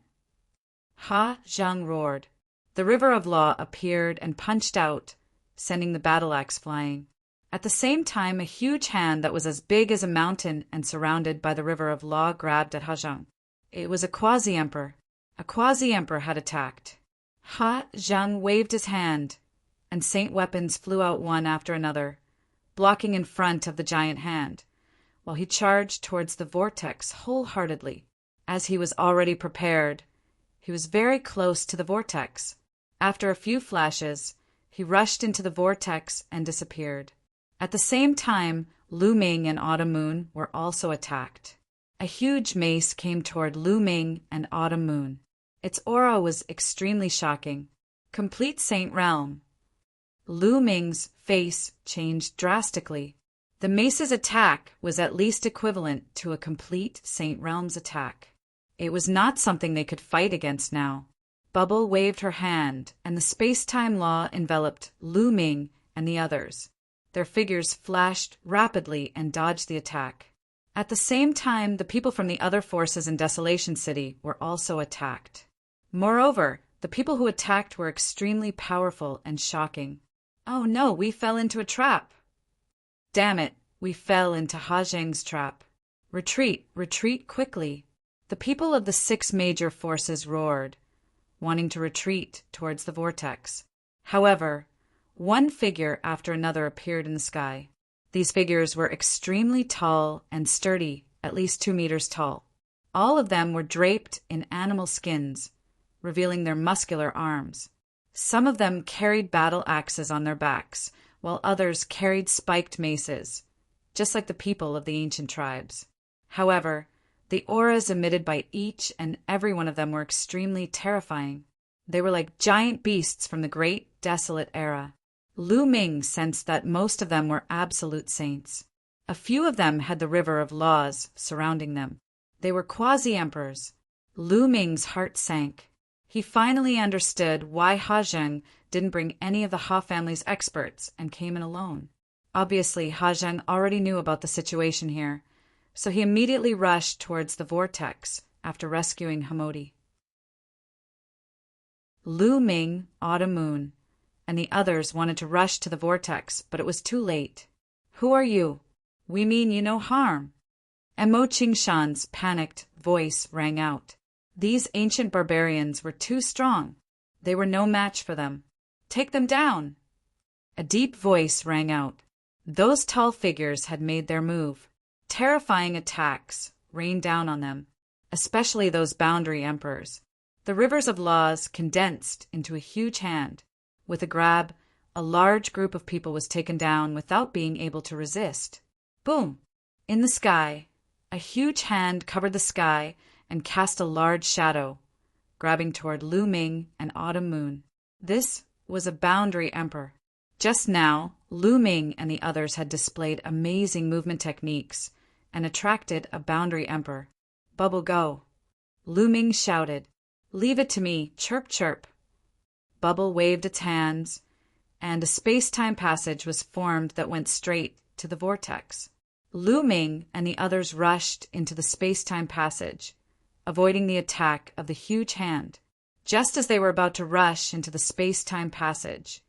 Ha Zhang roared. The river of law appeared and punched out, sending the battle axe flying. At the same time, a huge hand that was as big as a mountain and surrounded by the river of law grabbed at Ha Zhang. It was a quasi-emperor. A quasi-emperor had attacked. Ha Zhang waved his hand, and saint weapons flew out one after another, blocking in front of the giant hand, while he charged towards the vortex wholeheartedly. As he was already prepared, he was very close to the vortex. After a few flashes, he rushed into the vortex and disappeared. At the same time, Lu Ming and Autumn Moon were also attacked. A huge mace came toward Lu Ming and Autumn Moon. Its aura was extremely shocking. Complete Saint Realm. Lu Ming's face changed drastically. The mace's attack was at least equivalent to a complete Saint Realm's attack. It was not something they could fight against now. Bubble waved her hand, and the space-time law enveloped Lu Ming and the others. Their figures flashed rapidly and dodged the attack. At the same time, the people from the other forces in Desolation City were also attacked. Moreover, the people who attacked were extremely powerful and shocking. Oh no, we fell into a trap. Damn it, we fell into Ha Zhang's trap. Retreat, retreat quickly. The people of the 6 major forces roared, wanting to retreat towards the vortex. However, one figure after another appeared in the sky. These figures were extremely tall and sturdy, at least 2 meters tall. All of them were draped in animal skins, revealing their muscular arms. Some of them carried battle axes on their backs, while others carried spiked maces, just like the people of the ancient tribes. However, the auras emitted by each and every one of them were extremely terrifying. They were like giant beasts from the great desolate era. Lu Ming sensed that most of them were absolute saints. A few of them had the river of laws surrounding them. They were quasi-emperors. Lu Ming's heart sank. He finally understood why Ha Zhang didn't bring any of the Ha family's experts and came in alone. Obviously, Ha Zhang already knew about the situation here, so he immediately rushed towards the vortex after rescuing Hamodi. Lu Ming, Autumn Moon, and the others wanted to rush to the vortex, but it was too late. Who are you? We mean you no harm. And Mo Qingshan's panicked voice rang out. These ancient barbarians were too strong. They were no match for them. Take them down. A deep voice rang out. Those tall figures had made their move. Terrifying attacks rained down on them, especially those boundary emperors. The rivers of laws condensed into a huge hand. With a grab, a large group of people was taken down without being able to resist. Boom! In the sky, a huge hand covered the sky and cast a large shadow, grabbing toward Lu Ming and Autumn Moon. This was a boundary emperor. Just now, Lu Ming and the others had displayed amazing movement techniques and attracted a boundary emperor. Bubble, go! Lu Ming shouted. Leave it to me, chirp chirp. Bubble waved its hands, and a space-time passage was formed that went straight to the vortex. Lu Ming and the others rushed into the space-time passage, avoiding the attack of the huge hand. Just as they were about to rush into the space-time passage,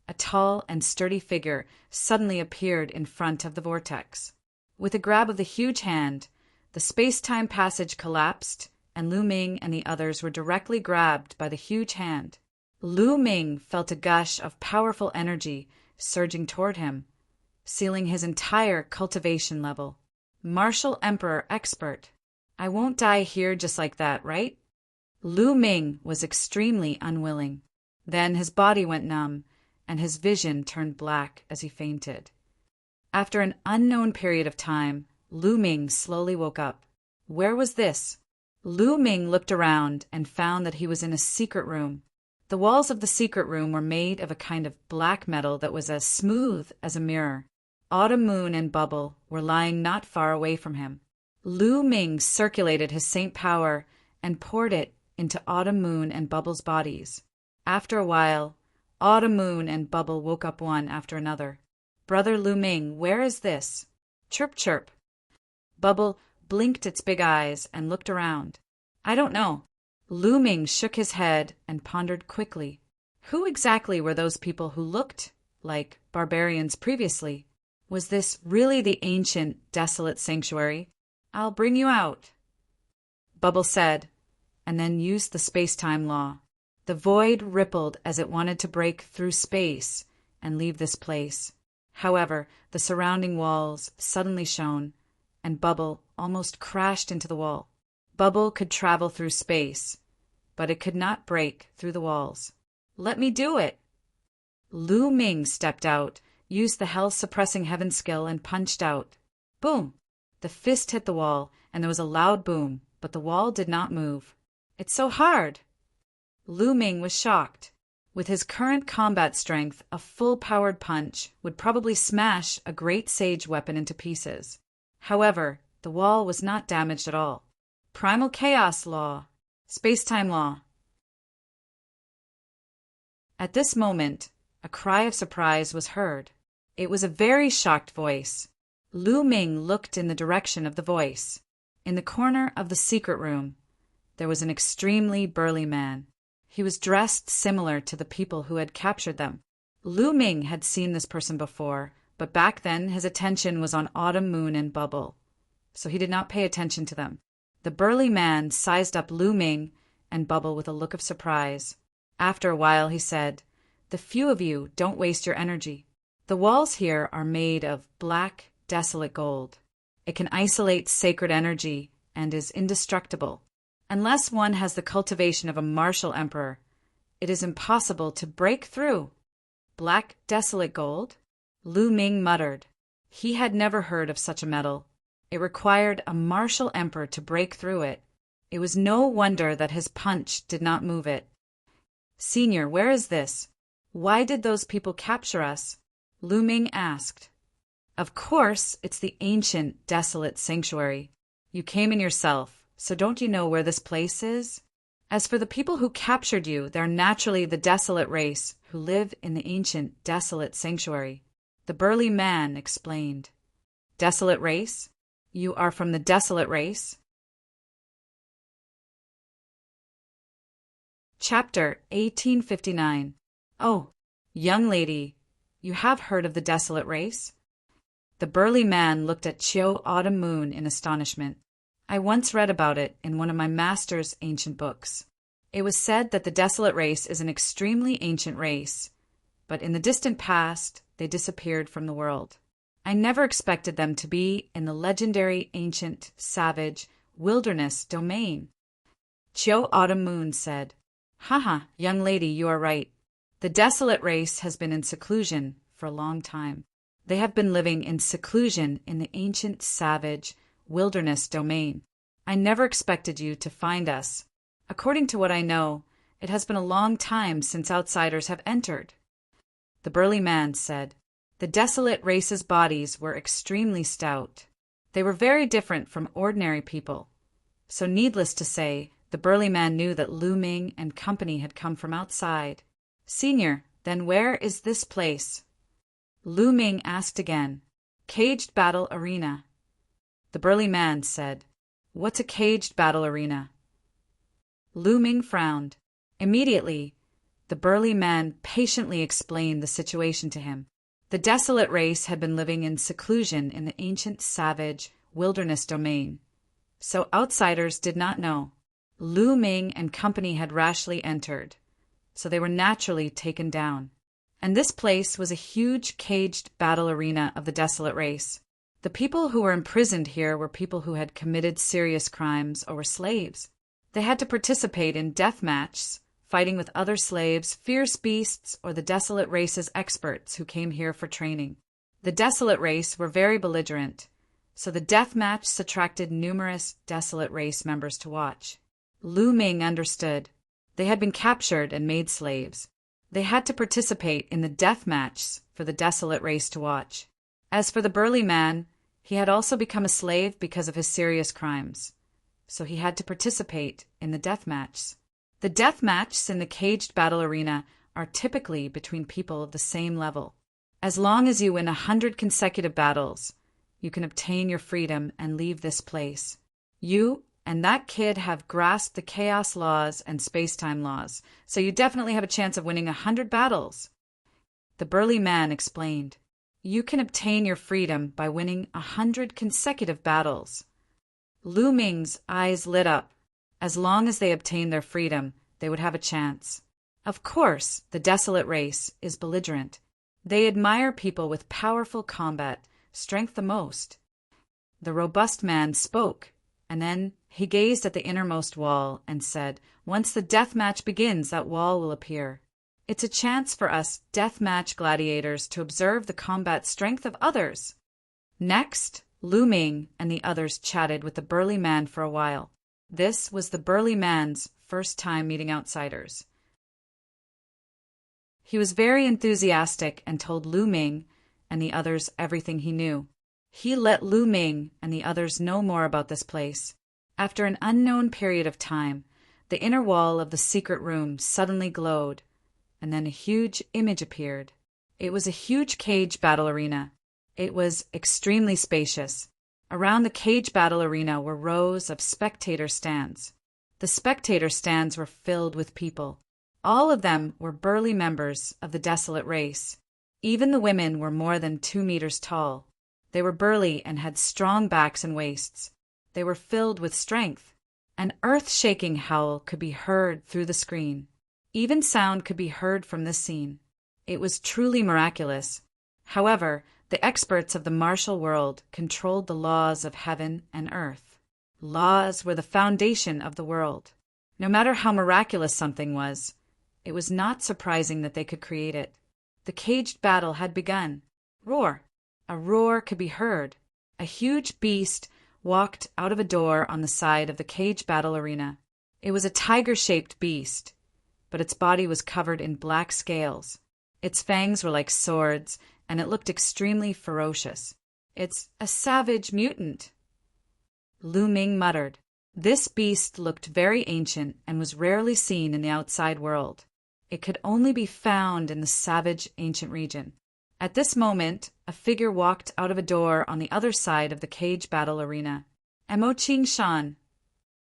a tall and sturdy figure suddenly appeared in front of the vortex. With a grab of the huge hand, the space-time passage collapsed, and Lu Ming and the others were directly grabbed by the huge hand. Lu Ming felt a gush of powerful energy surging toward him, sealing his entire cultivation level. Martial Emperor Expert. I won't die here just like that, right? Lu Ming was extremely unwilling. Then his body went numb, and his vision turned black as he fainted. After an unknown period of time, Lu Ming slowly woke up. Where was this? Lu Ming looked around and found that he was in a secret room. The walls of the secret room were made of a kind of black metal that was as smooth as a mirror. Autumn Moon and Bubble were lying not far away from him. Lu Ming circulated his saint power and poured it into Autumn Moon and Bubble's bodies. After a while, Autumn Moon and Bubble woke up one after another. Brother Lu Ming, where is this? Chirp chirp. Bubble blinked its big eyes and looked around. I don't know. Lu Ming shook his head and pondered quickly. Who exactly were those people who looked like barbarians previously? Was this really the ancient, desolate sanctuary? I'll bring you out, Bubble said, and then used the space-time law. The void rippled as it wanted to break through space and leave this place. However, the surrounding walls suddenly shone, and Bubble almost crashed into the wall. Bubble could travel through space, but it could not break through the walls. Let me do it! Lu Ming stepped out, used the hell-suppressing heaven skill, and punched out. Boom! The fist hit the wall, and there was a loud boom, but the wall did not move. It's so hard! Lu Ming was shocked. With his current combat strength, a full-powered punch would probably smash a great sage weapon into pieces. However, the wall was not damaged at all. Primal Chaos Law. Space-time law. At this moment, a cry of surprise was heard. It was a very shocked voice. Lu Ming looked in the direction of the voice. In the corner of the secret room, there was an extremely burly man. He was dressed similar to the people who had captured them. Lu Ming had seen this person before, but back then his attention was on Autumn Moon and Bubble, so he did not pay attention to them. The burly man sized up Lu Ming and Bubble with a look of surprise. After a while he said, "The few of you don't waste your energy. The walls here are made of black, desolate gold. It can isolate sacred energy and is indestructible. Unless one has the cultivation of a martial emperor, it is impossible to break through." Black, desolate gold? Lu Ming muttered. He had never heard of such a metal. It required a martial emperor to break through it. It was no wonder that his punch did not move it. "Senior, where is this? Why did those people capture us?" Lu Ming asked. "Of course, it's the ancient, desolate sanctuary. You came in yourself, so don't you know where this place is? As for the people who captured you, they're naturally the desolate race who live in the ancient, desolate sanctuary," the burly man explained. "Desolate race? You are from the desolate race?" Chapter 1859. Oh, young lady, you have heard of the desolate race? The burly man looked at Chiu Autumn Moon in astonishment. I once read about it in one of my master's ancient books. It was said that the desolate race is an extremely ancient race, but in the distant past, they disappeared from the world. I never expected them to be in the legendary ancient, savage, wilderness domain. Chiu Autumn Moon said, "Haha, young lady, you are right. The desolate race has been in seclusion for a long time. They have been living in seclusion in the ancient, savage, wilderness domain. I never expected you to find us. According to what I know, it has been a long time since outsiders have entered." The burly man said, "The desolate race's bodies were extremely stout. They were very different from ordinary people. So needless to say, the burly man knew that Lu Ming and company had come from outside. Senior, then where is this place?" Lu Ming asked again. "Caged battle arena." The burly man said, "What's a caged battle arena?" Lu Ming frowned. Immediately, the burly man patiently explained the situation to him. The desolate race had been living in seclusion in the ancient savage wilderness domain, so outsiders did not know. Lu Ming and company had rashly entered, so they were naturally taken down. And this place was a huge caged battle arena of the desolate race. The people who were imprisoned here were people who had committed serious crimes or were slaves. They had to participate in death matches, fighting with other slaves, fierce beasts, or the desolate race's experts who came here for training. The desolate race were very belligerent, so the death match attracted numerous desolate race members to watch. Lu Ming understood. They had been captured and made slaves. They had to participate in the death matches for the desolate race to watch. As for the burly man, he had also become a slave because of his serious crimes, so he had to participate in the death matches. The death matches in the caged battle arena are typically between people of the same level. As long as you win 100 consecutive battles, you can obtain your freedom and leave this place. You and that kid have grasped the chaos laws and space-time laws, so you definitely have a chance of winning 100 battles. The burly man explained, "You can obtain your freedom by winning 100 consecutive battles." Lu Ming's eyes lit up. As long as they obtained their freedom, they would have a chance. Of course, the desolate race is belligerent. They admire people with powerful combat strength the most. The robust man spoke, and then he gazed at the innermost wall and said, "Once the death match begins, that wall will appear. It's a chance for us death match gladiators to observe the combat strength of others." Next, Lu Ming and the others chatted with the burly man for a while. This was the burly man's first time meeting outsiders. He was very enthusiastic and told Lu Ming and the others everything he knew. He let Lu Ming and the others know more about this place. After an unknown period of time, the inner wall of the secret room suddenly glowed, and then a huge image appeared. It was a huge cage battle arena. It was extremely spacious. Around the cage battle arena were rows of spectator stands. The spectator stands were filled with people. All of them were burly members of the desolate race. Even the women were more than 2 meters tall. They were burly and had strong backs and waists. They were filled with strength. An earth-shaking howl could be heard through the screen. Even sound could be heard from this scene. It was truly miraculous. However, the experts of the martial world controlled the laws of heaven and earth. Laws were the foundation of the world. No matter how miraculous something was, it was not surprising that they could create it. The caged battle had begun. Roar! A roar could be heard. A huge beast walked out of a door on the side of the cage battle arena. It was a tiger-shaped beast, but its body was covered in black scales. Its fangs were like swords, and it looked extremely ferocious. "It's a savage mutant," Lu Ming muttered. This beast looked very ancient and was rarely seen in the outside world. It could only be found in the savage ancient region. At this moment, a figure walked out of a door on the other side of the cage battle arena. Mo Qing Shan.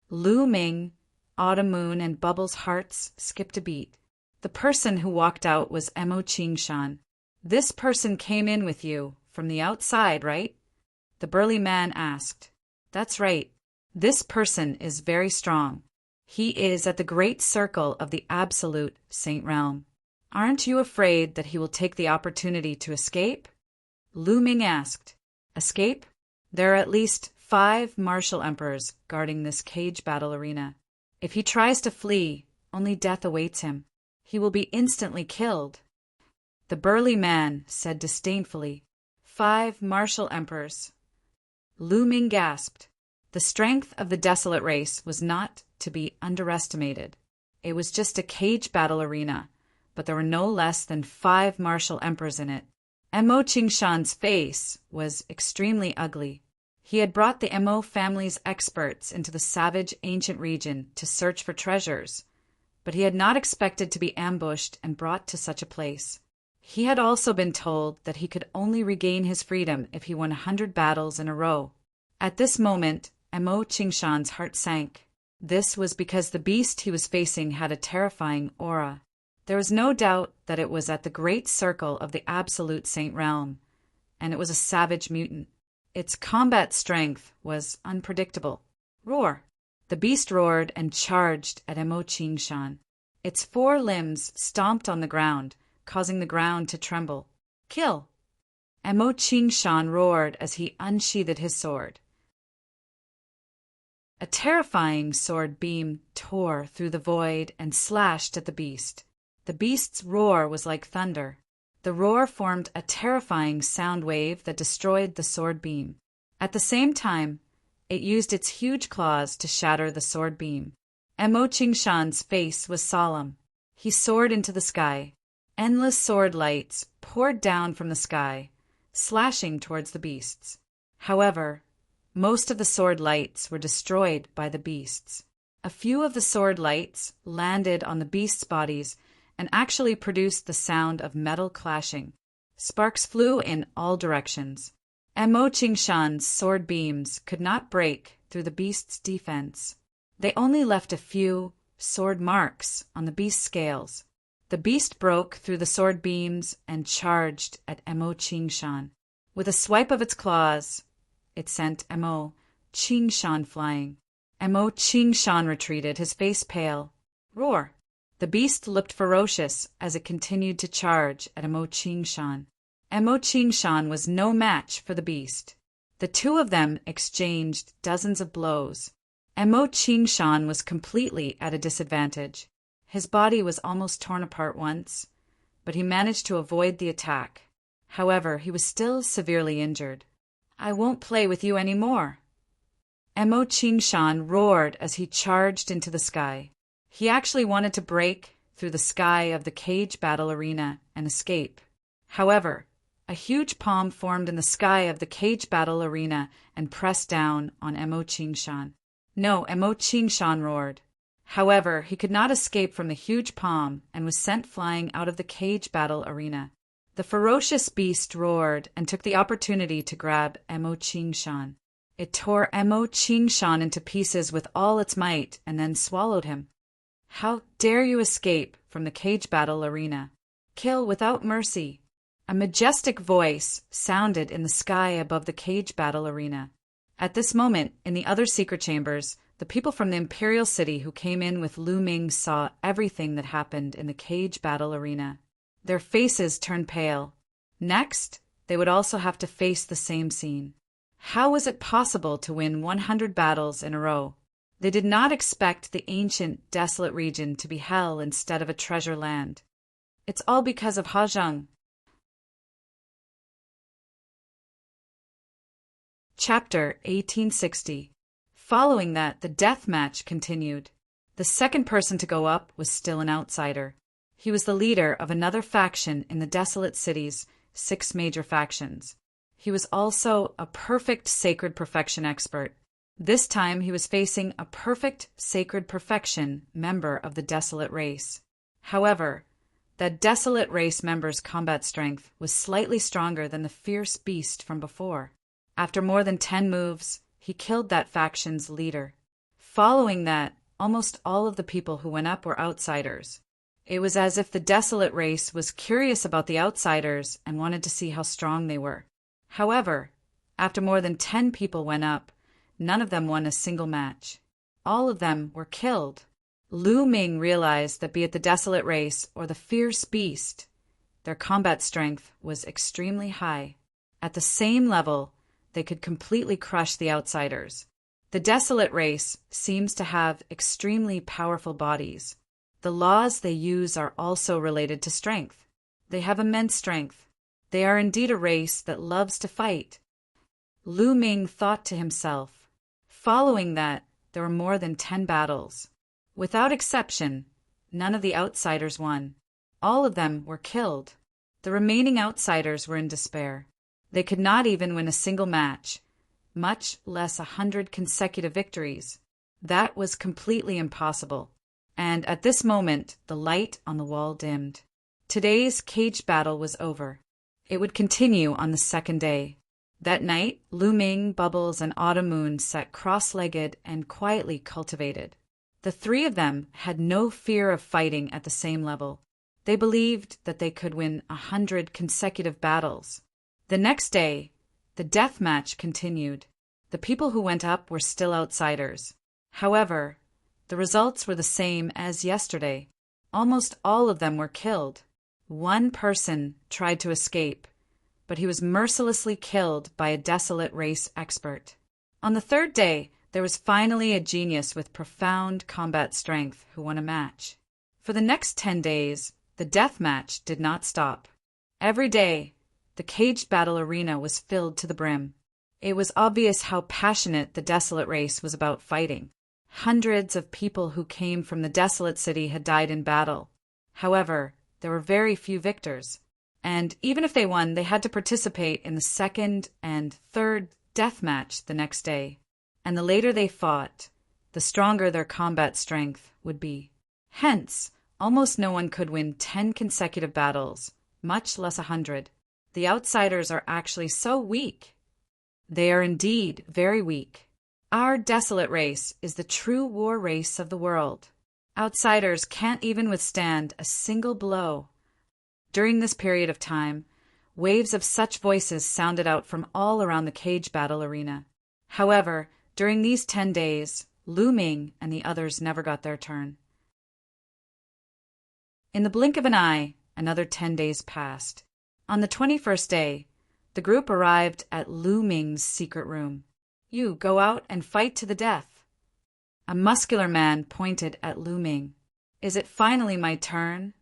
Lu Ming, Autumn Moon, and Bubbles' hearts skipped a beat. The person who walked out was Mo Qing Shan. "This person came in with you from the outside, right?" the burly man asked. "That's right. This person is very strong. He is at the great circle of the absolute Saint Realm. Aren't you afraid that he will take the opportunity to escape?" Lu Ming asked. "Escape? There are at least 5 martial emperors guarding this cage battle arena. If he tries to flee, only death awaits him. He will be instantly killed." The burly man said disdainfully, 5 martial emperors." Lu Ming gasped. The strength of the desolate race was not to be underestimated. It was just a cage battle arena, but there were no less than 5 martial emperors in it. Mo Qingshan's face was extremely ugly. He had brought the Mo family's experts into the savage ancient region to search for treasures, but he had not expected to be ambushed and brought to such a place. He had also been told that he could only regain his freedom if he won 100 battles in a row. At this moment, Mo Qingshan's heart sank. This was because the beast he was facing had a terrifying aura. There was no doubt that it was at the great circle of the absolute Saint Realm, and it was a savage mutant. Its combat strength was unpredictable. Roar! The beast roared and charged at Mo Qingshan. Its 4 limbs stomped on the ground, causing the ground to tremble. Kill! Mo Qingshan roared as he unsheathed his sword. A terrifying sword beam tore through the void and slashed at the beast. The beast's roar was like thunder. The roar formed a terrifying sound wave that destroyed the sword beam. At the same time, it used its huge claws to shatter the sword beam. Mo Qingshan's face was solemn. He soared into the sky. Endless sword lights poured down from the sky, slashing towards the beasts. However, most of the sword lights were destroyed by the beasts. A few of the sword lights landed on the beasts' bodies and actually produced the sound of metal clashing. Sparks flew in all directions. Mo Qingshan's sword beams could not break through the beast's defense. They only left a few sword marks on the beast's scales. The beast broke through the sword beams and charged at Mo Qingshan. With a swipe of its claws, it sent Mo Qingshan flying. Mo Qingshan retreated, his face pale. Roar! The beast looked ferocious as it continued to charge at Mo Qingshan. Mo Qingshan was no match for the beast. The two of them exchanged dozens of blows. Mo Qingshan was completely at a disadvantage. His body was almost torn apart once, but he managed to avoid the attack. However, he was still severely injured. I won't play with you any more. Mo Qingshan roared as he charged into the sky. He actually wanted to break through the sky of the cage battle arena and escape. However, a huge palm formed in the sky of the cage battle arena and pressed down on Mo Qingshan. No, Mo Qingshan roared. However, he could not escape from the huge palm and was sent flying out of the cage battle arena. The ferocious beast roared and took the opportunity to grab Mo Qingshan. It tore Mo Qingshan into pieces with all its might and then swallowed him. How dare you escape from the cage battle arena? Kill without mercy. A majestic voice sounded in the sky above the cage battle arena. At this moment, in the other secret chambers, the people from the Imperial City who came in with Lu Ming saw everything that happened in the cage battle arena. Their faces turned pale. Next, they would also have to face the same scene. How was it possible to win 100 battles in a row? They did not expect the ancient, desolate region to be hell instead of a treasure land. It's all because of Hajang. Chapter 1860. Following that, the death match continued. The second person to go up was still an outsider. He was the leader of another faction in the desolate city's 6 major factions. He was also a perfect sacred perfection expert. This time he was facing a perfect sacred perfection member of the desolate race. However, that desolate race member's combat strength was slightly stronger than the fierce beast from before. After more than 10 moves, he killed that faction's leader. Following that, almost all of the people who went up were outsiders. It was as if the desolate race was curious about the outsiders and wanted to see how strong they were. However, after more than 10 people went up, none of them won a single match. All of them were killed. Lu Ming realized that be it the desolate race or the fierce beast, their combat strength was extremely high. At the same level, they could completely crush the outsiders. The desolate race seems to have extremely powerful bodies. The laws they use are also related to strength. They have immense strength. They are indeed a race that loves to fight. Lu Ming thought to himself, Following that, there were more than 10 battles. Without exception, none of the outsiders won. All of them were killed. The remaining outsiders were in despair. They could not even win a single match, much less 100 consecutive victories. That was completely impossible. And at this moment, the light on the wall dimmed. Today's cage battle was over. It would continue on the second day. That night, Lu Ming, Bubbles, and Autumn Moon sat cross-legged and quietly cultivated. The three of them had no fear of fighting at the same level. They believed that they could win 100 consecutive battles. The next day, the death match continued. The people who went up were still outsiders. However, the results were the same as yesterday. Almost all of them were killed. One person tried to escape, but he was mercilessly killed by a desolate race expert. On the third day, there was finally a genius with profound combat strength who won a match. For the next 10 days, the death match did not stop. Every day, the caged battle arena was filled to the brim. It was obvious how passionate the desolate race was about fighting. Hundreds of people who came from the desolate city had died in battle. However, there were very few victors, and even if they won, they had to participate in the second and third death match the next day. And the later they fought, the stronger their combat strength would be. Hence, almost no one could win 10 consecutive battles, much less 100. The outsiders are actually so weak. They are indeed very weak. Our desolate race is the true war race of the world. Outsiders can't even withstand a single blow. During this period of time, waves of such voices sounded out from all around the cage battle arena. However, during these 10 days, Lu Ming and the others never got their turn. In the blink of an eye, another 10 days passed. On the 21st day, the group arrived at Lu Ming's secret room. "You go out and fight to the death." A muscular man pointed at Lu Ming. "Is it finally my turn?"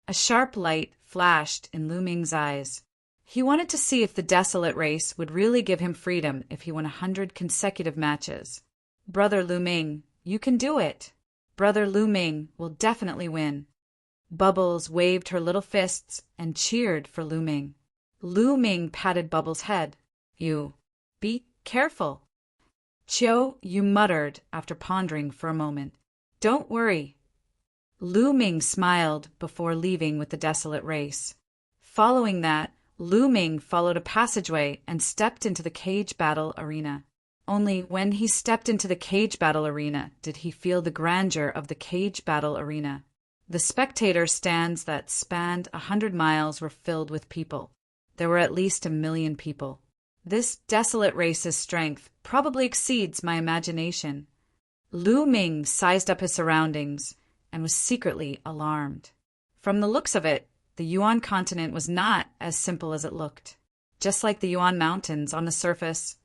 A sharp light flashed in Lu Ming's eyes. He wanted to see if the desolate race would really give him freedom if he won 100 consecutive matches. "Brother Lu Ming, you can do it. Brother Lu Ming will definitely win." Bubbles waved her little fists and cheered for Lu Ming. Lu Ming patted Bubbles' head. "You be careful." "Chiu," you muttered after pondering for a moment. "Don't worry." Lu Ming smiled before leaving with the desolate race. Following that, Lu Ming followed a passageway and stepped into the cage battle arena. Only when he stepped into the cage battle arena did he feel the grandeur of the cage battle arena. The spectator stands that spanned 100 miles were filled with people. There were at least 1 million people. This desolate race's strength probably exceeds my imagination. Lu Ming sized up his surroundings and was secretly alarmed. From the looks of it, the Yuan continent was not as simple as it looked. Just like the Yuan mountains on the surface,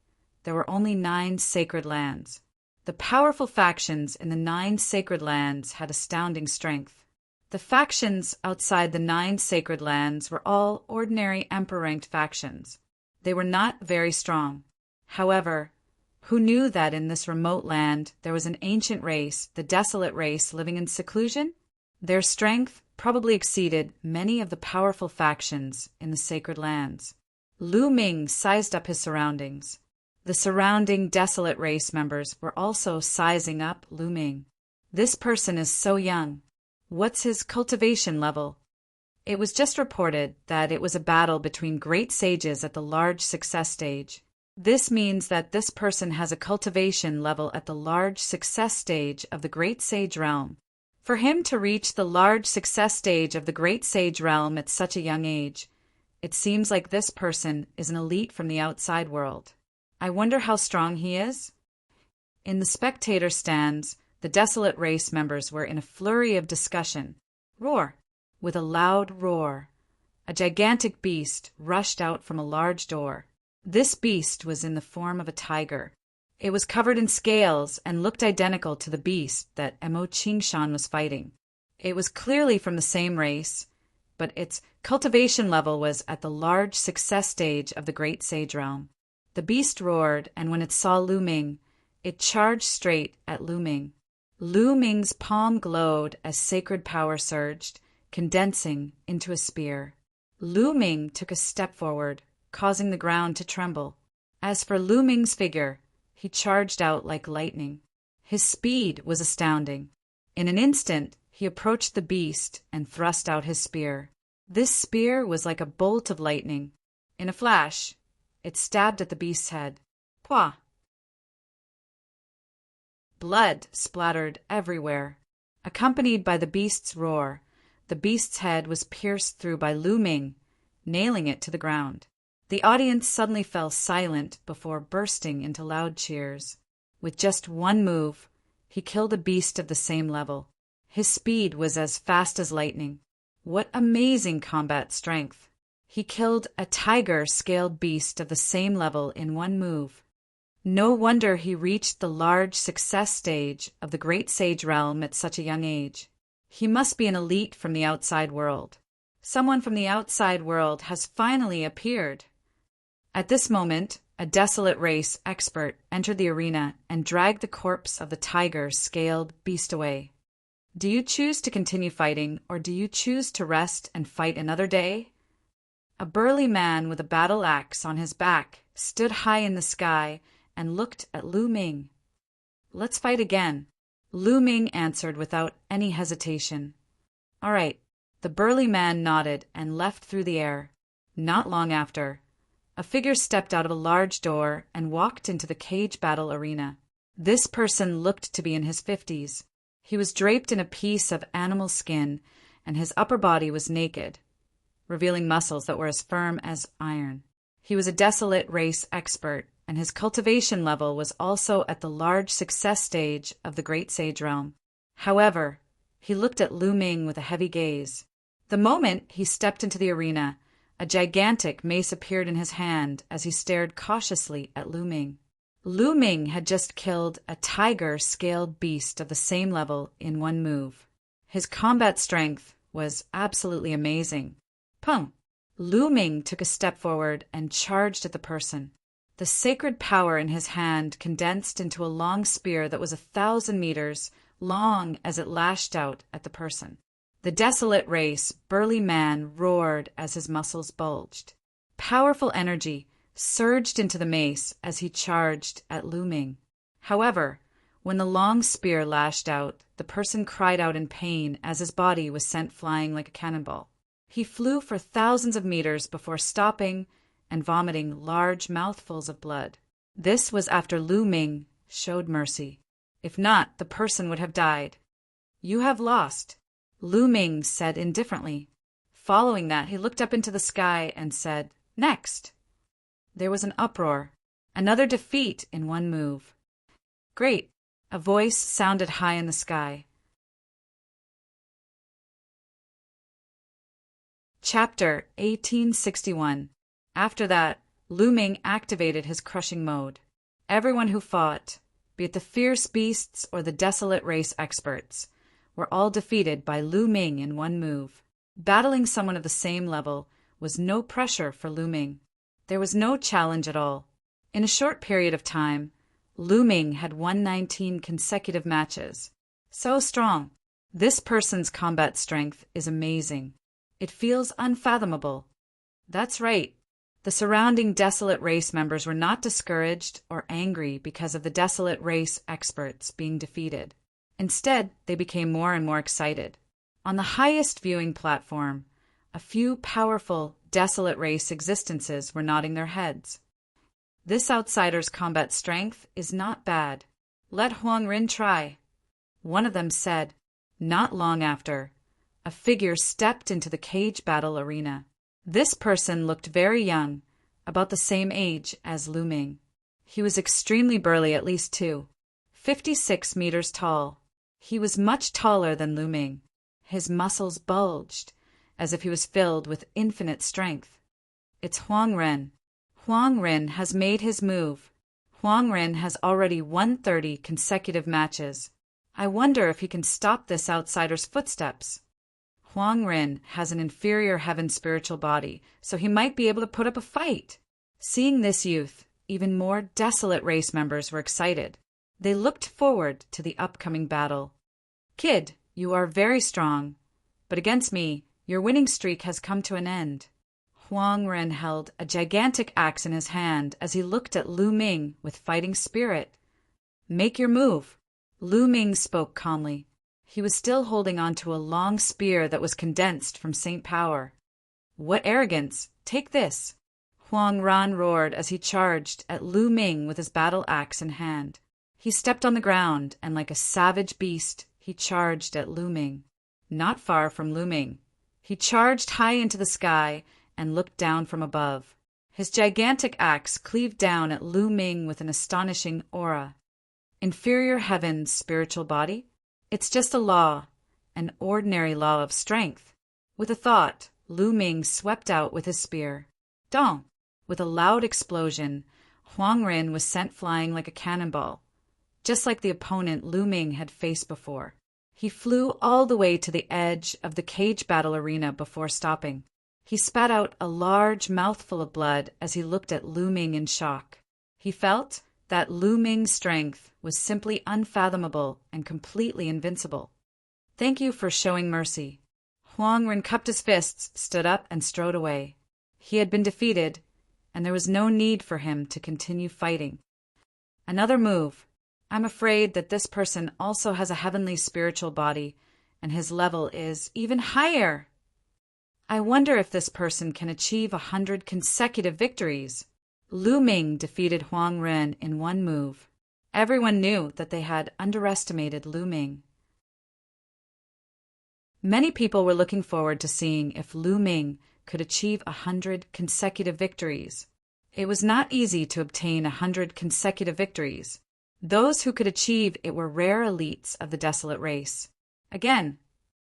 there were only 9 sacred lands. The powerful factions in the 9 sacred lands had astounding strength. The factions outside the 9 sacred lands were all ordinary emperor-ranked factions. They were not very strong. However, who knew that in this remote land there was an ancient race, the desolate race, living in seclusion? Their strength probably exceeded many of the powerful factions in the sacred lands. Lu Ming sized up his surroundings. The surrounding desolate race members were also sizing up Lu Ming. This person is so young. What's his cultivation level? It was just reported that it was a battle between great sages at the large success stage. This means that this person has a cultivation level at the large success stage of the great sage realm. For him to reach the large success stage of the great sage realm at such a young age, it seems like this person is an elite from the outside world. I wonder how strong he is? In the spectator stands, the desolate race members were in a flurry of discussion. Roar! With a loud roar, a gigantic beast rushed out from a large door. This beast was in the form of a tiger. It was covered in scales and looked identical to the beast that Emo Qingshan was fighting. It was clearly from the same race, but its cultivation level was at the large success stage of the great sage realm. The beast roared, and when it saw Lu Ming, It charged straight at Lu Ming. Lu Ming's palm glowed as sacred power surged, condensing into a spear. Lu Ming took a step forward, causing the ground to tremble. As for Lu Ming's figure, he charged out like lightning. His speed was astounding. In an instant, he approached the beast and thrust out his spear. This spear was like a bolt of lightning. In a flash, it stabbed at the beast's head. Pwah! Blood splattered everywhere. Accompanied by the beast's roar, the beast's head was pierced through by Lu Ming, nailing it to the ground. The audience suddenly fell silent before bursting into loud cheers. With just one move, he killed a beast of the same level. His speed was as fast as lightning. What amazing combat strength! He killed a tiger-scaled beast of the same level in one move. No wonder he reached the large success stage of the Great Sage realm at such a young age. He must be an elite from the outside world. Someone from the outside world has finally appeared. At this moment, a desolate race expert entered the arena and dragged the corpse of the tiger-scaled beast away. Do you choose to continue fighting, or do you choose to rest and fight another day? A burly man with a battle axe on his back stood high in the sky and looked at Lu Ming. Let's fight again. Lu Ming answered without any hesitation. All right. The burly man nodded and left through the air. Not long after, a figure stepped out of a large door and walked into the cage battle arena. This person looked to be in his 50s. He was draped in a piece of animal skin, and his upper body was naked, revealing muscles that were as firm as iron. He was a desolate race expert, and his cultivation level was also at the large success stage of the Great Sage realm. However, he looked at Lu Ming with a heavy gaze. The moment he stepped into the arena, a gigantic mace appeared in his hand as he stared cautiously at Lu Ming. Lu Ming had just killed a tiger-scaled beast of the same level in one move. His combat strength was absolutely amazing. Pum! Lu Ming took a step forward and charged at the person. The sacred power in his hand condensed into a long spear that was 1,000 meters long as it lashed out at the person. The desolate race, burly man roared as his muscles bulged. Powerful energy surged into the mace as he charged at Lu Ming. However, when the long spear lashed out, the person cried out in pain as his body was sent flying like a cannonball. He flew for thousands of meters before stopping and vomiting large mouthfuls of blood. This was after Lu Ming showed mercy. If not, the person would have died. You have lost, Lu Ming said indifferently. Following that, he looked up into the sky and said, Next. There was an uproar. Another defeat in one move. Great, a voice sounded high in the sky. Chapter 1861. After that, Lu Ming activated his crushing mode. Everyone who fought, be it the fierce beasts or the desolate race experts, were all defeated by Lu Ming in one move. Battling someone of the same level was no pressure for Lu Ming. There was no challenge at all. In a short period of time, Lu Ming had won 19 consecutive matches. So strong. This person's combat strength is amazing. It feels unfathomable. That's right. The surrounding desolate race members were not discouraged or angry because of the desolate race experts being defeated. Instead, they became more and more excited. On the highest viewing platform, a few powerful, desolate race existences were nodding their heads. This outsider's combat strength is not bad. Let Huang Rin try. One of them said. Not long after, a figure stepped into the cage battle arena. This person looked very young, about the same age as Lu Ming. He was extremely burly, at least 56 meters tall. He was much taller than Lu Ming. His muscles bulged, as if he was filled with infinite strength. It's Huang Ren. Huang Ren has made his move. Huang Ren has already won 30 consecutive matches. I wonder if he can stop this outsider's footsteps. Huang Ren has an inferior heaven spiritual body, so he might be able to put up a fight. Seeing this youth, even more desolate race members were excited. They looked forward to the upcoming battle. Kid, you are very strong, but against me, your winning streak has come to an end. Huang Ren held a gigantic axe in his hand as he looked at Lu Ming with fighting spirit. Make your move. Lu Ming spoke calmly. He was still holding onto a long spear that was condensed from Saint Power. What arrogance! Take this! Huang Ran roared as he charged at Lu Ming with his battle axe in hand. He stepped on the ground, and like a savage beast, he charged at Lu Ming. Not far from Lu Ming, he charged high into the sky and looked down from above. His gigantic axe cleaved down at Lu Ming with an astonishing aura. Inferior heaven's spiritual body? It's just a law, an ordinary law of strength. With a thought, Lu Ming swept out with his spear. Dong! With a loud explosion, Huang Ren was sent flying like a cannonball, just like the opponent Lu Ming had faced before. He flew all the way to the edge of the cage battle arena before stopping. He spat out a large mouthful of blood as he looked at Lu Ming in shock. He felt that Lu Ming's strength was simply unfathomable and completely invincible. Thank you for showing mercy. Huang Ren cupped his fists, stood up, and strode away. He had been defeated, and there was no need for him to continue fighting. Another move. I'm afraid that this person also has a heavenly spiritual body, and his level is even higher. I wonder if this person can achieve 100 consecutive victories. Lu Ming defeated Huang Ren in one move. Everyone knew that they had underestimated Lu Ming. Many people were looking forward to seeing if Lu Ming could achieve 100 consecutive victories. It was not easy to obtain 100 consecutive victories. Those who could achieve it were rare elites of the desolate race. Again,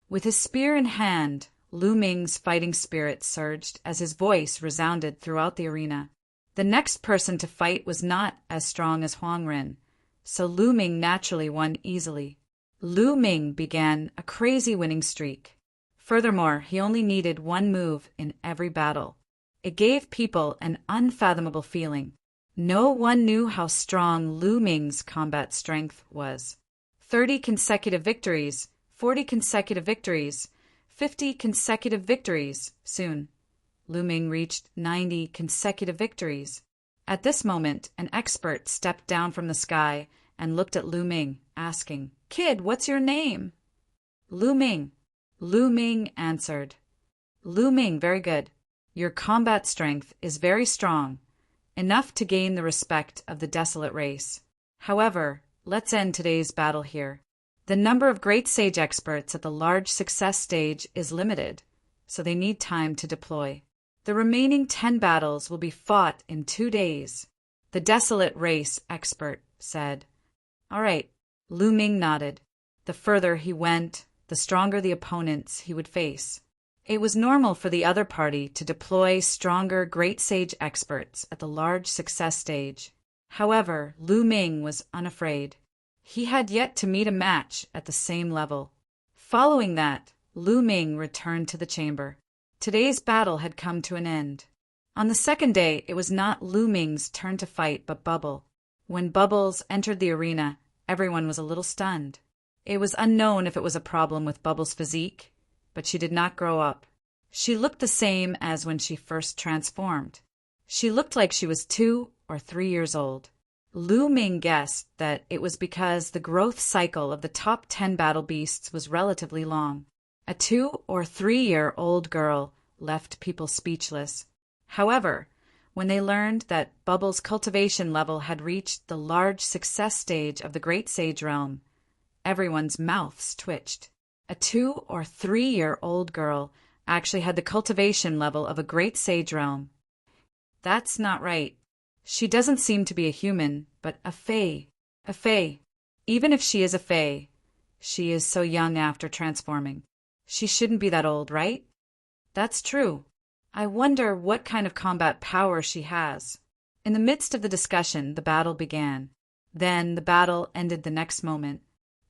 with his spear in hand, Lu Ming's fighting spirit surged as his voice resounded throughout the arena. The next person to fight was not as strong as Huang Ren, so Lu Ming naturally won easily. Lu Ming began a crazy winning streak. Furthermore, he only needed one move in every battle. It gave people an unfathomable feeling. No one knew how strong Lu Ming's combat strength was. 30 consecutive victories, 40 consecutive victories, 50 consecutive victories. Soon, Lu Ming reached 90 consecutive victories. At this moment, an expert stepped down from the sky and looked at Lu Ming, asking, "Kid, what's your name?" Lu Ming. Lu Ming answered. Lu Ming, very good. Your combat strength is very strong, enough to gain the respect of the desolate race. However, let's end today's battle here. The number of great sage experts at the large success stage is limited, so they need time to deploy. The remaining 10 battles will be fought in 2 days. The desolate race expert said. All right, Lu Ming nodded. The further he went, the stronger the opponents he would face. It was normal for the other party to deploy stronger great sage experts at the large success stage. However, Lu Ming was unafraid. He had yet to meet a match at the same level. Following that, Lu Ming returned to the chamber. Today's battle had come to an end. On the second day, it was not Lu Ming's turn to fight but Bubble. When Bubbles entered the arena, everyone was a little stunned. It was unknown if it was a problem with Bubble's physique, but she did not grow up. She looked the same as when she first transformed. She looked like she was 2 or 3 years old. Lu Ming guessed that it was because the growth cycle of the top 10 battle beasts was relatively long. A 2 or 3-year-old girl left people speechless. However, when they learned that Bubble's cultivation level had reached the large success stage of the Great Sage Realm, everyone's mouths twitched. A 2 or 3-year-old girl actually had the cultivation level of a Great Sage Realm. That's not right. She doesn't seem to be a human, but a fae. A fae. Even if she is a fae, she is so young after transforming. She shouldn't be that old, right? That's true. I wonder what kind of combat power she has. In the midst of the discussion, the battle began. Then the battle ended the next moment.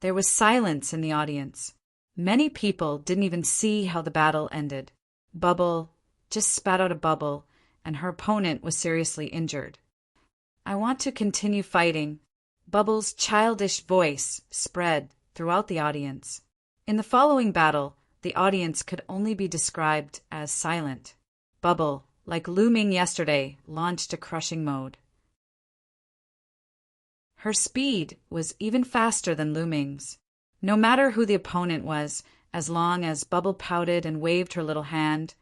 There was silence in the audience. Many people didn't even see how the battle ended. Bubble just spat out a bubble, and her opponent was seriously injured. I want to continue fighting, Bubble's childish voice spread throughout the audience. In the following battle, the audience could only be described as silent. Bubble, like Lu Ming yesterday, launched a crushing mode. Her speed was even faster than Lu Ming's. No matter who the opponent was, as long as Bubble pouted and waved her little hand,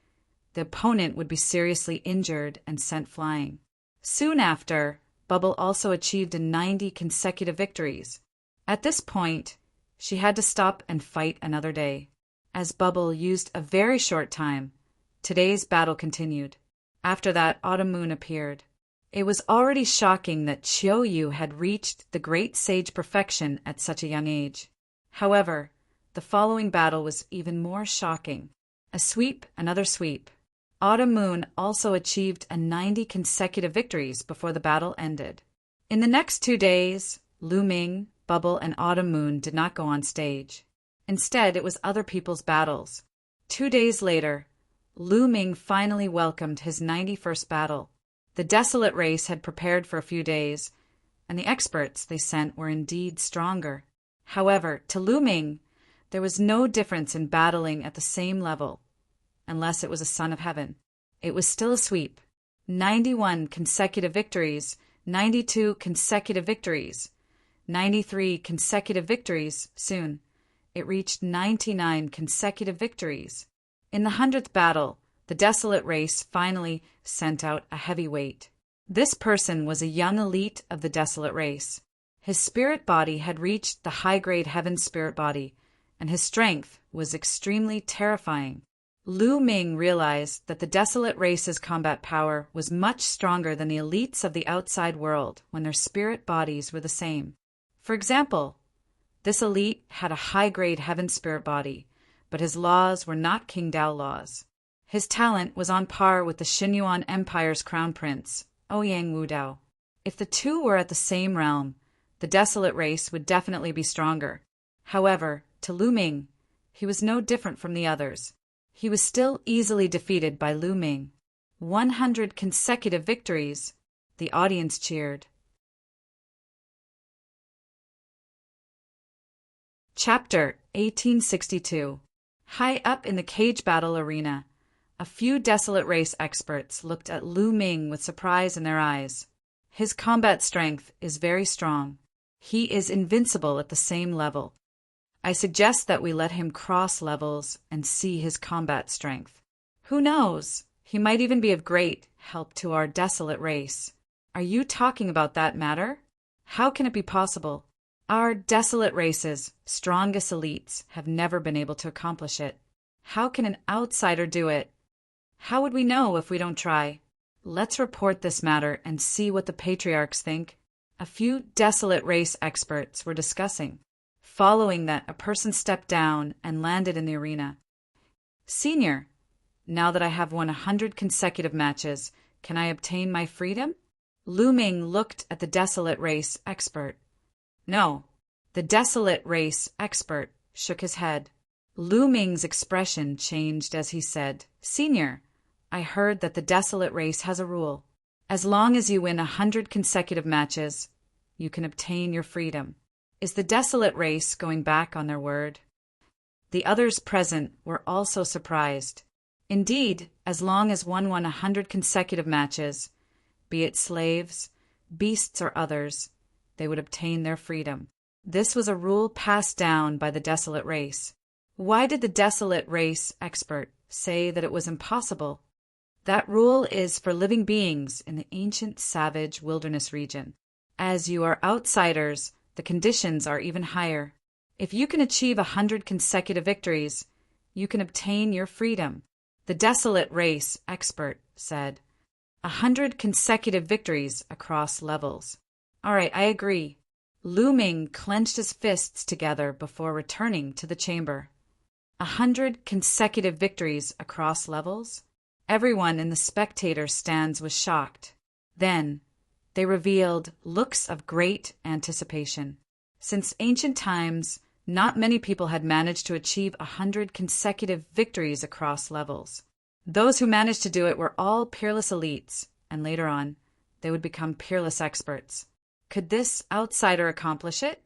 the opponent would be seriously injured and sent flying. Soon after, Bubble also achieved 90 consecutive victories. At this point, she had to stop and fight another day. As Bubble used a very short time, today's battle continued. After that, Autumn Moon appeared. It was already shocking that Chiu Yu had reached the great sage perfection at such a young age. However, the following battle was even more shocking. A sweep, another sweep. Autumn Moon also achieved 90 consecutive victories before the battle ended. In the next 2 days, Lu Ming, Bubble, and Autumn Moon did not go on stage. Instead, it was other people's battles. 2 days later, Lu Ming finally welcomed his 91st battle. The desolate race had prepared for a few days, and the experts they sent were indeed stronger. However, to Lu Ming, there was no difference in battling at the same level, unless it was a son of heaven. It was still a sweep. 91 consecutive victories, 92 consecutive victories, 93 consecutive victories. Soon, it reached 99 consecutive victories. In the 100th battle, the desolate race finally sent out a heavyweight. This person was a young elite of the desolate race. His spirit body had reached the high-grade heaven spirit body, and his strength was extremely terrifying. Lu Ming realized that the desolate race's combat power was much stronger than the elites of the outside world when their spirit bodies were the same. For example, this elite had a high-grade heaven spirit body, but his laws were not King Dao laws. His talent was on par with the Xinyuan Empire's crown prince, Ouyang Wudao. If the two were at the same realm, the desolate race would definitely be stronger. However, to Lu Ming, he was no different from the others. He was still easily defeated by Lu Ming. 100 consecutive victories. The audience cheered. Chapter 1862. High up in the cage battle arena, a few desolate race experts looked at Lu Ming with surprise in their eyes. His combat strength is very strong. He is invincible at the same level. I suggest that we let him cross levels and see his combat strength. Who knows? He might even be of great help to our desolate race. Are you talking about that matter? How can it be possible? Our desolate race's strongest elites have never been able to accomplish it. How can an outsider do it? How would we know if we don't try? Let's report this matter and see what the patriarchs think. A few desolate race experts were discussing. Following that, a person stepped down and landed in the arena. Senior, now that I have won 100 consecutive matches, can I obtain my freedom? Lu Ming looked at the desolate race expert. No. The desolate race expert shook his head. Lu Ming's expression changed as he said, Senior, I heard that the desolate race has a rule. As long as you win 100 consecutive matches, you can obtain your freedom. Is the desolate race going back on their word? The others present were also surprised. Indeed, as long as one won 100 consecutive matches, be it slaves, beasts, or others, they would obtain their freedom. This was a rule passed down by the desolate race. Why did the desolate race expert say that it was impossible? That rule is for living beings in the ancient savage wilderness region. As you are outsiders, the conditions are even higher. If you can achieve 100 consecutive victories, you can obtain your freedom. The desolate race expert said, 100 consecutive victories across levels. All right, I agree. Lu Ming clenched his fists together before returning to the chamber. 100 consecutive victories across levels? Everyone in the spectator stands was shocked. Then, they revealed looks of great anticipation. Since ancient times, not many people had managed to achieve 100 consecutive victories across levels. Those who managed to do it were all peerless elites, and later on, they would become peerless experts. Could this outsider accomplish it?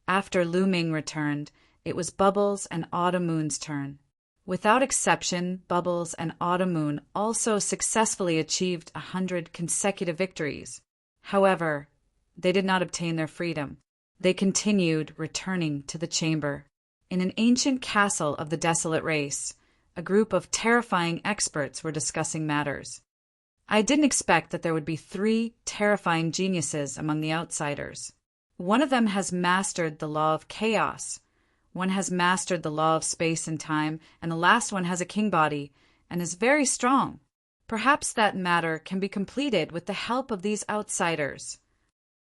After Lu Ming returned, it was Bubbles and Autumn Moon's turn. Without exception, Bubbles and Autumn Moon also successfully achieved 100 consecutive victories. However, they did not obtain their freedom. They continued returning to the chamber. In an ancient castle of the desolate race, a group of terrifying experts were discussing matters. I didn't expect that there would be 3 terrifying geniuses among the outsiders. One of them has mastered the law of chaos. One has mastered the law of space and time, and the last one has a king body and is very strong. Perhaps that matter can be completed with the help of these outsiders.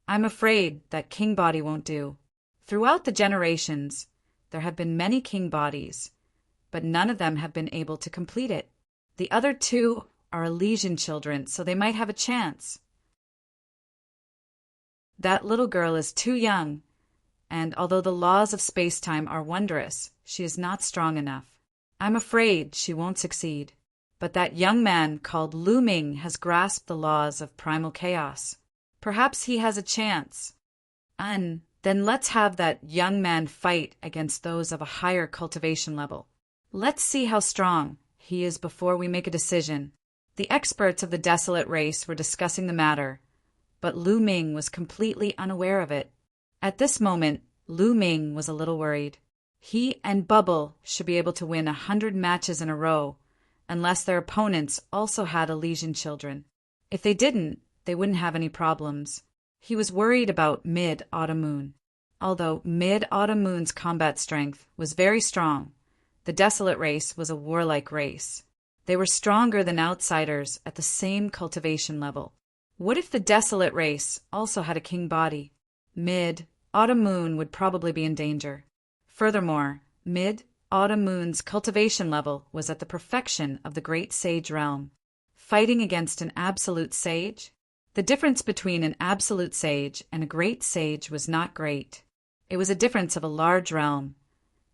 I'm afraid that king body won't do. Throughout the generations, there have been many king bodies, but none of them have been able to complete it. The other 2 are Elysian children, so they might have a chance. That little girl is too young, and although the laws of space-time are wondrous, she is not strong enough. I'm afraid she won't succeed. But that young man called Lu Ming has grasped the laws of primal chaos. Perhaps he has a chance. And then let's have that young man fight against those of a higher cultivation level. Let's see how strong he is before we make a decision. The experts of the desolate race were discussing the matter, but Lu Ming was completely unaware of it. At this moment, Lu Ming was a little worried. He and Bubble should be able to win 100 matches in a row, unless their opponents also had Elysian children. If they didn't, they wouldn't have any problems. He was worried about Mid-Autumn Moon. Although Mid-Autumn Moon's combat strength was very strong, the desolate race was a warlike race. They were stronger than outsiders at the same cultivation level. What if the desolate race also had a king body? Mid-Autumn Moon would probably be in danger. Furthermore, Mid-Autumn Moon's cultivation level was at the perfection of the Great Sage realm. Fighting against an absolute sage? The difference between an absolute sage and a great sage was not great. It was a difference of a large realm,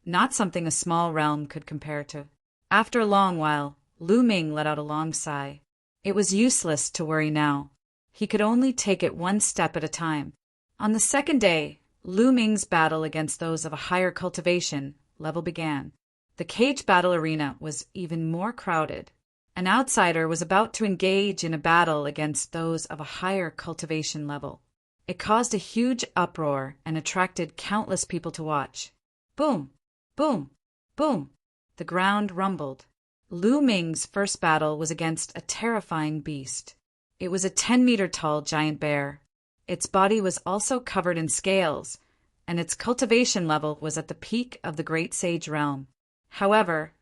not something a small realm could compare to. After a long while, Lu Ming let out a long sigh. It was useless to worry now. He could only take it one step at a time. On the second day, Lu Ming's battle against those of a higher cultivation level began. The cage battle arena was even more crowded. An outsider was about to engage in a battle against those of a higher cultivation level. It caused a huge uproar and attracted countless people to watch. Boom! Boom! Boom! The ground rumbled. Lu Ming's first battle was against a terrifying beast. It was a 10-meter-tall giant bear. Its body was also covered in scales, and its cultivation level was at the peak of the Great Sage realm. However,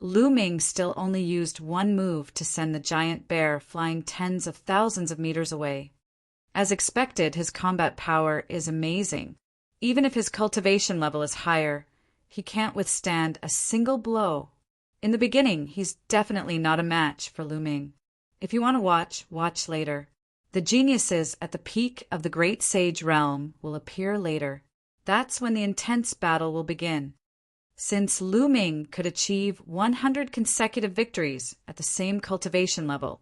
Lu Ming still only used one move to send the giant bear flying tens of thousands of meters away. As expected, his combat power is amazing. Even if his cultivation level is higher, he can't withstand a single blow. In the beginning, he's definitely not a match for Lu Ming. If you want to watch later. The geniuses at the peak of the Great Sage realm will appear later. That's when the intense battle will begin. Since Lu Ming could achieve 100 consecutive victories at the same cultivation level,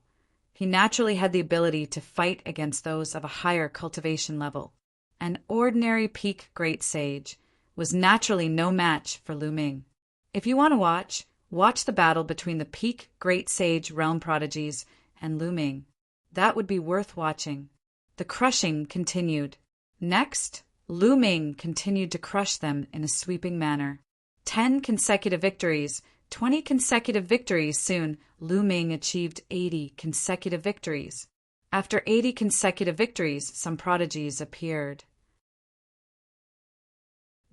he naturally had the ability to fight against those of a higher cultivation level. An ordinary peak Great Sage was naturally no match for Lu Ming. If you want to watch the battle between the peak Great Sage realm prodigies and Lu Ming. That would be worth watching. The crushing continued. Next, Lu Ming continued to crush them in a sweeping manner. 10 consecutive victories, 20 consecutive victories. Soon, Lu Ming achieved 80 consecutive victories. After 80 consecutive victories, some prodigies appeared.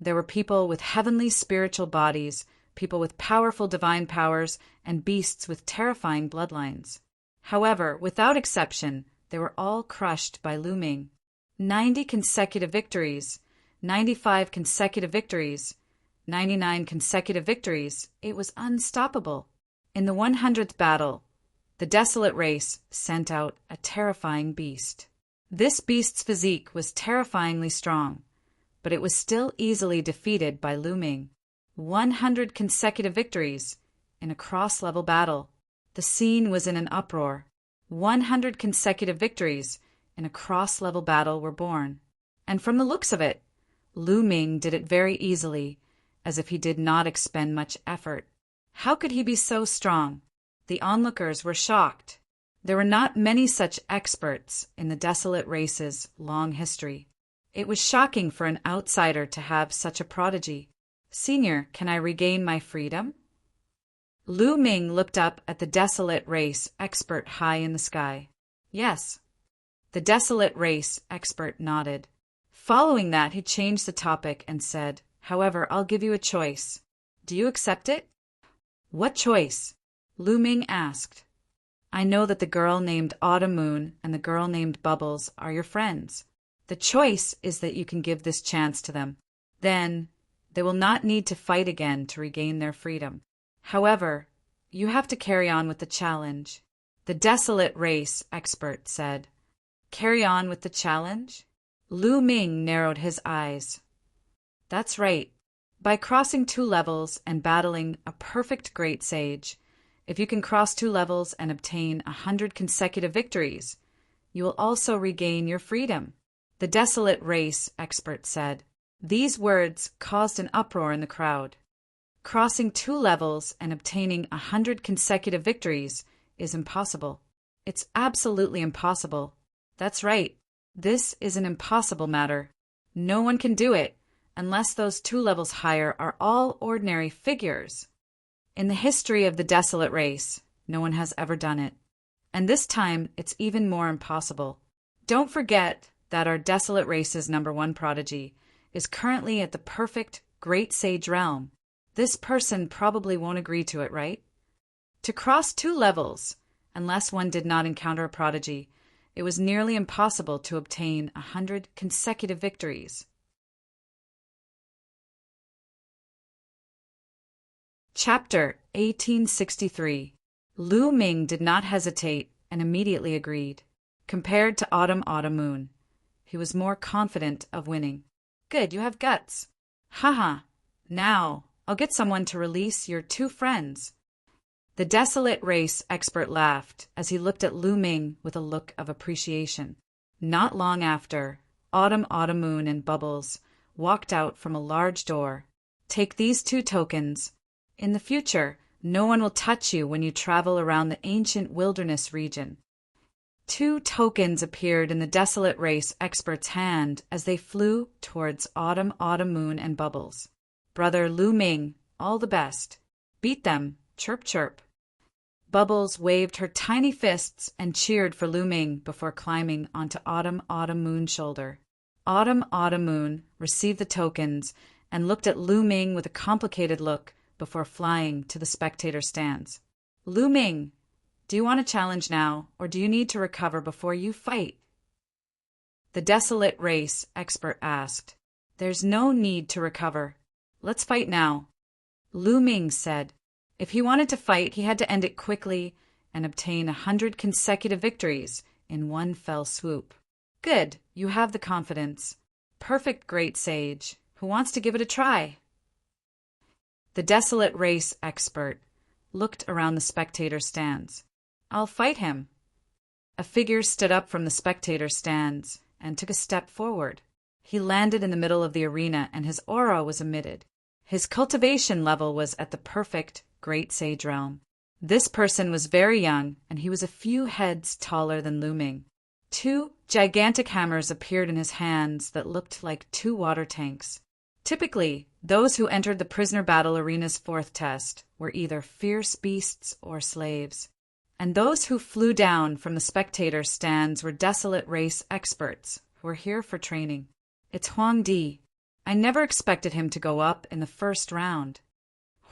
There were people with heavenly spiritual bodies, people with powerful divine powers, and beasts with terrifying bloodlines. However, without exception, they were all crushed by Lu Ming. 90 consecutive victories, 95 consecutive victories, 99 consecutive victories. It was unstoppable. In the 100th battle, the desolate race sent out a terrifying beast. This beast's physique was terrifyingly strong, but it was still easily defeated by Lu Ming. 100 consecutive victories in a cross-level battle. The scene was in an uproar. 100 consecutive victories in a cross-level battle were born. And from the looks of it, Lu Ming did it very easily, as if he did not expend much effort. How could he be so strong? The onlookers were shocked. There were not many such experts in the Desolate Race's long history. It was shocking for an outsider to have such a prodigy. Senior, can I regain my freedom? Lu Ming looked up at the Desolate Race expert high in the sky. Yes. The Desolate Race expert nodded. Following that, he changed the topic and said, However, I'll give you a choice. Do you accept it? What choice? Lu Ming asked. I know that the girl named Autumn Moon and the girl named Bubbles are your friends. The choice is that you can give this chance to them. Then, they will not need to fight again to regain their freedom. However, you have to carry on with the challenge. The Desolate Race expert said. Carry on with the challenge? Lu Ming narrowed his eyes. That's right. By crossing 2 levels and battling a perfect great sage, if you can cross 2 levels and obtain 100 consecutive victories, you will also regain your freedom. The Desolate Race expert said. These words caused an uproar in the crowd. Crossing 2 levels and obtaining 100 consecutive victories is impossible. It's absolutely impossible. That's right. This is an impossible matter. No one can do it unless those 2 levels higher are all ordinary figures. In the history of the Desolate Race, no one has ever done it. And this time, it's even more impossible. Don't forget that our Desolate Race's #1 prodigy is currently at the perfect Great Sage realm. This person probably won't agree to it, right? To cross 2 levels, unless one did not encounter a prodigy, it was nearly impossible to obtain 100 consecutive victories. Chapter 1863. Lu Ming did not hesitate and immediately agreed. Compared to Autumn Moon, he was more confident of winning. Good, you have guts. Haha. Now, I'll get someone to release your 2 friends. The Desolate Race expert laughed as he looked at Lu Ming with a look of appreciation. Not long after, Autumn Moon and Bubbles walked out from a large door. Take these 2 tokens. In the future, no one will touch you when you travel around the ancient wilderness region. 2 tokens appeared in the Desolate Race expert's hand as they flew towards Autumn Moon and Bubbles. Brother Lu Ming, all the best. Beat them, chirp chirp. Bubbles waved her tiny fists and cheered for Lu Ming before climbing onto Autumn Moon's shoulder. Autumn Moon received the tokens and looked at Lu Ming with a complicated look before flying to the spectator stands. Lu Ming, do you want a challenge now, or do you need to recover before you fight? The Desolate Race expert asked. There's no need to recover. Let's fight now. Lu Ming said. If he wanted to fight, he had to end it quickly and obtain 100 consecutive victories in one fell swoop. Good, you have the confidence. Perfect great sage. Who wants to give it a try? The Desolate Race expert looked around the spectator stands. I'll fight him. A figure stood up from the spectator stands and took a step forward. He landed in the middle of the arena and his aura was emitted. His cultivation level was at the perfect Great Sage realm. This person was very young and he was a few heads taller than Lu Ming. 2 gigantic hammers appeared in his hands that looked like 2 water tanks. Typically, those who entered the prisoner battle arena's 4th test were either fierce beasts or slaves. And those who flew down from the spectator stands were Desolate Race experts who were here for training. It's Huang Di. I never expected him to go up in the 1st round.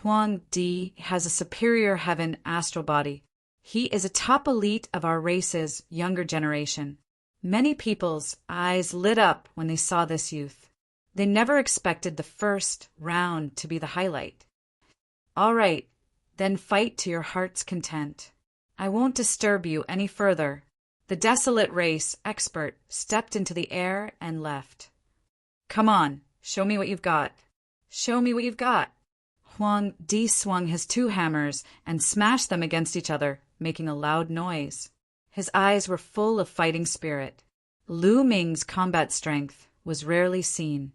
Huang Di has a superior heaven astral body. He is a top elite of our race's younger generation. Many people's eyes lit up when they saw this youth. They never expected the 1st round to be the highlight. All right, then fight to your heart's content. I won't disturb you any further. The Desolate Race expert stepped into the air and left. Come on, show me what you've got. Show me what you've got. Huang Di swung his 2 hammers and smashed them against each other, making a loud noise. His eyes were full of fighting spirit. Lu Ming's combat strength was rarely seen,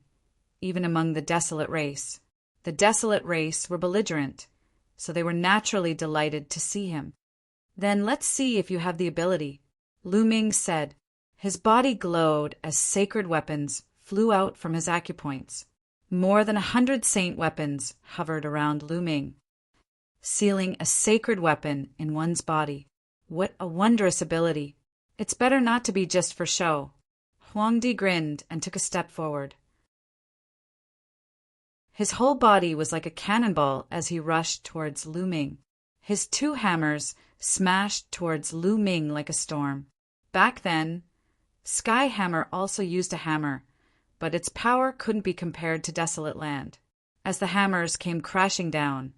even among the desolate race. The desolate race were belligerent, so they were naturally delighted to see him. "Then let's see if you have the ability," Lu Ming said. His body glowed as sacred weapons flew out from his acupoints. More than 100 saint weapons hovered around Lu Ming, sealing a sacred weapon in one's body. What a wondrous ability! It's better not to be just for show. Huangdi grinned and took a step forward. His whole body was like a cannonball as he rushed towards Lu Ming. His 2 hammers smashed towards Lu Ming like a storm. Back then, Sky Hammer also used a hammer, but its power couldn't be compared to desolate land. As the hammers came crashing down,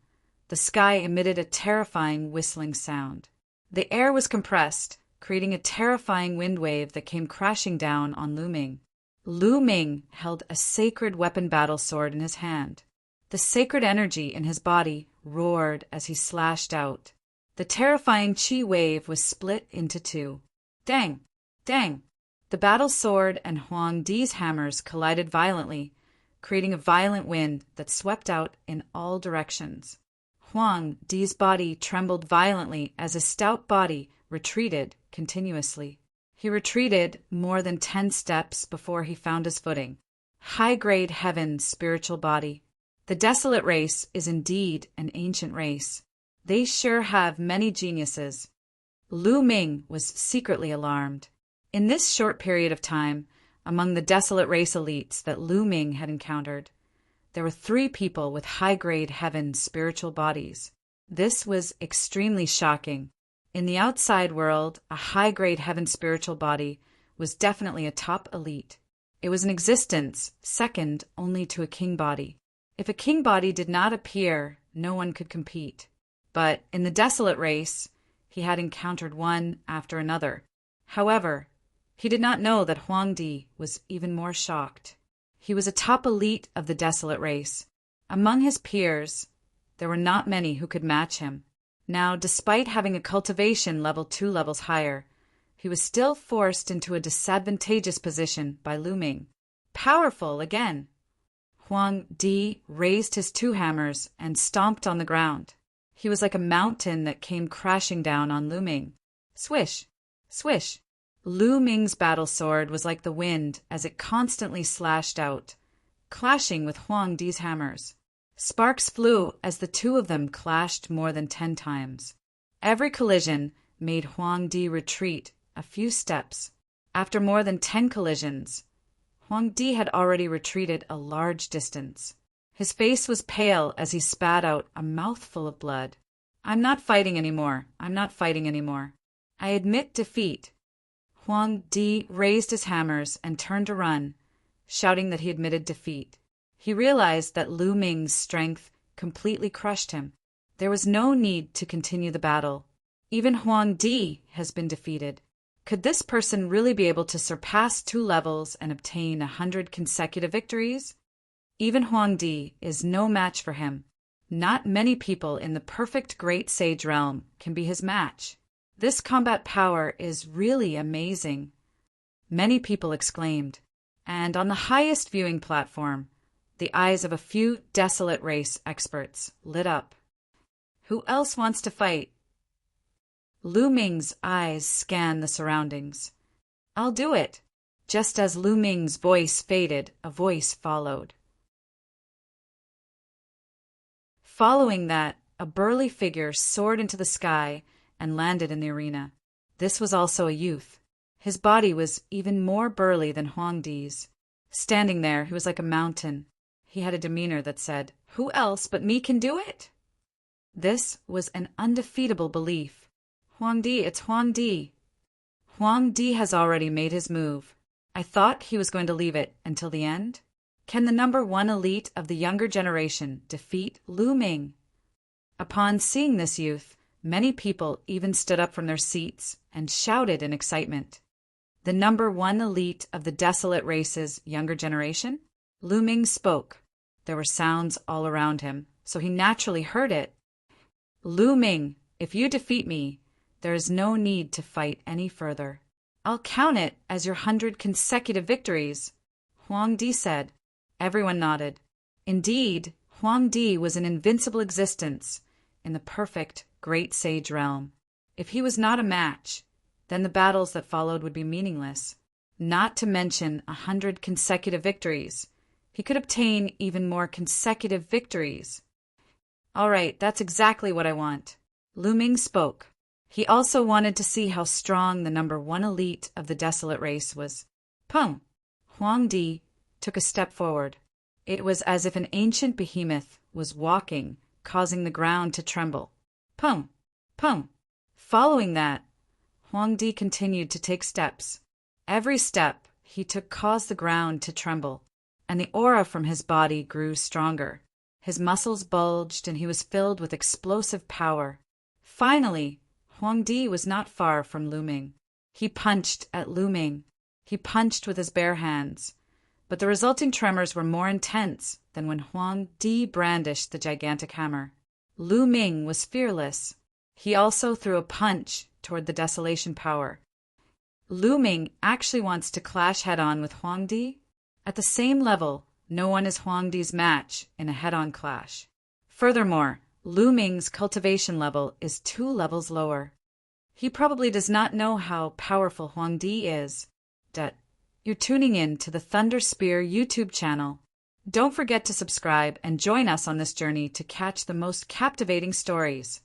the sky emitted a terrifying whistling sound. The air was compressed, creating a terrifying wind wave that came crashing down on Lu Ming. Lu Ming held a sacred weapon battle sword in his hand. The sacred energy in his body roared as he slashed out. The terrifying chi wave was split into 2. Dang! Dang! The battle sword and Huang Di's hammers collided violently, creating a violent wind that swept out in all directions. Huang Di's body trembled violently as his stout body retreated continuously. He retreated more than 10 steps before he found his footing. High-grade heaven spiritual body. The desolate race is indeed an ancient race. They sure have many geniuses. Lu Ming was secretly alarmed. In this short period of time, among the desolate race elites that Lu Ming had encountered, there were 3 people with high-grade heaven spiritual bodies. This was extremely shocking. In the outside world, a high-grade heaven spiritual body was definitely a top elite. It was an existence second only to a king body. If a king body did not appear, no one could compete. But in the desolate race, he had encountered one after another. However, he did not know that Huangdi was even more shocked. He was a top elite of the desolate race. Among his peers, there were not many who could match him. Now, despite having a cultivation level 2 levels higher, he was still forced into a disadvantageous position by Lu Ming. Powerful again! Huang Di raised his 2 hammers and stomped on the ground. He was like a mountain that came crashing down on Lu Ming. Swish! Swish! Lu Ming's battle sword was like the wind as it constantly slashed out, clashing with Huang Di's hammers. Sparks flew as the 2 of them clashed more than 10 times. Every collision made Huang Di retreat a few steps. After more than 10 collisions, Huang Di had already retreated a large distance. His face was pale as he spat out a mouthful of blood. "I'm not fighting anymore. I'm not fighting anymore. I admit defeat." Huang Di raised his hammers and turned to run, shouting that he admitted defeat. He realized that Lu Ming's strength completely crushed him. There was no need to continue the battle. Even Huang Di has been defeated. Could this person really be able to surpass 2 levels and obtain 100 consecutive victories? Even Huang Di is no match for him. Not many people in the perfect great sage realm can be his match. This combat power is really amazing, many people exclaimed. And on the highest viewing platform, the eyes of a few desolate race experts lit up. Who else wants to fight? Lu Ming's eyes scanned the surroundings. "I'll do it." Just as Lu Ming's voice faded, a voice followed. Following that, a burly figure soared into the sky and landed in the arena. This was also a youth. His body was even more burly than Huang Di's. Standing there, he was like a mountain. He had a demeanor that said, "Who else but me can do it?" This was an undefeatable belief. "Huang Di, it's Huang Di." Huang Di has already made his move. I thought he was going to leave it until the end. Can the number 1 elite of the younger generation defeat Lu Ming? Upon seeing this youth, many people even stood up from their seats and shouted in excitement. The number 1 elite of the desolate race's younger generation? Lu Ming spoke. There were sounds all around him, so he naturally heard it. "Lu Ming, if you defeat me, there is no need to fight any further. I'll count it as your 100 consecutive victories." Huang Di said. Everyone nodded. Indeed, Huang Di was an invincible existence in the perfect great sage realm. If he was not a match, then the battles that followed would be meaningless. Not to mention 100 consecutive victories. He could obtain even more consecutive victories. All right, that's exactly what I want. Lu Ming spoke. He also wanted to see how strong the number 1 elite of the desolate race was. Pum! Huang Di took a step forward. It was as if an ancient behemoth was walking, causing the ground to tremble. Pum! Pum! Following that, Huang Di continued to take steps. Every step he took caused the ground to tremble, and the aura from his body grew stronger. His muscles bulged, and he was filled with explosive power. Finally, Huang Di was not far from Lu Ming. He punched at Lu Ming. He punched with his bare hands, but the resulting tremors were more intense than when Huang Di brandished the gigantic hammer. Lu Ming was fearless. He also threw a punch toward the desolation power. Lu Ming actually wants to clash head-on with Huang Di. At the same level, no one is Huang Di's match in a head-on clash. Furthermore, Lu Ming's cultivation level is 2 levels lower. He probably does not know how powerful Huang Di is. You're tuning in to the Thunder Spear YouTube channel. Don't forget to subscribe and join us on this journey to catch the most captivating stories.